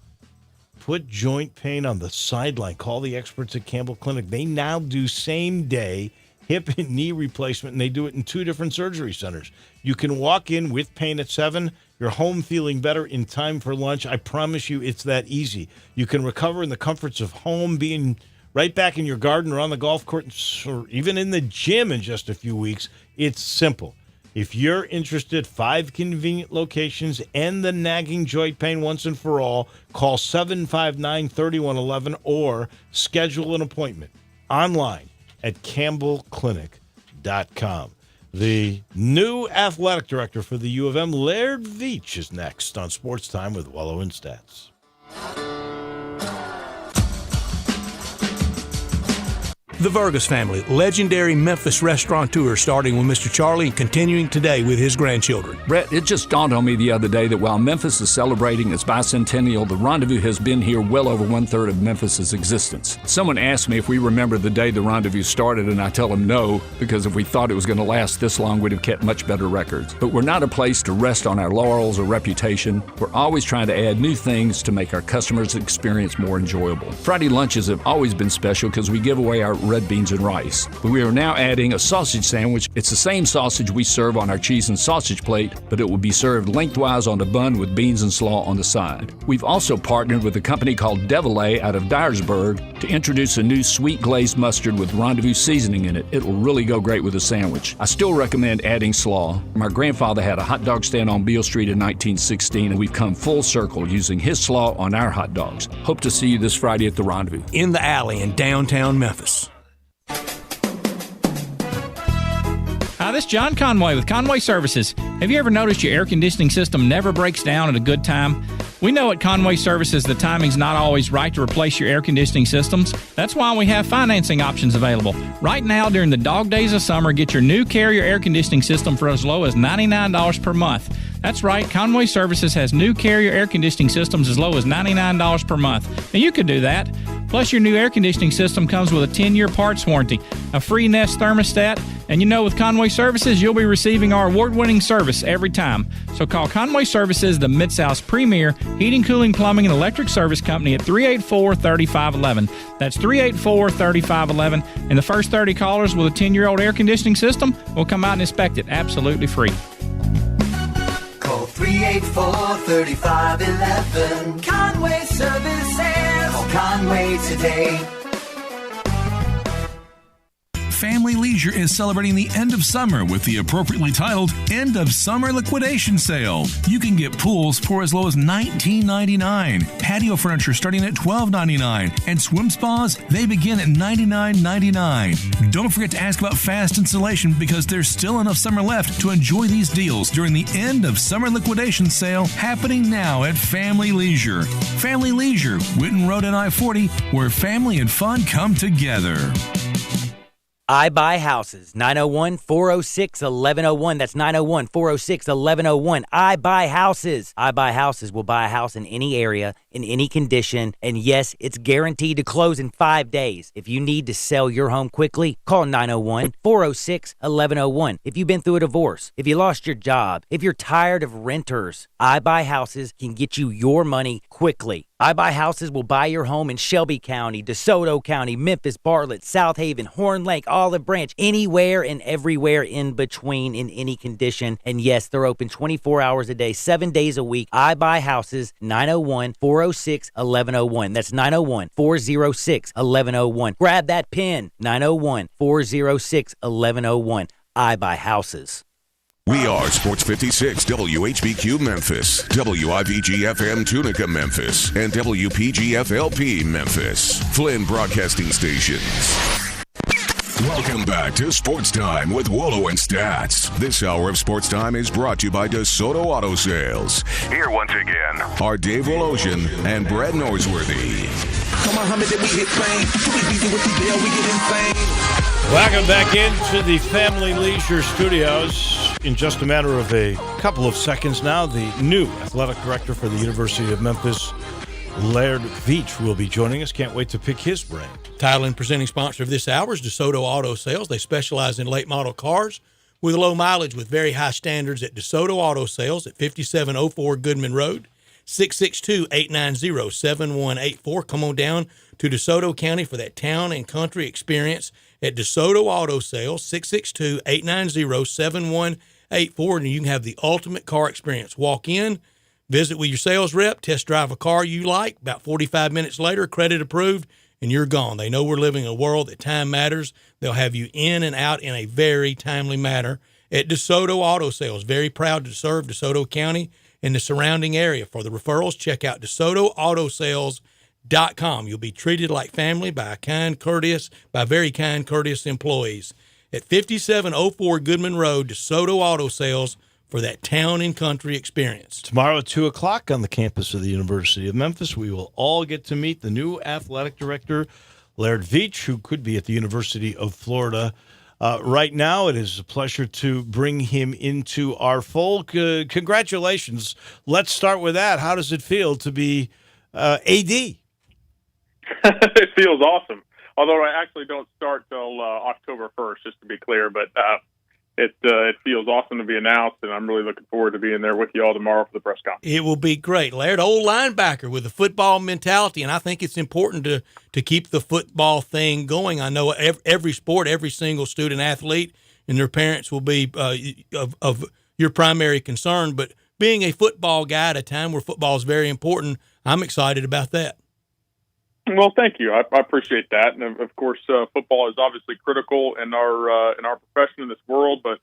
put joint pain on the sideline. Call the experts at Campbell Clinic. They now do same-day hip and knee replacement, and they do it in 2 different surgery centers. You can walk in with pain at 7. You're home feeling better in time for lunch. I promise you it's that easy. You can recover in the comforts of home, being right back in your garden or on the golf course or even in the gym in just a few weeks. It's simple. If you're interested, 5 convenient locations, end the nagging joint pain once and for all. Call 759-3111 or schedule an appointment online at campbellclinic.com. The new athletic director for the U of M, Laird Veach, is next on Sports Time with Wolo and Stats. The Vergas family, legendary Memphis restaurateur, starting with Mr. Charlie and continuing today with his grandchildren. Brett, it just dawned on me the other day that while Memphis is celebrating its bicentennial, the Rendezvous has been here well over 1/3 of Memphis's existence. Someone asked me if we remember the day the Rendezvous started, and I tell them no, because if we thought it was going to last this long, we'd have kept much better records. But we're not a place to rest on our laurels or reputation. We're always trying to add new things to make our customers' experience more enjoyable. Friday lunches have always been special because we give away our red beans and rice. But we are now adding a sausage sandwich. It's the same sausage we serve on our cheese and sausage plate, but it will be served lengthwise on the bun with beans and slaw on the side. We've also partnered with a company called Devillet out of Dyersburg to introduce a new sweet glazed mustard with Rendezvous seasoning in it. It will really go great with a sandwich. I still recommend adding slaw. My grandfather had a hot dog stand on Beale Street in 1916, and we've come full circle using his slaw on our hot dogs. Hope to see you this Friday at the Rendezvous. In the Alley in downtown Memphis. Hi, this is John Conway with Conway Services. Have you ever noticed your air conditioning system never breaks down at a good time? We know at Conway Services the timing's not always right to replace your air conditioning systems. That's why we have financing options available. Right now, during the dog days of summer, get your new Carrier air conditioning system for as low as $99 per month. That's right, Conway Services has new Carrier air conditioning systems as low as $99 per month. Now you could do that. Plus, your new air conditioning system comes with a 10-year parts warranty, a free Nest thermostat, and you know with Conway Services, you'll be receiving our award-winning service every time. So call Conway Services, the Mid-South's premier heating, cooling, plumbing, and electric service company at 384-3511. That's 384-3511, and the first 30 callers with a 10-year-old air conditioning system will come out and inspect it absolutely free. Call 384-3511. Conway Services. Call Conway today. Family Leisure is celebrating the end of summer with the appropriately titled End of Summer Liquidation Sale. You can get pools for as low as $19.99, patio furniture starting at $12.99, and swim spas, they begin at $99.99. Don't forget to ask about fast installation because there's still enough summer left to enjoy these deals during the End of Summer Liquidation Sale happening now at Family Leisure. Family Leisure, Whitten Road and I-40, where family and fun come together. I Buy Houses, 901-406-1101. That's 901-406-1101. I Buy Houses. I Buy Houses will buy a house in any area, in any condition, and yes, it's guaranteed to close in 5 days. If you need to sell your home quickly, call 901-406-1101. If you've been through a divorce, if you lost your job, if you're tired of renters, I Buy Houses can get you your money quickly. I Buy Houses will buy your home in Shelby County, DeSoto County, Memphis, Bartlett, South Haven, Horn Lake, Olive Branch, anywhere and everywhere in between in any condition. And yes, they're open 24 hours a day, 7 days a week. I Buy Houses, 901-406-1101. That's 901-406-1101. Grab that pen, 901-406-1101. I Buy Houses. We are Sports 56 WHBQ Memphis, WIVG FM Tunica Memphis, and WPGFLP Memphis, Flynn Broadcasting Stations. Welcome back to Sports Time with Wolo and Stats. This hour of Sports Time is brought to you by DeSoto Auto Sales. Here once again are Dave Wolosian and Brad Norsworthy. Come on, Muhammad, we hit fame. We beat you with the deal, we get insane. Welcome back into the Family Leisure Studios. In just a matter of a couple of seconds now, the new athletic director for the University of Memphis, Laird Veach, will be joining us. Can't wait to pick his brain. Title and presenting sponsor of this hour is DeSoto Auto Sales. They specialize in late model cars with low mileage with very high standards at DeSoto Auto Sales at 5704 Goodman Road, 662-890-7184. Come on down to DeSoto County for that town and country experience at DeSoto Auto Sales, 662-890-7184. And you can have the ultimate car experience. Walk in, visit with your sales rep, test drive a car you like. About 45 minutes later, credit approved, and you're gone. They know we're living in a world that time matters. They'll have you in and out in a very timely manner at DeSoto Auto Sales. Very proud to serve DeSoto County and the surrounding area. For the referrals, check out DeSotoAutosales.com. You'll be treated like family by very kind, courteous employees. At 5704 Goodman Road, DeSoto Auto Sales, for that town and country experience. Tomorrow at 2 o'clock on the campus of the University of Memphis, we will all get to meet the new athletic director, Laird Veach, who could be at the University of Florida. Right now, it is a pleasure to bring him into our fold. Congratulations. Let's start with that. How does it feel to be AD? It feels awesome. Although I actually don't start till October 1st, just to be clear. But it feels awesome to be announced, and I'm really looking forward to being there with you all tomorrow for the press conference. It will be great. Laird, old linebacker with a football mentality, and I think it's important to keep the football thing going. I know every sport, every single student athlete and their parents will be of your primary concern, but being a football guy at a time where football is very important, I'm excited about that. Well, thank you. I appreciate that, and of course, football is obviously critical in our profession in this world. But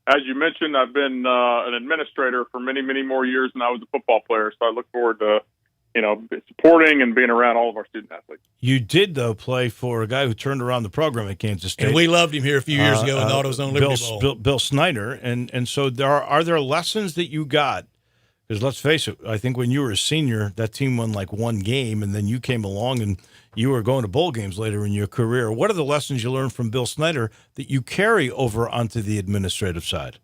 as you mentioned, I've been an administrator for many, many more years than I was a football player. So I look forward to, supporting and being around all of our student athletes. You did, though, play for a guy who turned around the program at Kansas State. And we loved him here a few years ago and thought it was on Liberty Bowl. Bill Snyder. And so are there lessons that you got? Because let's face it, I think when you were a senior, that team won like one game, and then you came along and you were going to bowl games later in your career. What are the lessons you learned from Bill Snyder that you carry over onto the administrative side?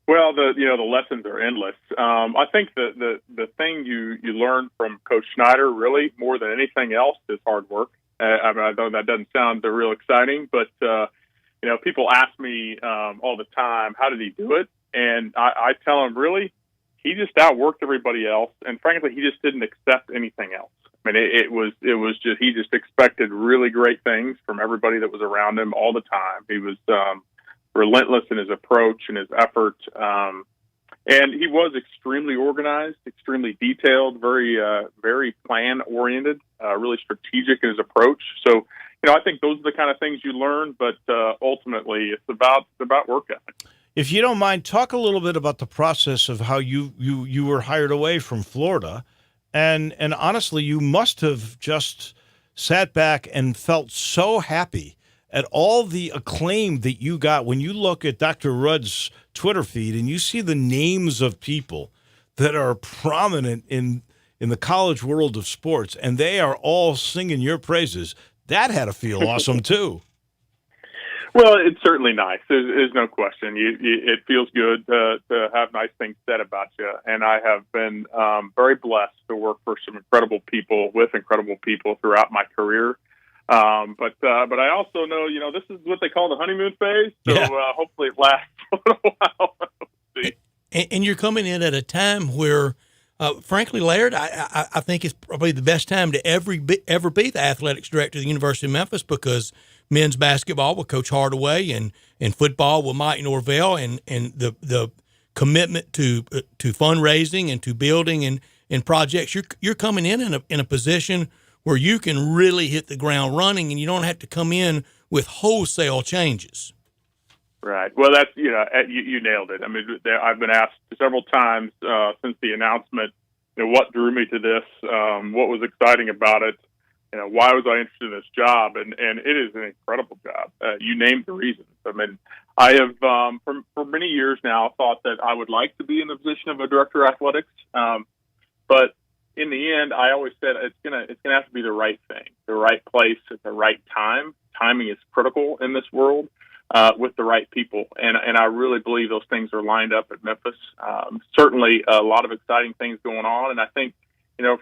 Well, the lessons are endless. I think the thing you learn from Coach Snyder really more than anything else is hard work. I know that doesn't sound real exciting, but people ask me all the time, how did he do it? And I tell them, really, he just outworked everybody else, and frankly, he just didn't accept anything else. I mean, it was just he just expected really great things from everybody that was around him all the time. He was relentless in his approach and his effort, and he was extremely organized, extremely detailed, very plan oriented, really strategic in his approach. So, I think those are the kind of things you learn, but ultimately, it's about work ethic. If you don't mind, talk a little bit about the process of how you were hired away from Florida. And honestly, you must have just sat back and felt so happy at all the acclaim that you got when you look at Dr. Rudd's Twitter feed and you see the names of people that are prominent in the college world of sports, and they are all singing your praises. That had to feel awesome, too. Well, it's certainly nice. There's no question. It feels good to have nice things said about you. And I have been very blessed to work for some incredible people with incredible people throughout my career. But I also know, this is what they call the honeymoon phase. So hopefully it lasts a little while. We'll see. And you're coming in at a time where, frankly, Laird, I think it's probably the best time to ever be the athletics director of the University of Memphis, because men's basketball with Coach Hardaway and football with Mike Norvell and the commitment to fundraising and to building and projects. You're coming in a position where you can really hit the ground running, and you don't have to come in with wholesale changes. Right. Well, that's, you nailed it. I mean, I've been asked several times since the announcement, what drew me to this, what was exciting about it, why was I interested in this job? And it is an incredible job. You named the reasons. I mean, I have, for many years now, thought that I would like to be in the position of a director of athletics. But in the end, I always said it's gonna have to be the right thing, the right place at the right time. Timing is critical in this world. With the right people. And I really believe those things are lined up at Memphis. Certainly a lot of exciting things going on. And I think,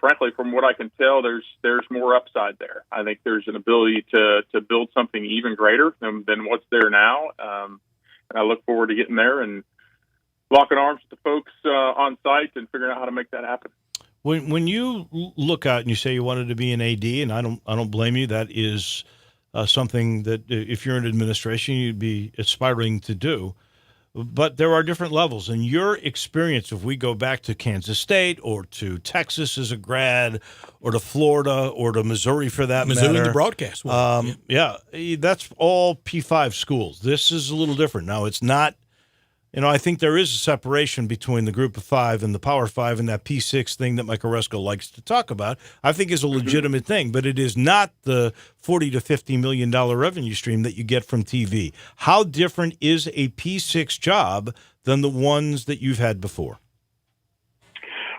frankly, from what I can tell, there's more upside there. I think there's an ability to build something even greater than what's there now. And I look forward to getting there and locking arms with the folks on site and figuring out how to make that happen. When you look out and you say you wanted to be an AD, and I don't blame you, that is something that if you're in administration, you'd be aspiring to do. But there are different levels. And your experience, if we go back to Kansas State or to Texas as a grad or to Florida or to Missouri for that matter. Missouri, the broadcast one. That's all P5 schools. This is a little different. Now, it's not, I think there is a separation between the group of five and the Power Five, and that P6 thing that Mike Oresko likes to talk about, I think is a legitimate thing, but it is not the $40 to $50 million revenue stream that you get from TV. How different is a P6 job than the ones that you've had before?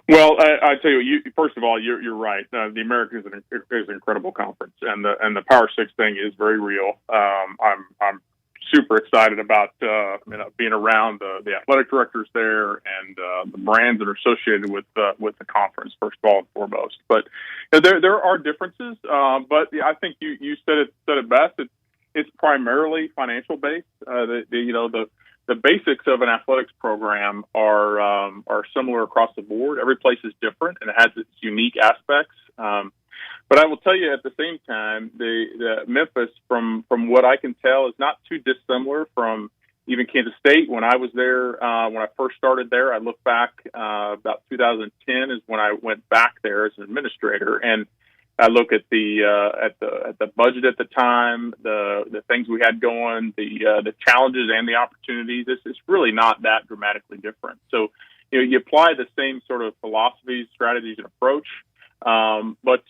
Well, I tell you, first of all, you're right. The American is an incredible conference, and the Power Six thing is very real. I'm super excited about being around the athletic directors there and the brands that are associated with the conference, first of all and foremost. But there are differences. But I think you said it best. It's primarily financial based. The basics of an athletics program are similar across the board. Every place is different and it has its unique aspects. But I will tell you at the same time, the Memphis, from what I can tell, is not too dissimilar from even Kansas State. When I was there, when I first started there, I look back about 2010 is when I went back there as an administrator, and I look at the budget at the time, the things we had going, the challenges and the opportunities. It's really not that dramatically different. So you apply the same sort of philosophies, strategies, and approach. But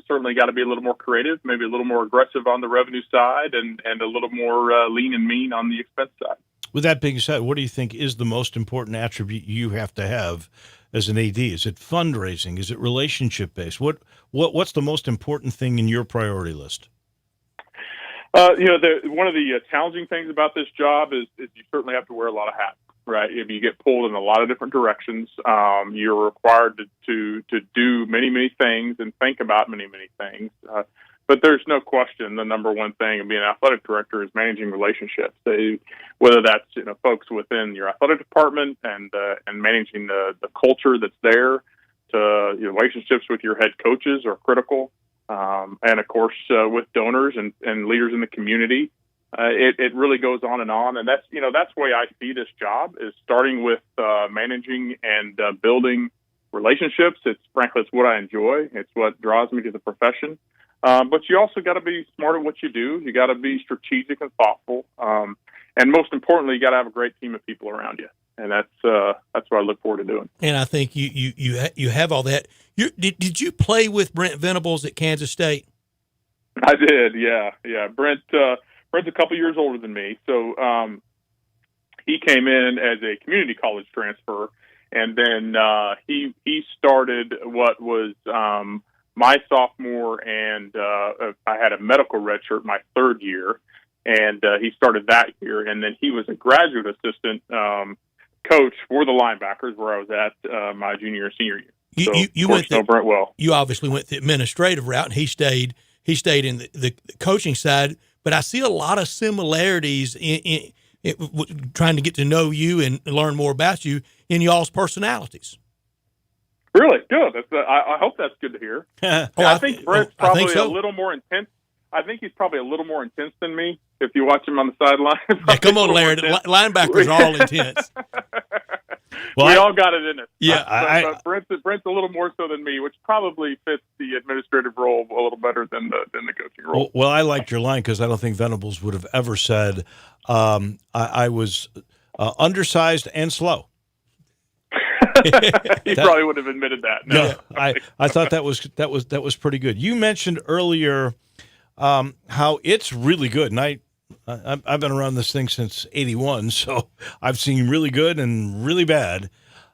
certainly got to be a little more creative, maybe a little more aggressive on the revenue side, and a little more lean and mean on the expense side. With that being said, what do you think is the most important attribute you have to have as an AD? Is it fundraising? Is it relationship based? What's the most important thing in your priority list? One of the challenging things about this job is you certainly have to wear a lot of hats. Right. If you get pulled in a lot of different directions, you're required to do many, many things and think about many, many things. But there's no question the number one thing of being an athletic director is managing relationships. Whether that's folks within your athletic department and managing the culture that's there, to relationships with your head coaches are critical, and of course with donors and leaders in the community. It really goes on, and that's the way I see this job, is starting with managing and building relationships. It's what I enjoy. It's what draws me to the profession. But you also got to be smart at what you do. You got to be strategic and thoughtful, and most importantly, you got to have a great team of people around you. And that's what I look forward to doing. And I think you have all that. Did you play with Brent Venables at Kansas State? I did. Yeah. Brent's a couple years older than me, so he came in as a community college transfer, and then he started what was my sophomore, and I had a medical redshirt my third year, and he started that year. And then he was a graduate assistant coach for the linebackers where I was at my junior and senior year. You went know Brent well. You obviously went the administrative route, and he stayed in the coaching side. But I see a lot of similarities in trying to get to know you and learn more about you in y'all's personalities. Really good. I hope that's good to hear. I think Brent's probably a little more intense. I think he's probably a little more intense than me. If you watch him on the sideline, yeah, come on, Larry. Linebackers are all intense. Well, we all got it in us. Yeah, but Brent's a little more so than me, which probably fits the administrative role a little better than the coaching role. Well, I liked your line because I don't think Venables would have ever said I was undersized and slow. He probably would have admitted that. No, I thought that was pretty good. You mentioned earlier how it's really good, and I've been around this thing since '81, so I've seen really good and really bad.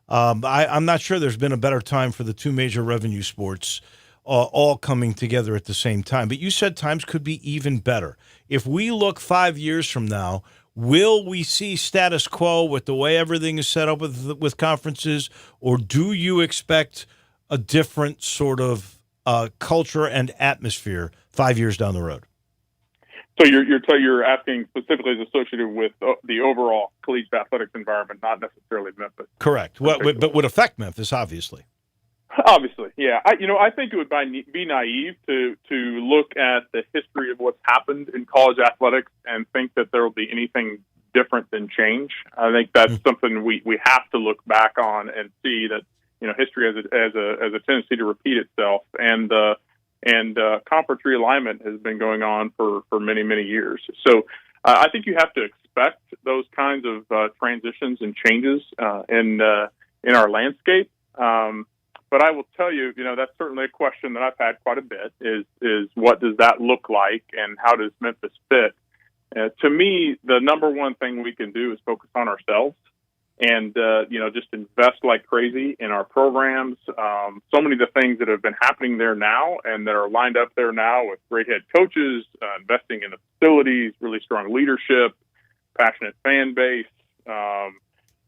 I'm not sure there's been a better time for the two major revenue sports all coming together at the same time. But you said times could be even better. If we look 5 years from now, will we see status quo with the way everything is set up with conferences, or do you expect a different sort of culture and atmosphere 5 years down the road? So you're asking specifically as associated with the overall collegiate athletics environment, not necessarily Memphis. Correct. But would affect Memphis, obviously. Obviously, yeah. I think it would be naive to look at the history of what's happened in college athletics and think that there will be anything different than change. I think that's something we have to look back on and see that history has a tendency to repeat itself, and conference realignment has been going on for many, many years. So I think you have to expect those kinds of transitions and changes in our landscape. But I will tell you, that's certainly a question that I've had quite a bit is what does that look like and how does Memphis fit? To me, the number one thing we can do is focus on ourselves and, just invest like crazy in our programs. So many of the things that have been happening there now and that are lined up there now with great head coaches, investing in the facilities, really strong leadership, passionate fan base,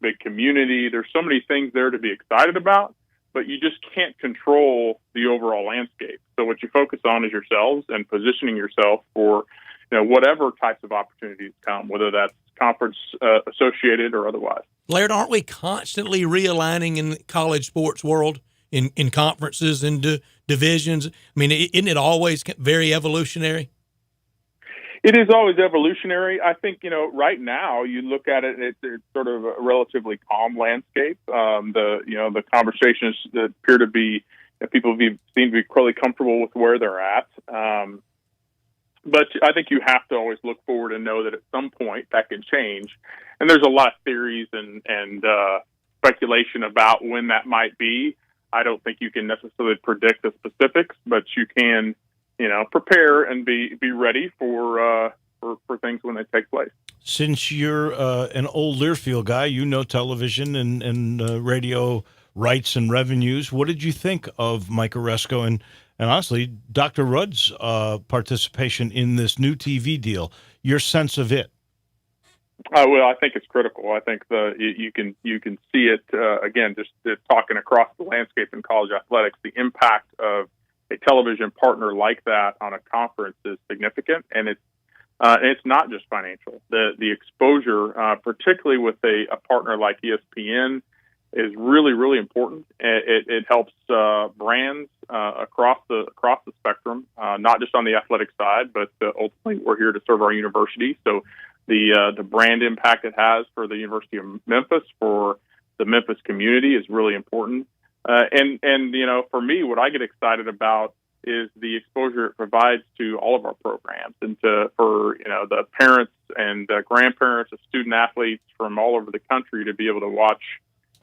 big community. There's so many things there to be excited about, but you just can't control the overall landscape. So what you focus on is yourselves and positioning yourself for, whatever types of opportunities come, whether that's conference associated or otherwise. Laird, aren't we constantly realigning in the college sports world in conferences and divisions? I mean, isn't it always very evolutionary? It is always evolutionary. I think, right now you look at it, it's sort of a relatively calm landscape. The conversations that appear to be, people seem to be really comfortable with where they're at. But I think you have to always look forward and know that at some point that can change. And there's a lot of theories and speculation about when that might be. I don't think you can necessarily predict the specifics, but you can, prepare and be ready for things when they take place. Since you're an old Learfield guy, television and radio rights and revenues. What did you think of Mike Oresco and honestly, Dr. Rudd's participation in this new TV deal? Your sense of it? Well, I think it's critical. I think you can see it again, just talking across the landscape in college athletics. The impact of a television partner like that on a conference is significant, and it's not just financial. The exposure, particularly with a partner like ESPN, is really, really important. It helps brands across the spectrum, not just on the athletic side, but ultimately we're here to serve our university. So the brand impact it has for the University of Memphis, for the Memphis community, is really important. And for me, what I get excited about is the exposure it provides to all of our programs and for the parents and grandparents of student athletes from all over the country to be able to watch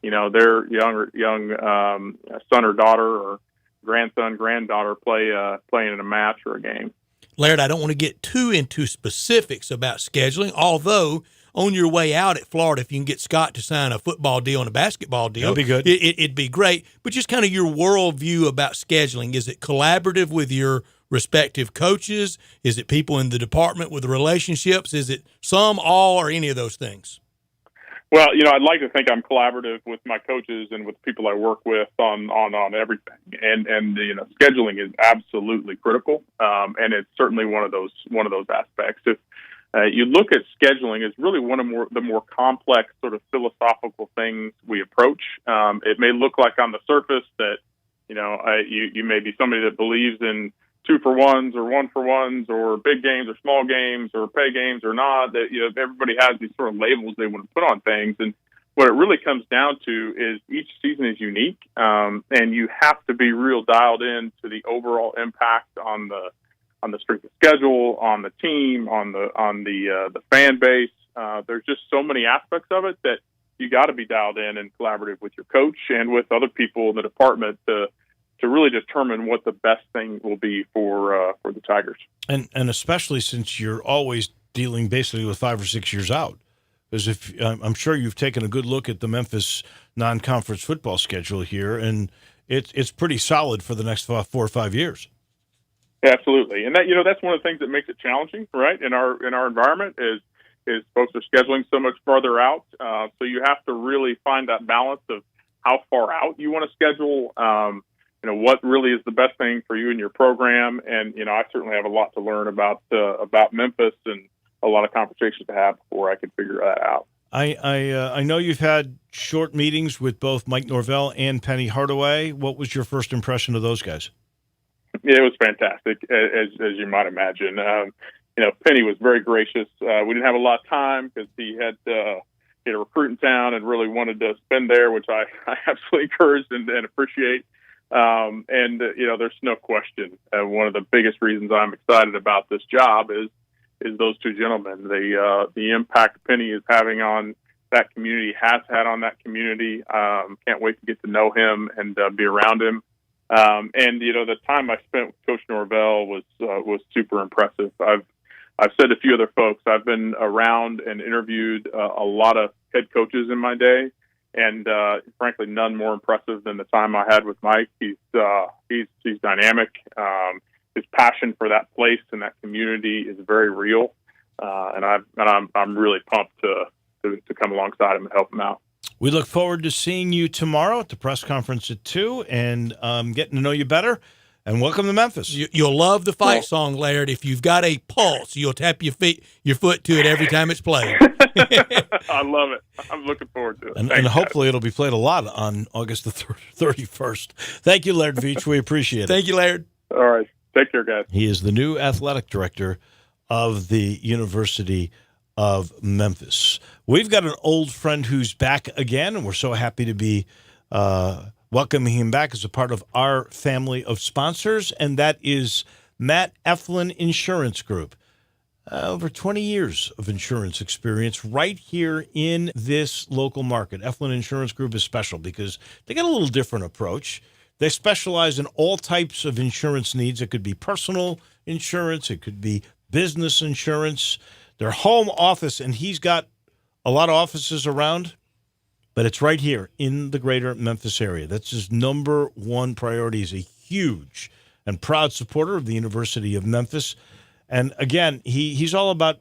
their young son or daughter or grandson, granddaughter playing in a match or a game. Laird, I don't want to get too into specifics about scheduling, although on your way out at Florida, if you can get Scott to sign a football deal and a basketball deal, that'd be good. It'd be great. But just kind of your worldview about scheduling. Is it collaborative with your respective coaches? Is it people in the department with the relationships? Is it some, all, or any of those things? Well, I'd like to think I'm collaborative with my coaches and with people I work with on everything. And scheduling is absolutely critical, and it's certainly one of those aspects. If you look at scheduling, it's really one of the more complex sort of philosophical things we approach. It may look like on the surface that you may be somebody that believes in 2-for-1s or 1-for-1s or big games or small games or pay games or not. That everybody has these sort of labels they want to put on things, and what it really comes down to is each season is unique, and you have to be real dialed in to the overall impact on the strength of schedule, on the team, on the fan base. There's just so many aspects of it that you got to be dialed in and collaborative with your coach and with other people in the department to really determine what the best thing will be for the Tigers. And especially since you're always dealing basically with 5 or 6 years out. Because I'm sure you've taken a good look at the Memphis non-conference football schedule here, and it's pretty solid for the next 4 or 5 years. Absolutely, and that's one of the things that makes it challenging, right? In our environment is folks are scheduling so much farther out, so you have to really find that balance of how far out you want to schedule. What really is the best thing for you and your program, and I certainly have a lot to learn about Memphis and a lot of conversations to have before I can figure that out. I know you've had short meetings with both Mike Norvell and Penny Hardaway. What was your first impression of those guys? Yeah, it was fantastic, as you might imagine. Penny was very gracious. We didn't have a lot of time because he had a recruit in town and really wanted to spend there, which I absolutely encouraged and appreciate. There's no question. One of the biggest reasons I'm excited about this job is those two gentlemen. The impact Penny is having on that community, has had on that community. Can't wait to get to know him and be around him. The time I spent with Coach Norvell was super impressive. I've said to a few other folks, I've been around and interviewed a lot of head coaches in my day, and frankly, none more impressive than the time I had with Mike. He's dynamic. His passion for that place and that community is very real, and I'm really pumped to come alongside him and help him out. We look forward to seeing you tomorrow at the press conference at 2 and getting to know you better. And welcome to Memphis. You'll love the fight song, Laird. If you've got a pulse, you'll tap your foot to it every time it's played. I love it. I'm looking forward to it. And hopefully it'll be played a lot on August the 31st. Thank you, Laird Veach. We appreciate it. Thank you, Laird. All right. Take care, guys. He is the new athletic director of the University of Memphis. We've got an old friend who's back again, and we're so happy to be welcoming him back as a part of our family of sponsors, and that is Matt Eflin Insurance Group. Over 20 years of insurance experience right here in this local market. Eflin Insurance Group is special because they got a little different approach. They specialize in all types of insurance needs. It could be personal insurance. It could be business insurance. Their home office, and he's got a lot of offices around, but it's right here in the greater Memphis area. That's his number one priority. He's a huge and proud supporter of the University of Memphis. And again, he's all about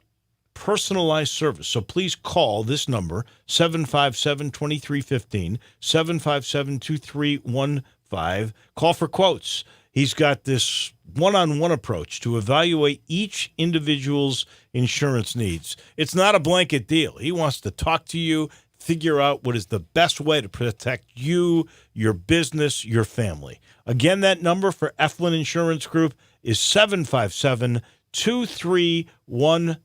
personalized service. So please call this number, 757-2315, 757-2315. Call for quotes. He's got this one-on-one approach to evaluate each individual's insurance needs. It's not a blanket deal. He wants to talk to you, figure out what is the best way to protect you, your business, your family. Again, that number for Eflin Insurance Group is 757-2315.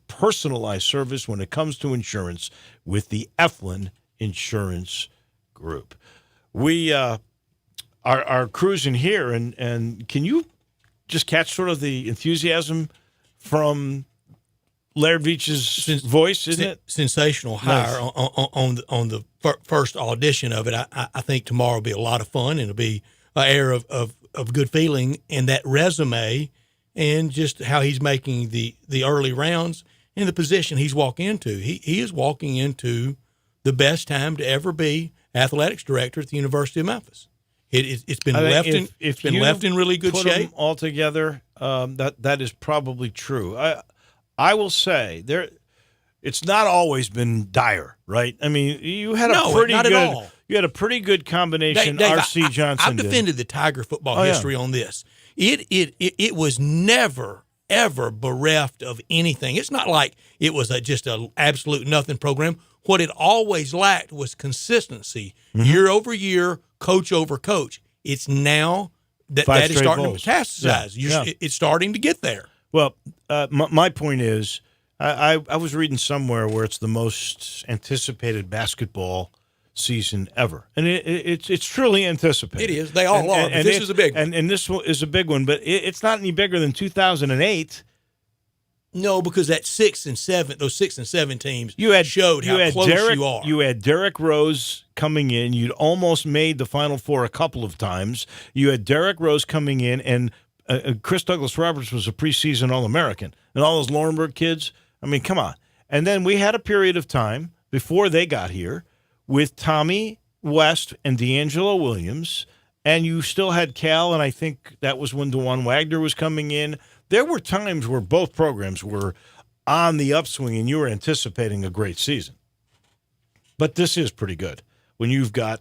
Personalized service when it comes to insurance with the Eflin Insurance Group. We are cruising here, and can you just catch sort of the enthusiasm from Laird Veach's voice, isn't it? Sensational hire on the first audition of it. I think tomorrow will be a lot of fun, and it'll be an air of good feeling in that resume and just how he's making the early rounds and the position he's walking into. He is walking into the best time to ever be athletics director at the University of Memphis. It's been left in really good shape. All together, That is probably true. I will say it's not always been dire, right? I mean, you had not at all. You had a pretty good combination. Dave, R.C. Johnson. I've defended the Tiger football history on this. It was never ever bereft of anything. It's not like it was just an absolute nothing program. What it always lacked was consistency, year over year, coach over coach. It's now that is starting to metastasize. Yeah. It's starting to get there. Well, my point is, I was reading somewhere where it's the most anticipated basketball season ever, and it's truly anticipated. It is. They all are. And this is a big one. And this is a big one, but it's not any bigger than 2008. No, because those 6 and 7 teams showed how close you are. You had Derrick Rose coming in. You'd almost made the Final Four a couple of times. You had Derrick Rose coming in, and Chris Douglas-Roberts was a preseason All-American. And all those Laurinburg kids, I mean, come on. And then we had a period of time before they got here with Tommy West and D'Angelo Williams, and you still had Cal, and I think that was when DeJuan Wagner was coming in. There were times where both programs were on the upswing, and you were anticipating a great season. But this is pretty good. When you've got,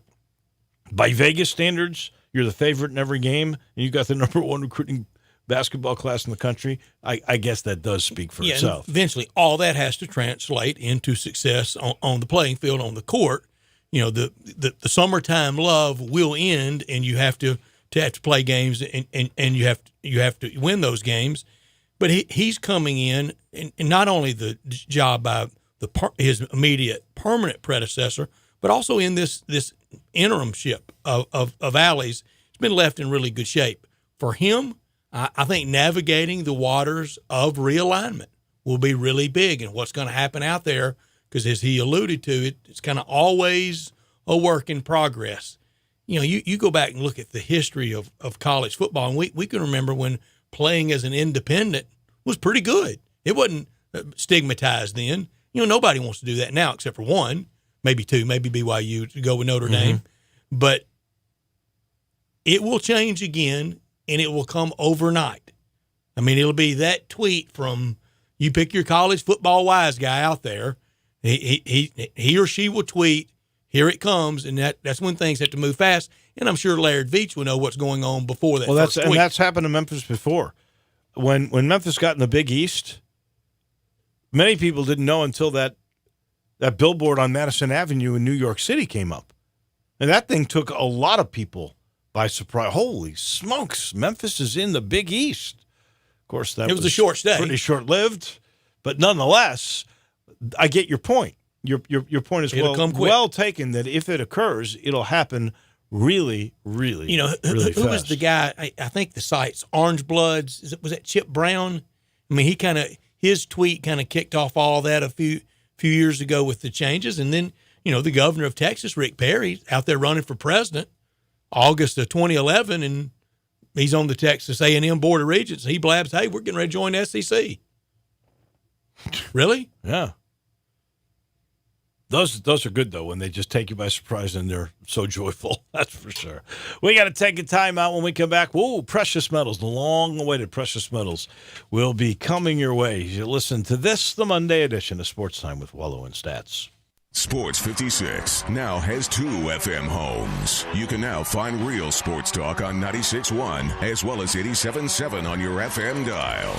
by Vegas standards, you're the favorite in every game, and you've got the number one recruiting basketball class in the country, I guess that does speak for itself. And eventually, all that has to translate into success on the playing field, on the court. You know, the summertime love will end, and you have to play games, and you have to win those games. But he's coming in, and not only the job by his immediate permanent predecessor, but also in this interimship of Alley's. It's been left in really good shape. For him, I think navigating the waters of realignment will be really big, and what's going to happen out there, because as he alluded to, it's kind of always a work in progress. You know, you go back and look at the history of college football, and we can remember when playing as an independent was pretty good. It wasn't stigmatized then. You know, nobody wants to do that now except for one, maybe two, maybe BYU to go with Notre Dame. But it will change again, and it will come overnight. I mean, it'll be that tweet from, you pick your college football wise guy out there. He or she will tweet, here it comes, and that's when things have to move fast. And I'm sure Laird Veach will know what's going on before that. Well, that's happened to Memphis before. When Memphis got in the Big East, many people didn't know until that billboard on Madison Avenue in New York City came up, and that thing took a lot of people by surprise. Holy smokes! Memphis is in the Big East. Of course, it was a short stay, pretty short-lived, but nonetheless, I get your point. Your point is well taken, that if it occurs, it'll happen really, really, really who was the guy? I think the site's Orange Bloods. Was that Chip Brown? I mean, his tweet kind of kicked off all that a few years ago with the changes, and then the governor of Texas, Rick Perry, out there running for president, August of 2011, and he's on the Texas A&M Board of Regents. He blabs, "Hey, we're getting ready to join the SEC." Really? Yeah. Those are good, though, when they just take you by surprise and they're so joyful. That's for sure. We got to take a time out. When we come back, precious metals, the long-awaited precious metals will be coming your way. You listen to this, the Monday edition of Sports Time with Wolo and Stats. Sports 56 now has 2 FM homes. You can now find real sports talk on 96.1 as well as 87.7 on your FM dial.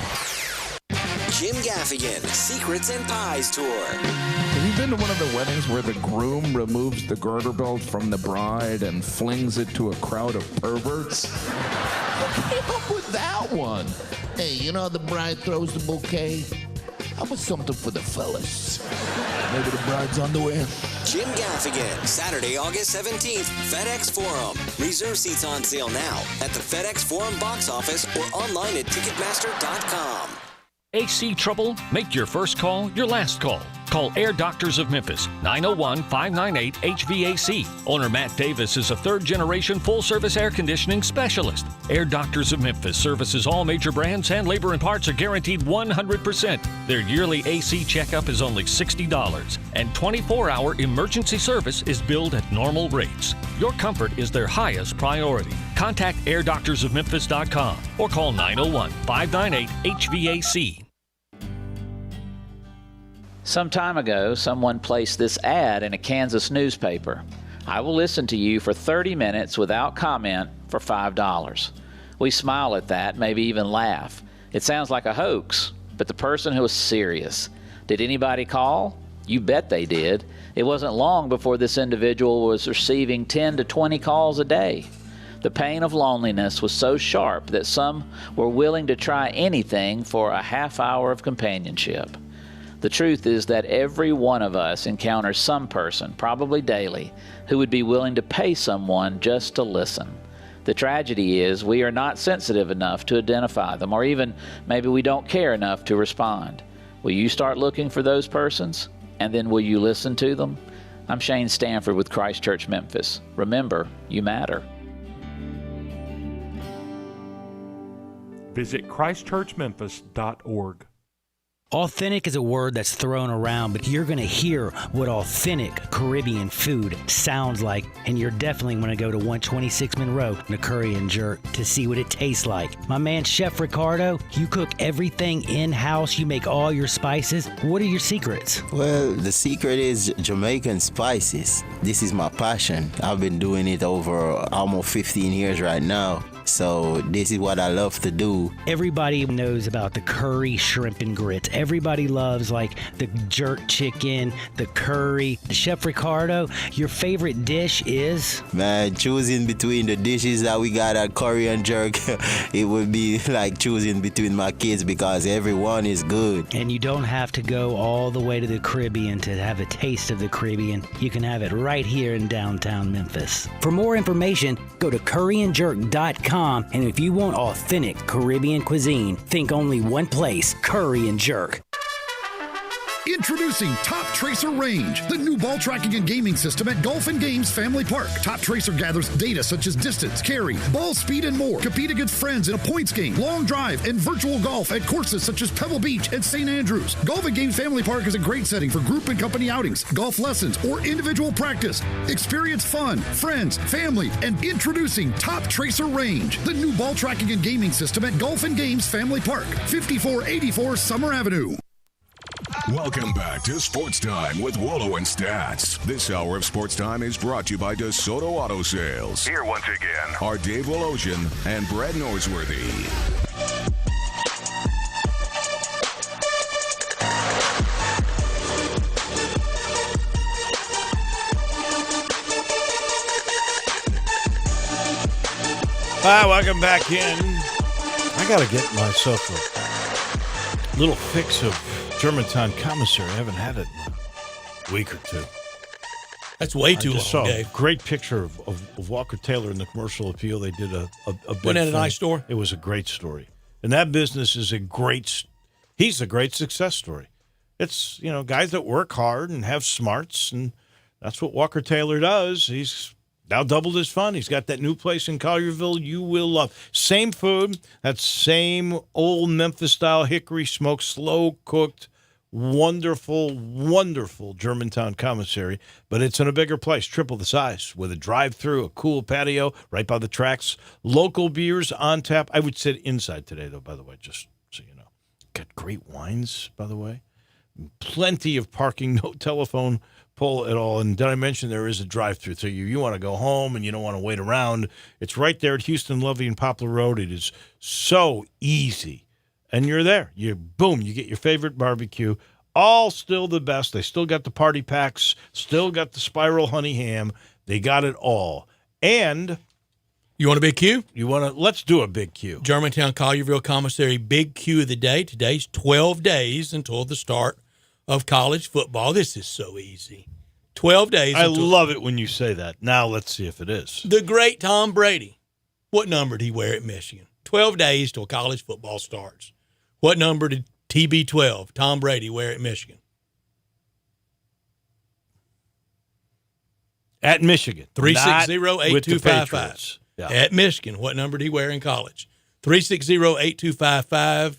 Jim Gaffigan, Secrets and Pies Tour. Have you been to one of the weddings where the groom removes the girder belt from the bride and flings it to a crowd of perverts? Who came up with that one? Hey, the bride throws the bouquet? How about something for the fellas? Maybe the bride's underwear? Jim Gaffigan, Saturday, August 17th, FedEx Forum. Reserve seats on sale now at the FedEx Forum box office or online at Ticketmaster.com. AC trouble? Make your first call your last call. Call Air Doctors of Memphis, 901-598-HVAC. Owner Matt Davis is a third-generation full-service air conditioning specialist. Air Doctors of Memphis services all major brands, and labor and parts are guaranteed 100%. Their yearly AC checkup is only $60, and 24-hour emergency service is billed at normal rates. Your comfort is their highest priority. Contact airdoctorsofmemphis.com or call 901-598-HVAC. Some time ago, someone placed this ad in a Kansas newspaper. I will listen to you for 30 minutes without comment for $5. We smile at that, maybe even laugh. It sounds like a hoax, but the person who was serious. Did anybody call? You bet they did. It wasn't long before this individual was receiving 10 to 20 calls a day. The pain of loneliness was so sharp that some were willing to try anything for a half hour of companionship. The truth is that every one of us encounters some person, probably daily, who would be willing to pay someone just to listen. The tragedy is we are not sensitive enough to identify them, or even maybe we don't care enough to respond. Will you start looking for those persons? And then will you listen to them? I'm Shane Stanford with Christ Church Memphis. Remember, you matter. Visit ChristchurchMemphis.org. Authentic is a word that's thrown around, but you're going to hear what authentic Caribbean food sounds like, and you're definitely going to go to 126 Monroe, the Curry and Jerk, to see what it tastes like. My man, Chef Ricardo, you cook everything in-house. You make all your spices. What are your secrets? Well, the secret is Jamaican spices. This is my passion. I've been doing it over almost 15 years right now. So this is what I love to do. Everybody knows about the curry, shrimp, and grits. Everybody loves like the jerk chicken, the curry. Chef Ricardo, your favorite dish is? Man, choosing between the dishes that we got at Curry and Jerk, it would be like choosing between my kids because everyone is good. And you don't have to go all the way to the Caribbean to have a taste of the Caribbean. You can have it right here in downtown Memphis. For more information, go to curryandjerk.com. And if you want authentic Caribbean cuisine, think only one place, Curry and Jerk. Introducing Top Tracer Range, the new ball tracking and gaming system at Golf and Games Family Park. Top Tracer gathers data such as distance, carry, ball speed, and more. Compete against friends in a points game, long drive, and virtual golf at courses such as Pebble Beach and St. Andrews. Golf and Games Family Park is a great setting for group and company outings, golf lessons, or individual practice. Experience fun, friends, family, and introducing Top Tracer Range, the new ball tracking and gaming system at Golf and Games Family Park, 5484 Summer Avenue. Welcome back to Sports Time with Wolo and Stats. This hour of Sports Time is brought to you by DeSoto Auto Sales. Here once again are Dave Wolosian and Brad Norsworthy. Welcome back in. I got to get myself a little fix of Germantown commissary. I haven't had it in a week or two. That's way too long, saw Dave. a great picture of Walker Taylor in the commercial appeal. They did a big Wasn't that a thing. nice story? It was a great story. And that business is he's a great success story. It's, guys that work hard and have smarts, and that's what Walker Taylor does. He's now doubled his fund. He's got that new place in Collierville you will love. Same food, that same old Memphis-style hickory smoked, slow-cooked, wonderful, wonderful Germantown commissary, but it's in a bigger place, triple the size, with a drive-through, a cool patio right by the tracks, local beers on tap. I would sit inside today, though, by the way, just so you know. Got great wines, by the way. Plenty of parking, no telephone pole at all. And did I mention there is a drive-through? So you want to go home and you don't want to wait around. It's right there at Houston, Lovey, and Poplar Road. It is so easy. And you're there. You get your favorite barbecue. All still the best. They still got the party packs, still got the spiral honey ham. They got it all. And you want a big Q? Let's do a big Q. Germantown Collierville Commissary big Q of the day. Today's 12 days until the start of college football. This is so easy. 12 days. I love it when you say that. Now let's see if it is. The great Tom Brady. What number did he wear at Michigan? 12 days till college football starts. What number did TB12, Tom Brady, wear at Michigan? At Michigan. 360-8255. Yeah. At Michigan. What number did he wear in college? 360-8255.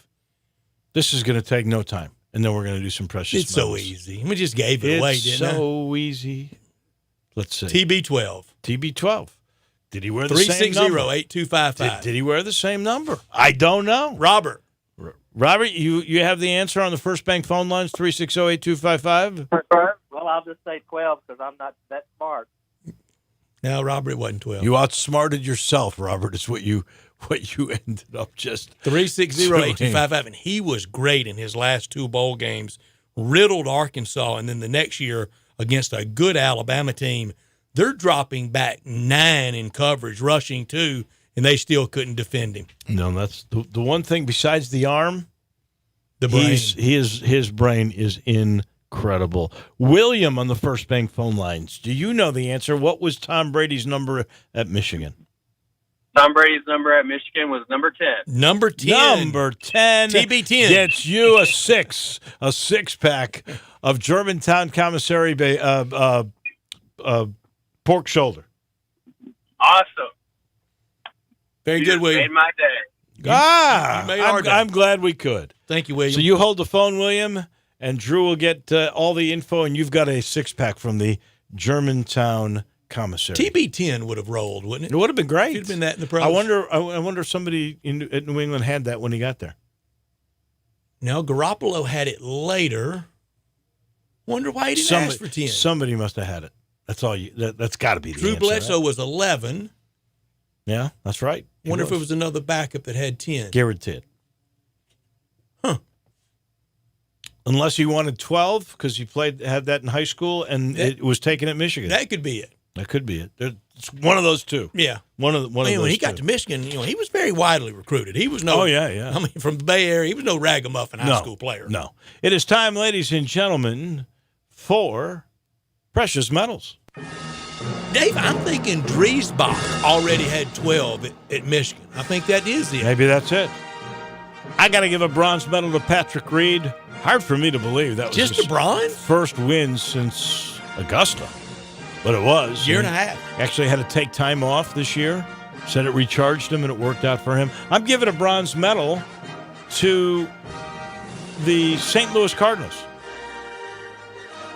This is going to take no time, and then we're going to do some precious It's so medals. easy. We just gave it away, didn't I? so easy. Let's see. TB12. TB12. Did he wear the same number? 360-8255. Did he wear the same number? I don't know. Robert, you have the answer on the First Bank phone lines, 360-8255? Well, I'll just say 12 because I'm not that smart. No, Robert, it wasn't 12. You outsmarted yourself, Robert, is what you ended up just 360-8255, and he was great in his last two bowl games, riddled Arkansas, and then the next year against a good Alabama team, they're dropping back 9 in coverage, rushing 2, and they still couldn't defend him. No, that's the one thing besides the arm. The brain. His brain is incredible. William on the First Bank phone lines. Do you know the answer? What was Tom Brady's number at Michigan? Tom Brady's number at Michigan was number 10. Number 10. Number 10. TB10. Gets you a six-pack of Germantown Commissary pork shoulder. Awesome. Very You good, just William. made my day. You made our day. I'm glad we could. Thank you, William. So you hold the phone, William, and Drew will get all the info, and you've got a six-pack from the Germantown Commissary. TB10 would have rolled, wouldn't it? It would have been great. Should have been that in the pros. I wonder if somebody at New England had that when he got there. No, Garoppolo had it later. Wonder why he didn't ask for 10. Somebody must have had it. That's all. That's got to be the Drew answer, Bledsoe right? was 11. Yeah, that's right. Wonder if it was another backup that had 10. Guaranteed. Huh. Unless he wanted 12 because he had that in high school and it was taken at Michigan. That could be it. That could be it. It's one of those two. Yeah. One of those when he two. got to Michigan, he was very widely recruited. He was no. Oh, yeah. I mean, from the Bay Area, he was no ragamuffin high school player. No. It is time, ladies and gentlemen, for Precious Metals. Dave, I'm thinking Driesbach already had 12 at Michigan. I think that is it. Maybe that's it. I got to give a bronze medal to Patrick Reed. Hard for me to believe that was Just his a bronze? first win since Augusta. But it was. Year and a half. Actually had to take time off this year. Said it recharged him and it worked out for him. I'm giving a bronze medal to the St. Louis Cardinals.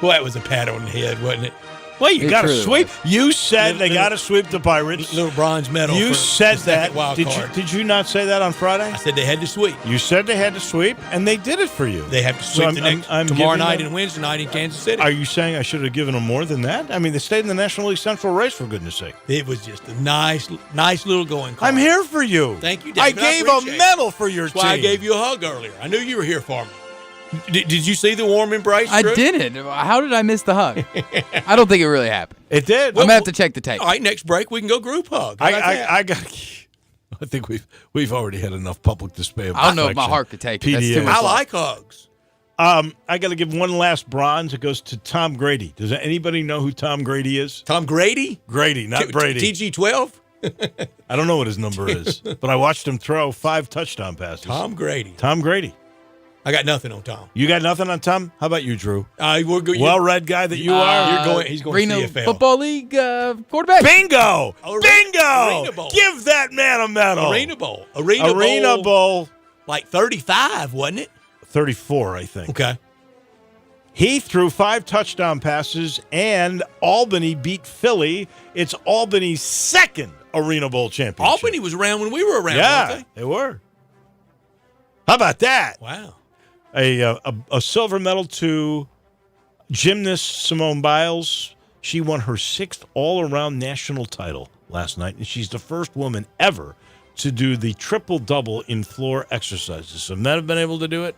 Well, that was a pat on the head, wasn't it? Well, you got to sweep. You said they got to sweep the Pirates. Little bronze medal. You for said the second that. Wild card. Did you not say that on Friday? I said they had to sweep. You said they had to sweep, and they did it for you. They have to sweep tomorrow giving night them- and Wednesday night in Kansas City. Are you saying I should have given them more than that? I mean, they stayed in the National League Central race, for goodness sake. It was just a nice little going call. I'm here for you. Thank you, I David. gave appreciate a it. medal for your That's team. why I gave you a hug earlier. I knew you were here for me. Did you see the warm embrace, I Drew? didn't. How did I miss the hug? I don't think it really happened. It did. I'm going to have to check the tape. All right, next break we can go group hug. How about that? I think we've already had enough public display of I don't know if my affection. heart could take it. That's too PDA. much I love. like hugs. I got to give one last bronze. It goes to Tom Grady. Does anybody know who Tom Grady is? Tom Grady? Grady, not Brady. TG12? I don't know what his number is, but I watched him throw 5 touchdown passes. Tom Grady. Tom Grady. I got nothing on Tom. You got nothing on Tom? How about you, Drew? We're good. Well-read guy that you are. He's going Reno CFL. Football League quarterback. Bingo! Arena Bowl. Give that man a medal. Arena Bowl. Arena Bowl. Like 35, wasn't it? 34, I think. Okay. He threw 5 touchdown passes, and Albany beat Philly. It's Albany's second Arena Bowl championship. Albany was around when we were around, Yeah, weren't they were. How about that? Wow. A silver medal to gymnast Simone Biles. She won her 6th all-around national title last night, and she's the first woman ever to do the triple-double in floor exercises. Some men have been able to do it.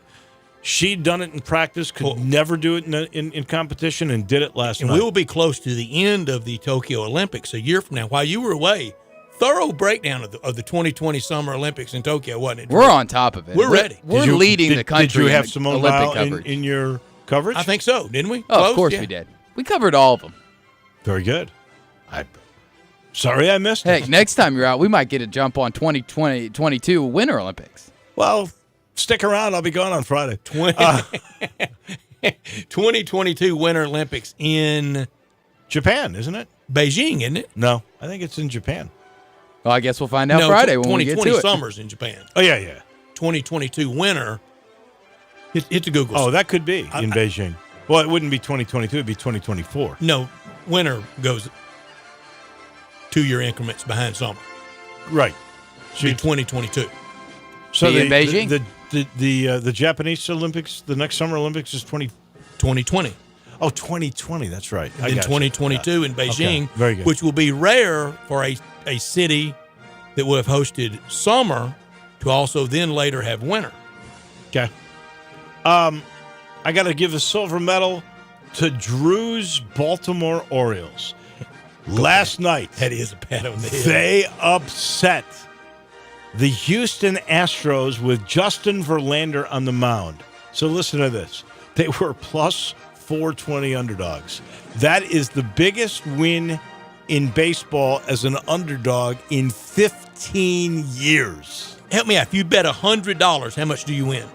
She'd done it in practice, could never do it in competition, and did it last And night. we will be close to the end of the Tokyo Olympics a year from now. While you were away, thorough breakdown of the 2020 Summer Olympics in Tokyo, wasn't it? We're on top of it. We're ready. We're leading the country. Did you have in Simone Olympic Biles coverage. in your coverage? I think so, didn't we? Oh, Close? of course Yeah. we did. We covered all of them. Very good. Sorry I missed Hey, it. next time you're out, we might get a jump on 2022 Winter Olympics. Well, stick around. I'll be gone on Friday. 2022 Winter Olympics in Japan, isn't it? Beijing, isn't it? No, I think it's in Japan. Well, I guess we'll find out Friday when we get to it. 2020 summer's in Japan. Oh, yeah. 2022 winter. Hit the Google. Oh, that could be in Beijing. Well, it wouldn't be 2022. It'd be 2024. No, winter goes 2-year increments behind summer. Right. So 2022. So in Beijing? The Japanese Olympics, the next Summer Olympics is 2020. Oh, 2020. That's right. And then 2022 in Beijing, Okay, very good. which will be rare for a city that would have hosted summer to also then later have winter. Okay. I got to give a silver medal to Drew's Baltimore Orioles. Last night, that is a pat on the head. They upset the Houston Astros with Justin Verlander on the mound. So listen to this. They were plus 420 underdogs. That is the biggest win in baseball as an underdog in 15 years. Help me out. If you bet $100, how much do you win?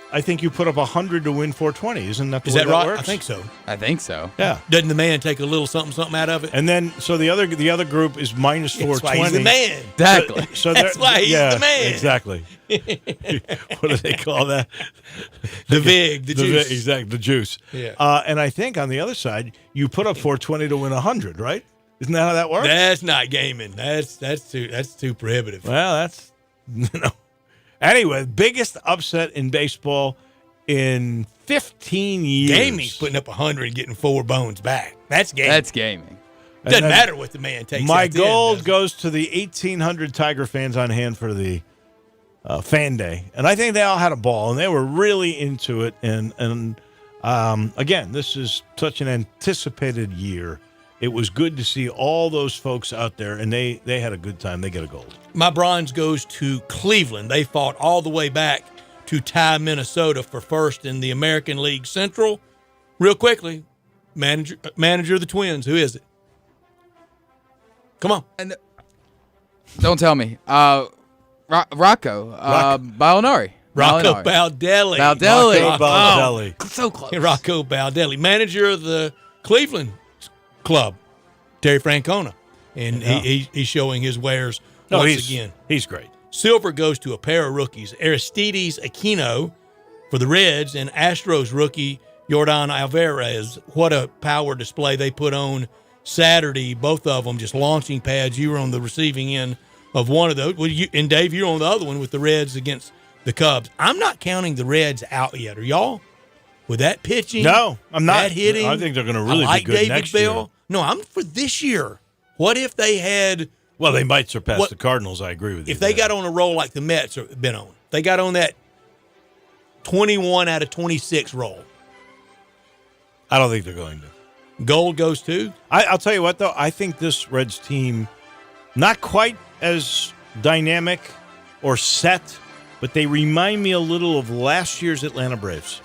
I think you put up 100 to win 420. Isn't that the Is way that right? works? I think so. I think so. Yeah. Doesn't the man take a little something out of it? And then, so the other group is minus 420. That's why he's the man. Exactly. So that's why he's the man. Exactly. What do they call that? The vig, the juice. Exactly, the juice. Yeah. And I think on the other side, you put up 420 to win 100, right? Isn't that how that works? That's not gaming. That's too prohibitive. Well, that's Anyway, biggest upset in baseball in 15 years. Gaming's putting up 100 and getting 4 bones back. That's gaming. That's gaming. Doesn't matter what the man takes. My at the end, gold does it? goes to the 1,800 Tiger fans on hand for the fan day, and I think they all had a ball, and they were really into it. And again, this is such an anticipated year. It was good to see all those folks out there, and they had a good time. They get a gold. My bronze goes to Cleveland. They fought all the way back to tie Minnesota for first in the American League Central. Real quickly, manager of the Twins. Who is it? Come on. Don't tell me. Rocco Baldelli. Rocco Baldelli. Baldelli. Baldelli. So close. Rocco Baldelli, manager of the Cleveland club, Terry Francona. And he's showing his wares once again. He's great. Silver goes to a pair of rookies, Aristides Aquino for the Reds and Astros rookie Yordan Alvarez. What a power display they put on Saturday. Both of them just launching pads. You were on the receiving end of one of those. Well, and Dave, you're on the other one with the Reds against the Cubs. I'm not counting the Reds out yet. Are y'all? With that pitching? No, I'm not. That hitting? I think they're going to really like be good David next Bell. year. No, I'm for this year. What if they had... Well, they might surpass the Cardinals. I agree with you. If they got on a roll like the Mets have been on, they got on that 21 out of 26 roll. I don't think they're going to. Gold goes to? I'll tell you what, though. I think this Reds team, not quite as dynamic or set, but they remind me a little of last year's Atlanta Braves.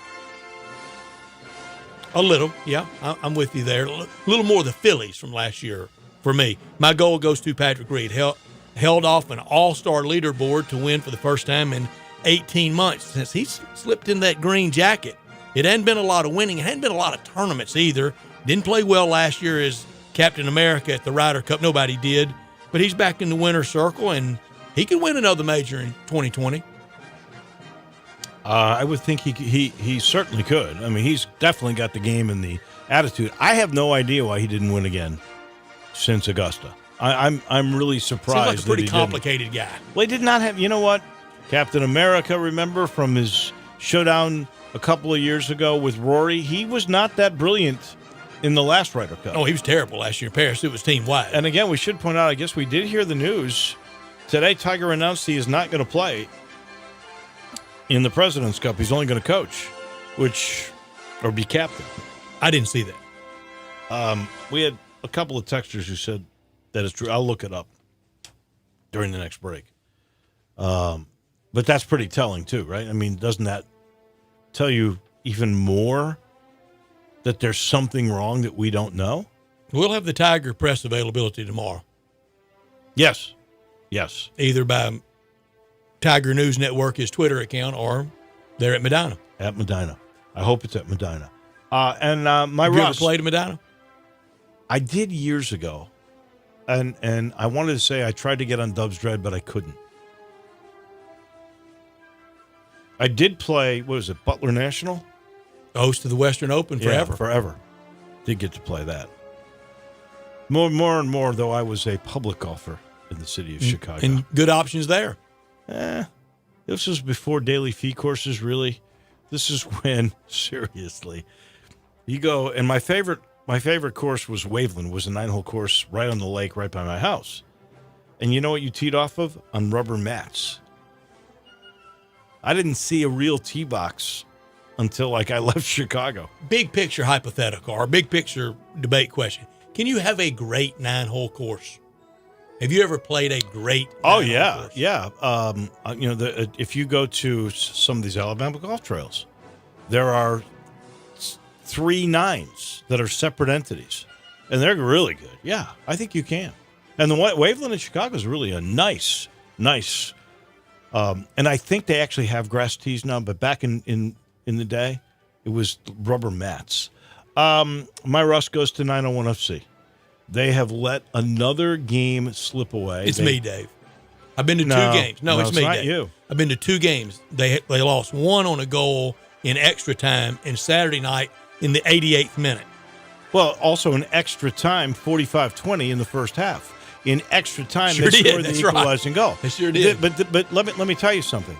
A little, yeah. I'm with you there. A little more the Phillies from last year for me. My goal goes to Patrick Reed. Held off an all-star leaderboard to win for the first time in 18 months since he's slipped in that green jacket. It hadn't been a lot of winning. It hadn't been a lot of tournaments either. Didn't play well last year as Captain America at the Ryder Cup. Nobody did. But he's back in the winner's circle, and he could win another major in 2020. I would think he certainly could. I mean, he's definitely got the game and the attitude. I have no idea why he didn't win again since Augusta. I'm really surprised. Seems like a pretty complicated guy. Well, he did not have. You know what? Captain America, remember from his showdown a couple of years ago with Rory? He was not that brilliant in the last Ryder Cup. Oh, he was terrible last year in Paris. It was team-wide. And again, we should point out, I guess we did hear the news today. Tiger announced he is not going to play in the President's Cup. He's only going to coach, or be captain. I didn't see that. We had a couple of texters who said that is true. I'll look it up during the next break. But that's pretty telling too, right? I mean, doesn't that tell you even more that there's something wrong that we don't know? We'll have the Tiger press availability tomorrow. Yes. Either by Tiger News Network, his Twitter account, or they're at Medina. At Medina. I hope it's at Medina. My Have you ever Russ, played in Medina? I did years ago, and I wanted to say I tried to get on Dub's Dread, but I couldn't. I did play, what was it, Butler National? Host of the Western Open forever. Yeah, forever. Did get to play that. More and more, though, I was a public golfer in the city of Chicago. And good options there. This was before daily fee courses, really. This is when, seriously, you go, and my favorite course was Waveland, was a 9-hole course right on the lake, right by my house. And you know what you teed off of? On rubber mats. I didn't see a real tee box until I left Chicago. Big picture hypothetical or big picture debate question. Can you have a great 9-hole course? Have you ever played a great 9-hole course? Yeah. If you go to some of these Alabama golf trails, there are 3 9s that are separate entities, and they're really good. Yeah, I think you can. And the Waveland in Chicago is really a nice. And I think they actually have grass tees now, but back in the day, it was rubber mats. My Russ goes to 901 FC. They have let another game slip away. It's me, Dave. I've been to 2 games. No, it's me, not Dave. you. I've been to 2 games. They lost 1 on a goal in extra time and Saturday night in the 88th minute. Well, also in extra time, 45-20 in the first half. In extra time, Sure they did. scored the That's equalizing goal. They sure did. But let me tell you something.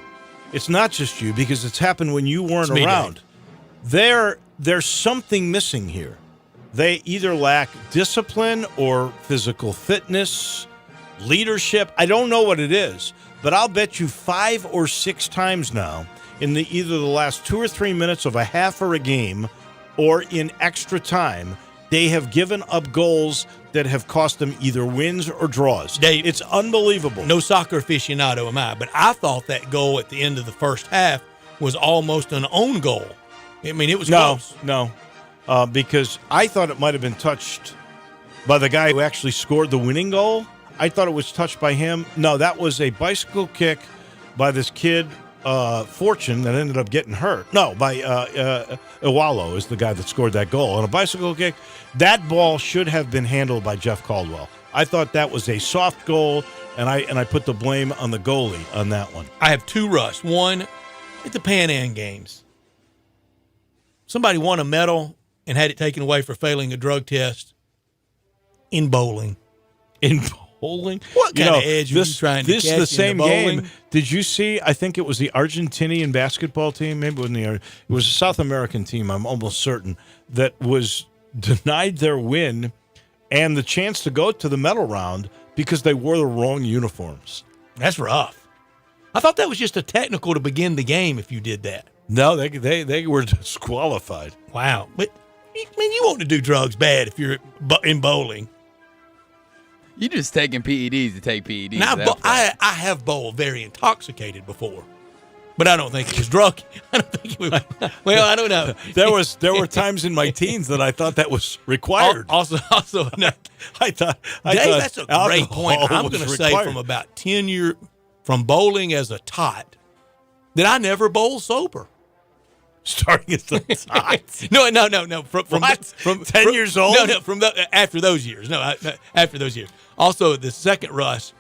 It's not just you, because it's happened when you weren't It's me, around. There's something missing here. They either lack discipline or physical fitness, leadership. I don't know what it is, but I'll bet you 5 or 6 times now in either the last 2 or 3 minutes of a half or a game or in extra time, they have given up goals that have cost them either wins or draws. Dave, it's unbelievable. No soccer aficionado am I, but I thought that goal at the end of the first half was almost an own goal. I mean, it was close. No, because I thought it might have been touched by the guy who actually scored the winning goal. I thought it was touched by him. No, that was a bicycle kick by this kid, Fortune, that ended up getting hurt. No, by Wolo is the guy that scored that goal. On a bicycle kick, that ball should have been handled by Jeff Caldwell. I thought that was a soft goal, and I put the blame on the goalie on that one. I have 2 Russ. One, at the Pan Am Games, somebody won a medal and had it taken away for failing a drug test in bowling. In bowling? What kind of edge are you trying to This catch is the same in bowling? game. Did you see? I think it was the Argentinian basketball team. Maybe it wasn't it was a South American team. I'm almost certain that was denied their win and the chance to go to the medal round because they wore the wrong uniforms. That's rough. I thought that was just a technical to begin the game if you did that. No, they were disqualified. Wow. But, I mean, you want to do drugs bad if you're in bowling. You just taking PEDs to take PEDs. Now, I have bowled very intoxicated before, but I don't think it was drug. I don't think it was. Well, I don't know. There were times in my teens that I thought that was required. Also, no, I thought Dave, that's a great point. I'm going to say required. from about 10 years from bowling as a tot that I never bowl sober. Starting as a tot. No. From 10 years old? No, after those years. After those years. Also, the second Russ,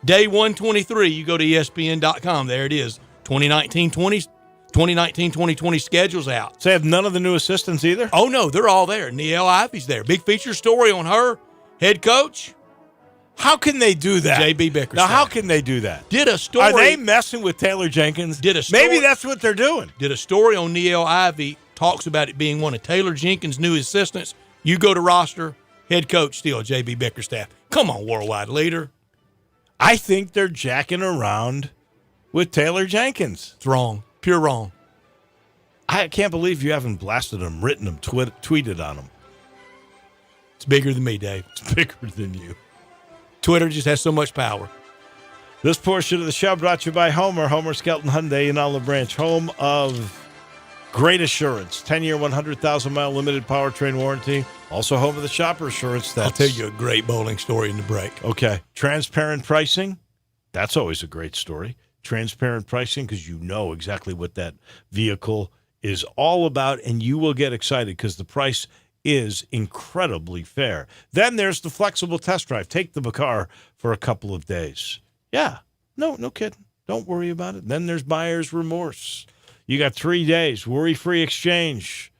day 123, you go to ESPN.com. There it is. 2019-2020 schedule's out. So they have none of the new assistants either? Oh, no, they're all there. Niele Ivy's there. Big feature story on her. Head coach. How can they do that? J.B. Bickerstaff. Now, how can they do that? Did a story. Are they messing with Taylor Jenkins? Maybe that's what they're doing. Did a story on Niele Ivy, talks about it being one of Taylor Jenkins' new assistants. You go to roster, head coach still J.B. Bickerstaff. Come on, worldwide leader. I think they're jacking around with Taylor Jenkins. It's wrong. Pure wrong. I can't believe you haven't blasted him, written him, tweeted on him. It's bigger than me, Dave. It's bigger than you. Twitter just has so much power. This portion of the show brought to you by Homer Skelton Hyundai in Olive Branch, home of Great Assurance, 10-year, 100,000-mile limited powertrain warranty. Also home of the Shopper Assurance. I'll tell you a great bowling story in the break. Okay. Transparent pricing. That's always a great story. Transparent pricing because you know exactly what that vehicle is all about, and you will get excited because the price is incredibly fair. Then there's the flexible test drive. Take the car for a couple of days. Yeah, no kidding. Don't worry about it. Then there's buyer's remorse. You got 3 days, worry-free exchange.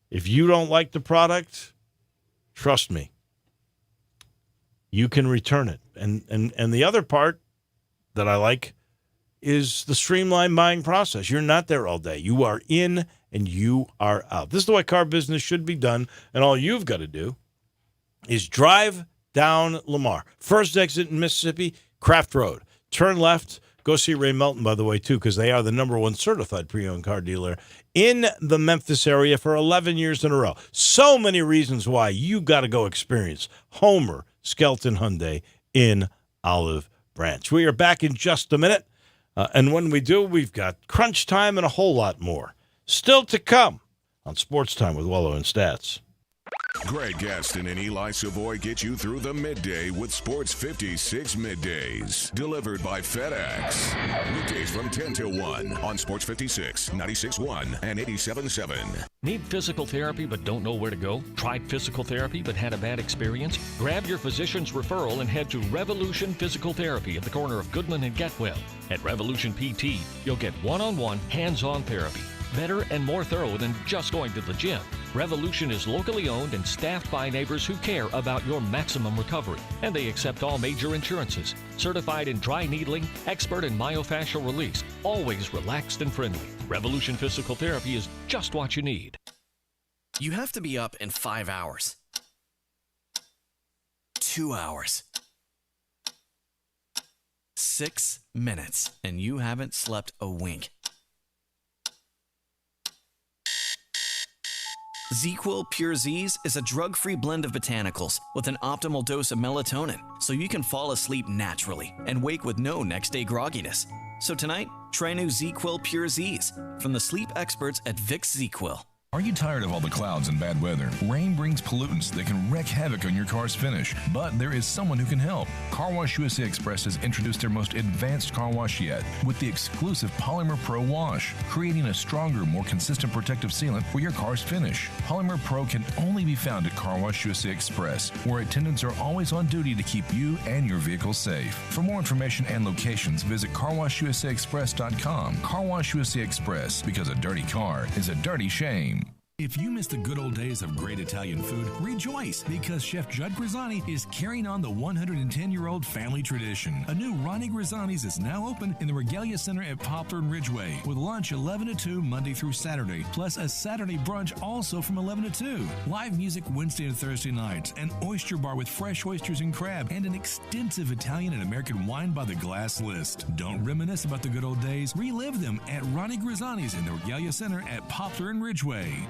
If you don't like the product, trust me, you can return it. And the other part that I like is the streamlined buying process. You're not there all day. You are in and you are out. This is the way car business should be done, and all you've got to do is drive down Lamar. First exit in Mississippi, Craft Road. Turn left. Go see Ray Melton, by the way, too, because they are the #1 certified pre-owned car dealer in the Memphis area for 11 years in a row. So many reasons why you got to go experience Homer Skelton Hyundai in Olive Branch. We are back in just a minute, and when we do, we've got crunch time and a whole lot more still to come on Sports Time with Wolo and Stats. Greg Gaston and Eli Savoy get you through the midday with Sports 56 Middays. Delivered by FedEx. Weekdays from 10 till 1 on Sports 56, 96.1 and 87.7. Need physical therapy but don't know where to go? Tried physical therapy but had a bad experience? Grab your physician's referral and head to Revolution Physical Therapy at the corner of Goodman and Getwell. At Revolution PT, you'll get one-on-one, hands-on therapy. Better and more thorough than just going to the gym. Revolution is locally owned and staffed by neighbors who care about your maximum recovery. And they accept all major insurances. Certified in dry needling, expert in myofascial release. Always relaxed and friendly. Revolution Physical Therapy is just what you need. You have to be up in 5 hours. 2 hours. 6 minutes, and you haven't slept a wink. ZzzQuil Pure Z's is a drug-free blend of botanicals with an optimal dose of melatonin, so you can fall asleep naturally and wake with no next-day grogginess. So tonight, try new ZzzQuil Pure Z's from the sleep experts at Vicks ZzzQuil. Are you tired of all the clouds and bad weather? Rain brings pollutants that can wreak havoc on your car's finish, but there is someone who can help. Car Wash USA Express has introduced their most advanced car wash yet with the exclusive Polymer Pro Wash, creating a stronger, more consistent protective sealant for your car's finish. Polymer Pro can only be found at Car Wash USA Express, where attendants are always on duty to keep you and your vehicle safe. For more information and locations, visit carwashusaexpress.com. Car Wash USA Express, because a dirty car is a dirty shame. If you miss the good old days of great Italian food, rejoice, because Chef Judd Grizzani is carrying on the 110-year-old family tradition. A new Ronnie Grizzani's is now open in the Regalia Center at Poplar and Ridgeway, with lunch 11 to 2 Monday through Saturday, plus a Saturday brunch also from 11 to 2. Live music Wednesday and Thursday nights, an oyster bar with fresh oysters and crab, and an extensive Italian and American wine by the glass list. Don't reminisce about the good old days. Relive them at Ronnie Grizzani's in the Regalia Center at Poplar and Ridgeway.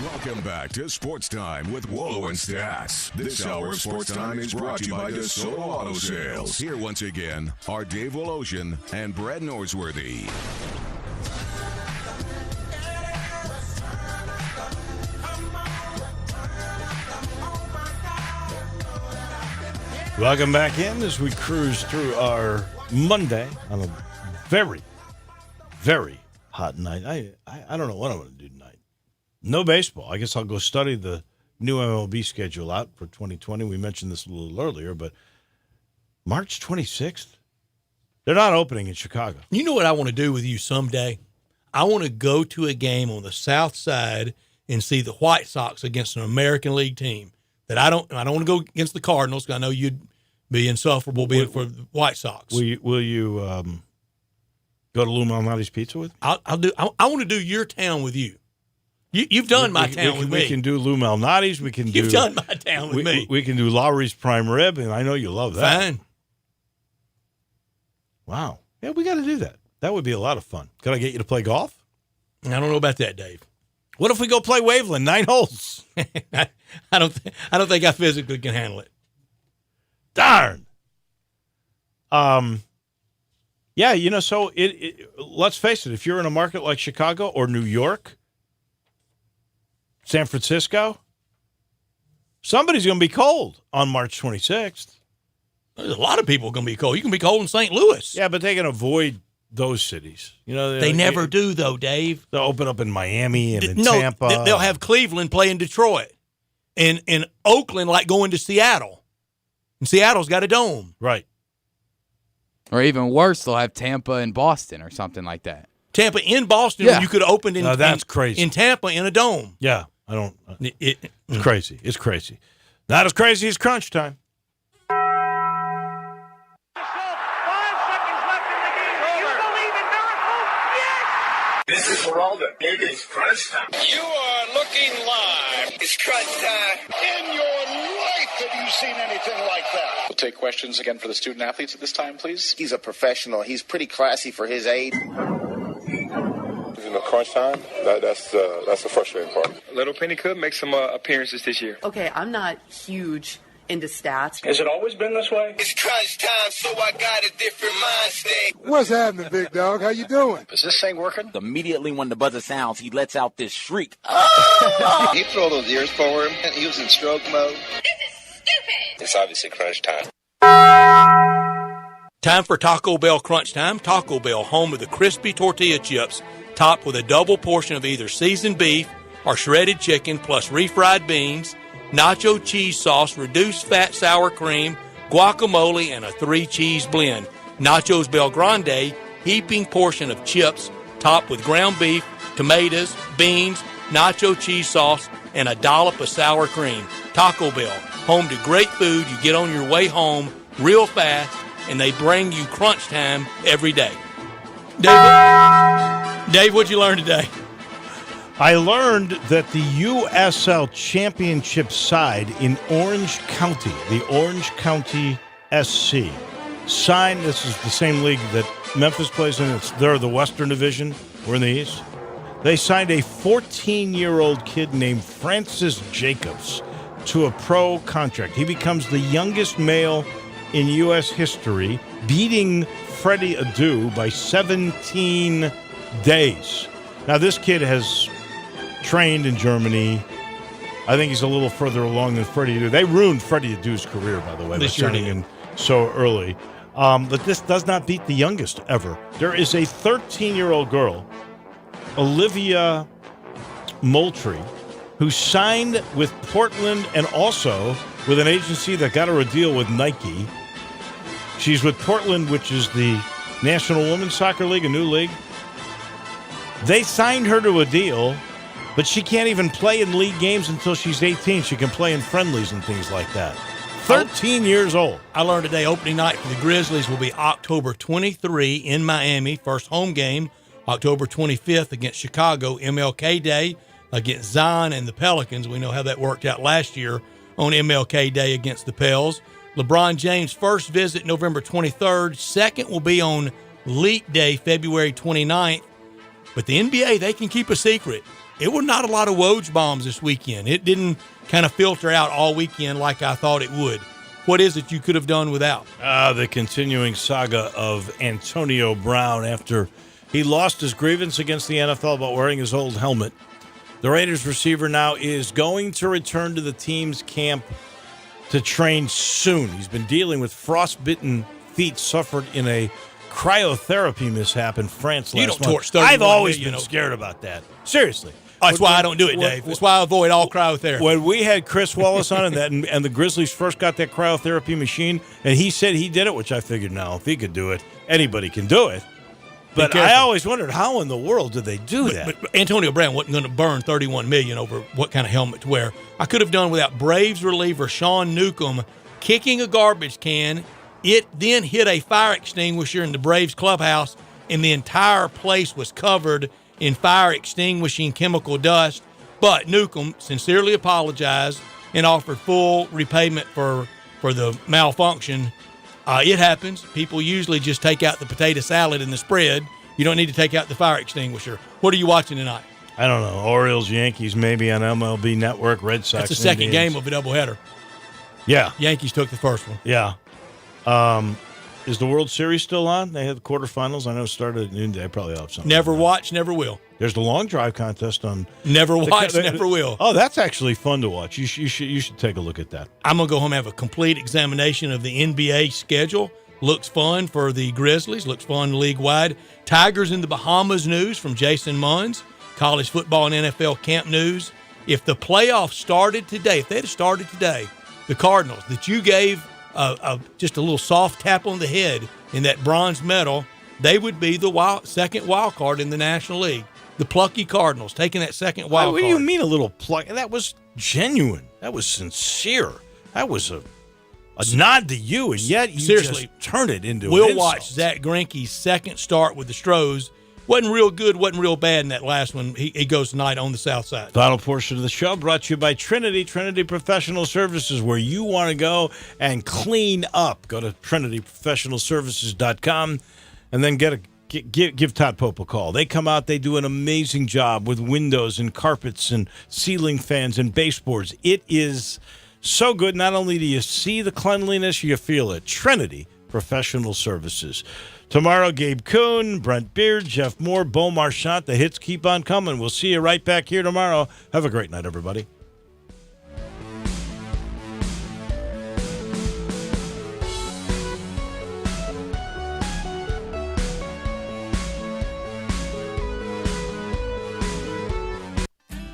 Welcome back to Sports Time with Wolo and Stats. This hour of Sports Time is brought to you by DeSoto Auto Sales. Here once again are Dave Wolosian and Brad Norsworthy. Welcome back in as we cruise through our Monday on a very, very hot night. I don't know what I'm going to do tonight. No baseball. I guess I'll go study the new MLB schedule out for 2020. We mentioned this a little earlier, but March 26th, they're not opening in Chicago. You know what I want to do with you someday? I want to go to a game on the South Side and see the White Sox against an American League team. I don't want to go against the Cardinals, because I know you'd be insufferable being for the White Sox. Will you go to Lou Malnati's Pizza with me? I want to do your town with you. You've done my town with me. We can do Lou Malnati's. You've done my town with me. We can do Lowry's Prime Rib, and I know you love that. Fine. Wow. Yeah, we got to do that. That would be a lot of fun. Could I get you to play golf? I don't know about that, Dave. What if we go play Waveland, 9 holes? I don't think I physically can handle it. Darn. Yeah, so let's face it, if you're in a market like Chicago or New York, San Francisco, somebody's going to be cold on March 26th. There's a lot of people going to be cold. You can be cold in St. Louis. Yeah, but they can avoid those cities. You know, They never do, though, Dave. They'll open up in Miami and in Tampa. They'll have Cleveland play in Detroit. And Oakland like going to Seattle. And Seattle's got a dome. Right. Or even worse, they'll have Tampa and Boston or something like that. Tampa in Boston, Yeah. when you could have opened that's crazy. in Tampa in a dome. Yeah, I don't. It's crazy. It's crazy. Not as crazy as crunch time. This is Geraldo. It is crunch time. You are looking live. It's crunch time. In your life, have you seen anything like that? We'll take questions again for the student athletes at this time, please. He's a professional. He's pretty classy for his age. In the crunch time, that's the frustrating part. Little Penny could make some appearances this year. Okay, I'm not huge into stats. Has it always been this way? It's crunch time, so I got a different mind state. What's happening, big dog? How you doing? Is this thing working? Immediately when the buzzer sounds, he lets out this shriek. You throw those ears forward, and he was in stroke mode. This is stupid. It's obviously crunch time. Time for Taco Bell Crunch Time. Taco Bell, home of the crispy tortilla chips, topped with a double portion of either seasoned beef or shredded chicken, plus refried beans, nacho cheese sauce, reduced fat sour cream, guacamole, and a 3-cheese blend. Nachos Bel Grande, heaping portion of chips, topped with ground beef, tomatoes, beans, nacho cheese sauce, and a dollop of sour cream. Taco Bell, home to great food you get on your way home real fast, and they bring you crunch time every day. Dave, what'd you learn today? I learned that the USL Championship side in Orange County, the Orange County SC, signed, this is the same league that Memphis plays in, they're the Western Division, we're in the East. They signed a 14-year-old kid named Francis Jacobs to a pro contract. He becomes the youngest male in U.S. history, beating Freddie Adu by 17 days. Now, this kid has trained in Germany. I think he's a little further along than Freddie Adu. They ruined Freddie Adu's career, by the way, by signing him so early. But this does not beat the youngest ever. There is a 13-year-old girl, Olivia Moultrie, who signed with Portland and also with an agency that got her a deal with Nike. She's with Portland, which is the National Women's Soccer League, a new league. They signed her to a deal, but she can't even play in league games until she's 18. She can play in friendlies and things like that. 13 years old. I learned today opening night for the Grizzlies will be October 23 in Miami. First home game, October 25th against Chicago. MLK Day against Zion and the Pelicans. We know how that worked out last year on MLK Day against the Pels. LeBron James' first visit November 23rd. Second will be on Leap Day, February 29th. But the NBA, they can keep a secret. It was not a lot of Woj bombs this weekend. It didn't kind of filter out all weekend like I thought it would. What is it you could have done without? The continuing saga of Antonio Brown after he lost his grievance against the NFL about wearing his old helmet. The Raiders receiver now is going to return to the team's camp to train soon. He's been dealing with frostbitten feet suffered in a cryotherapy mishap in France last month. You don't torch 31 I've always million been scared about that. Seriously. That's why I don't do it, Dave. That's why I avoid all cryotherapy. When we had Chris Wallace on and the Grizzlies first got that cryotherapy machine, and he said he did it, which I figured now, if he could do it, anybody can do it. But I always wondered, how in the world did they do that? But Antonio Brown wasn't going to burn $31 million over what kind of helmet to wear. I could have done without Braves reliever Sean Newcomb kicking a garbage can. It then hit a fire extinguisher in the Braves clubhouse, and the entire place was covered in fire extinguishing chemical dust. But Newcomb sincerely apologized and offered full repayment for the malfunction. It happens. People usually just take out the potato salad and the spread. You don't need to take out the fire extinguisher. What are you watching tonight? I don't know. Orioles, Yankees, maybe on MLB Network, Red Sox. That's the second game of a doubleheader. Yeah. Yankees took the first one. Yeah. Is the World Series still on? They had the quarterfinals. I know it started at noonday. I probably have something. Never watch, never will. There's the long drive contest on. Never watch, never will. Oh, that's actually fun to watch. You should take a look at that. I'm gonna go home and have a complete examination of the NBA schedule. looks fun for the Grizzlies, looks fun league-wide. Tigers in the Bahamas news from Jason Munns. College football and NFL camp news. If the playoffs started today, if they had started today, the Cardinals that you gave just a little soft tap on the head in that bronze medal, they would be the second wild card in the National League. The plucky Cardinals taking that second wild card. What do you mean a little plucky? That was genuine. That was sincere. That was a nod to you, and yet you seriously just turned it into We'll an insult. watch Zach Greinke's second start with the Stros. Wasn't real good, wasn't real bad in that last one. He goes tonight on the south side. Final portion of the show brought to you by Trinity Professional Services, where you want to go and clean up. Go to trinityprofessionalservices.com and then give Todd Pope a call. They come out, they do an amazing job with windows and carpets and ceiling fans and baseboards. It is so good. Not only do you see the cleanliness, you feel it. Trinity Professional Services. Tomorrow, Gabe Kuhn, Brent Beard, Jeff Moore, Beau Marchant. The hits keep on coming. We'll see you right back here tomorrow. Have a great night, everybody.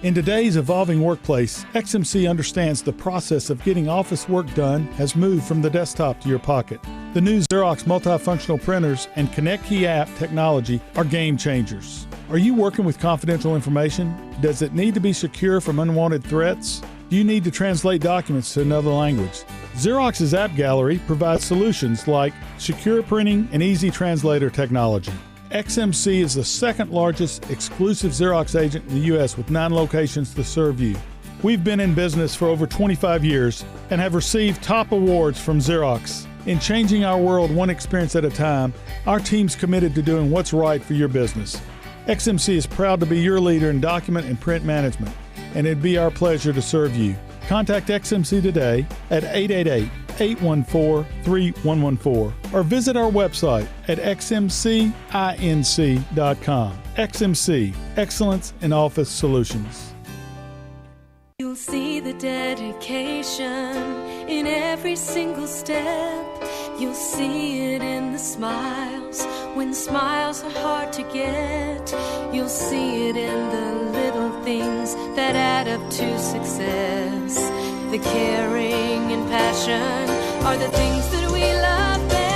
In today's evolving workplace, XMC understands the process of getting office work done has moved from the desktop to your pocket. The new Xerox multifunctional printers and Connect Key app technology are game changers. Are you working with confidential information? Does it need to be secure from unwanted threats? Do you need to translate documents to another language? Xerox's App Gallery provides solutions like secure printing and easy translator technology. XMC is the second largest exclusive Xerox agent in the U.S. with 9 locations to serve you. We've been in business for over 25 years and have received top awards from Xerox. In changing our world one experience at a time, our team's committed to doing what's right for your business. XMC is proud to be your leader in document and print management, and it'd be our pleasure to serve you. Contact XMC today at 888-814-3114 or visit our website at xmcinc.com. XMC, excellence in office solutions. You'll see the dedication in every single step. You'll see it in the smiles when smiles are hard to get. You'll see it in the little things that add up to success. The caring and passion are the things that we love best.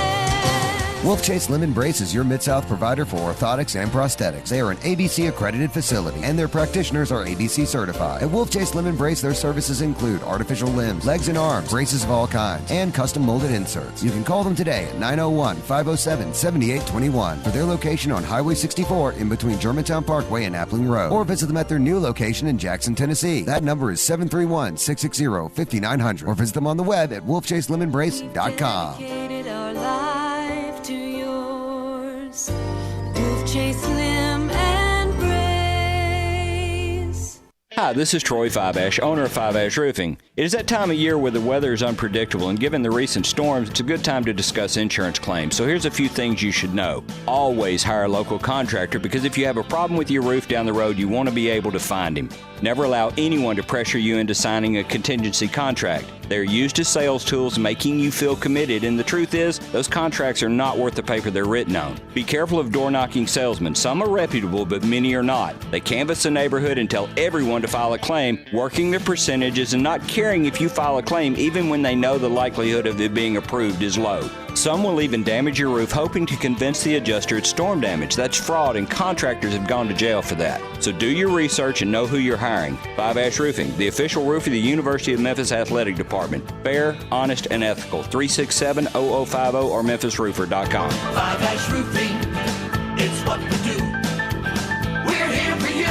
Wolf Chase Limb Brace is your Mid-South provider for orthotics and prosthetics. They are an ABC accredited facility and their practitioners are ABC certified. At Wolf Chase Limb Brace, their services include artificial limbs, legs and arms, braces of all kinds, and custom molded inserts. You can call them today at 901-507-7821 for their location on Highway 64 in between Germantown Parkway and Appling Road, or visit them at their new location in Jackson, Tennessee. That number is 731-660-5900, or visit them on the web at wolfchaselemonbrace.com. Dedicated our life to yours. Wolf Chase Limb and Brace. Hi, this is Troy Five-Ash, owner of Five-Ash Roofing. It is that time of year where the weather is unpredictable, and given the recent storms, it's a good time to discuss insurance claims. So here's a few things you should know. Always hire a local contractor, because if you have a problem with your roof down the road, you want to be able to find him. Never allow anyone to pressure you into signing a contingency contract. They're used as sales tools, making you feel committed, and the truth is, those contracts are not worth the paper they're written on. Be careful of door-knocking salesmen. Some are reputable, but many are not. They canvass the neighborhood and tell everyone to file a claim, working their percentages and not caring if you file a claim even when they know the likelihood of it being approved is low. Some will even damage your roof, hoping to convince the adjuster it's storm damage. That's fraud, and contractors have gone to jail for that. So do your research and know who you're hiring. Five-Ash Roofing, the official roof of the University of Memphis Athletic Department. Fair, honest, and ethical. 367-0050 or memphisroofer.com. Five-Ash Roofing, it's what we do. We're here for you.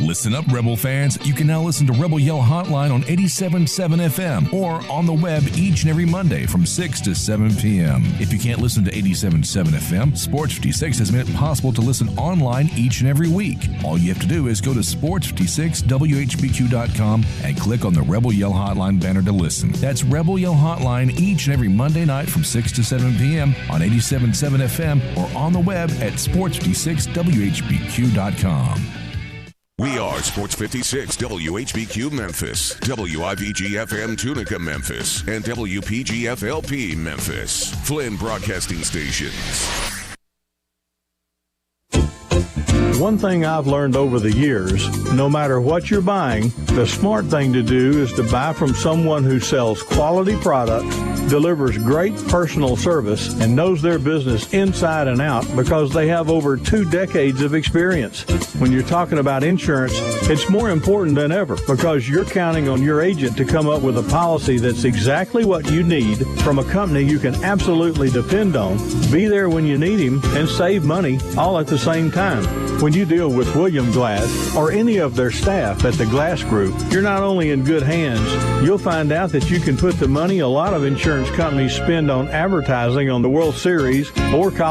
Listen up, Rebel fans. You can now listen to Rebel Yell Hotline on 87.7 FM or on the web each and every Monday from 6 to 7 p.m. If you can't listen to 87.7 FM, Sports 56 has made it possible to listen online each and every week. All you have to do is go to sports56whbq.com and click on the Rebel Yell Hotline banner to listen. That's Rebel Yell Hotline each and every Monday night from 6 to 7 p.m. on 87.7 FM or on the web at sports56whbq.com. We are Sports 56 WHBQ Memphis, WIVG-FM Tunica Memphis, and WPG-FLP Memphis. Flynn Broadcasting Stations. One thing I've learned over the years, no matter what you're buying, the smart thing to do is to buy from someone who sells quality products, delivers great personal service, and knows their business inside and out because they have over 2 decades of experience. When you're talking about insurance, it's more important than ever because you're counting on your agent to come up with a policy that's exactly what you need from a company you can absolutely depend on, be there when you need him, and save money all at the same time. When you deal with William Glass or any of their staff at the Glass Group, you're not only in good hands, you'll find out that you can put the money a lot of insurance companies spend on advertising on the World Series or college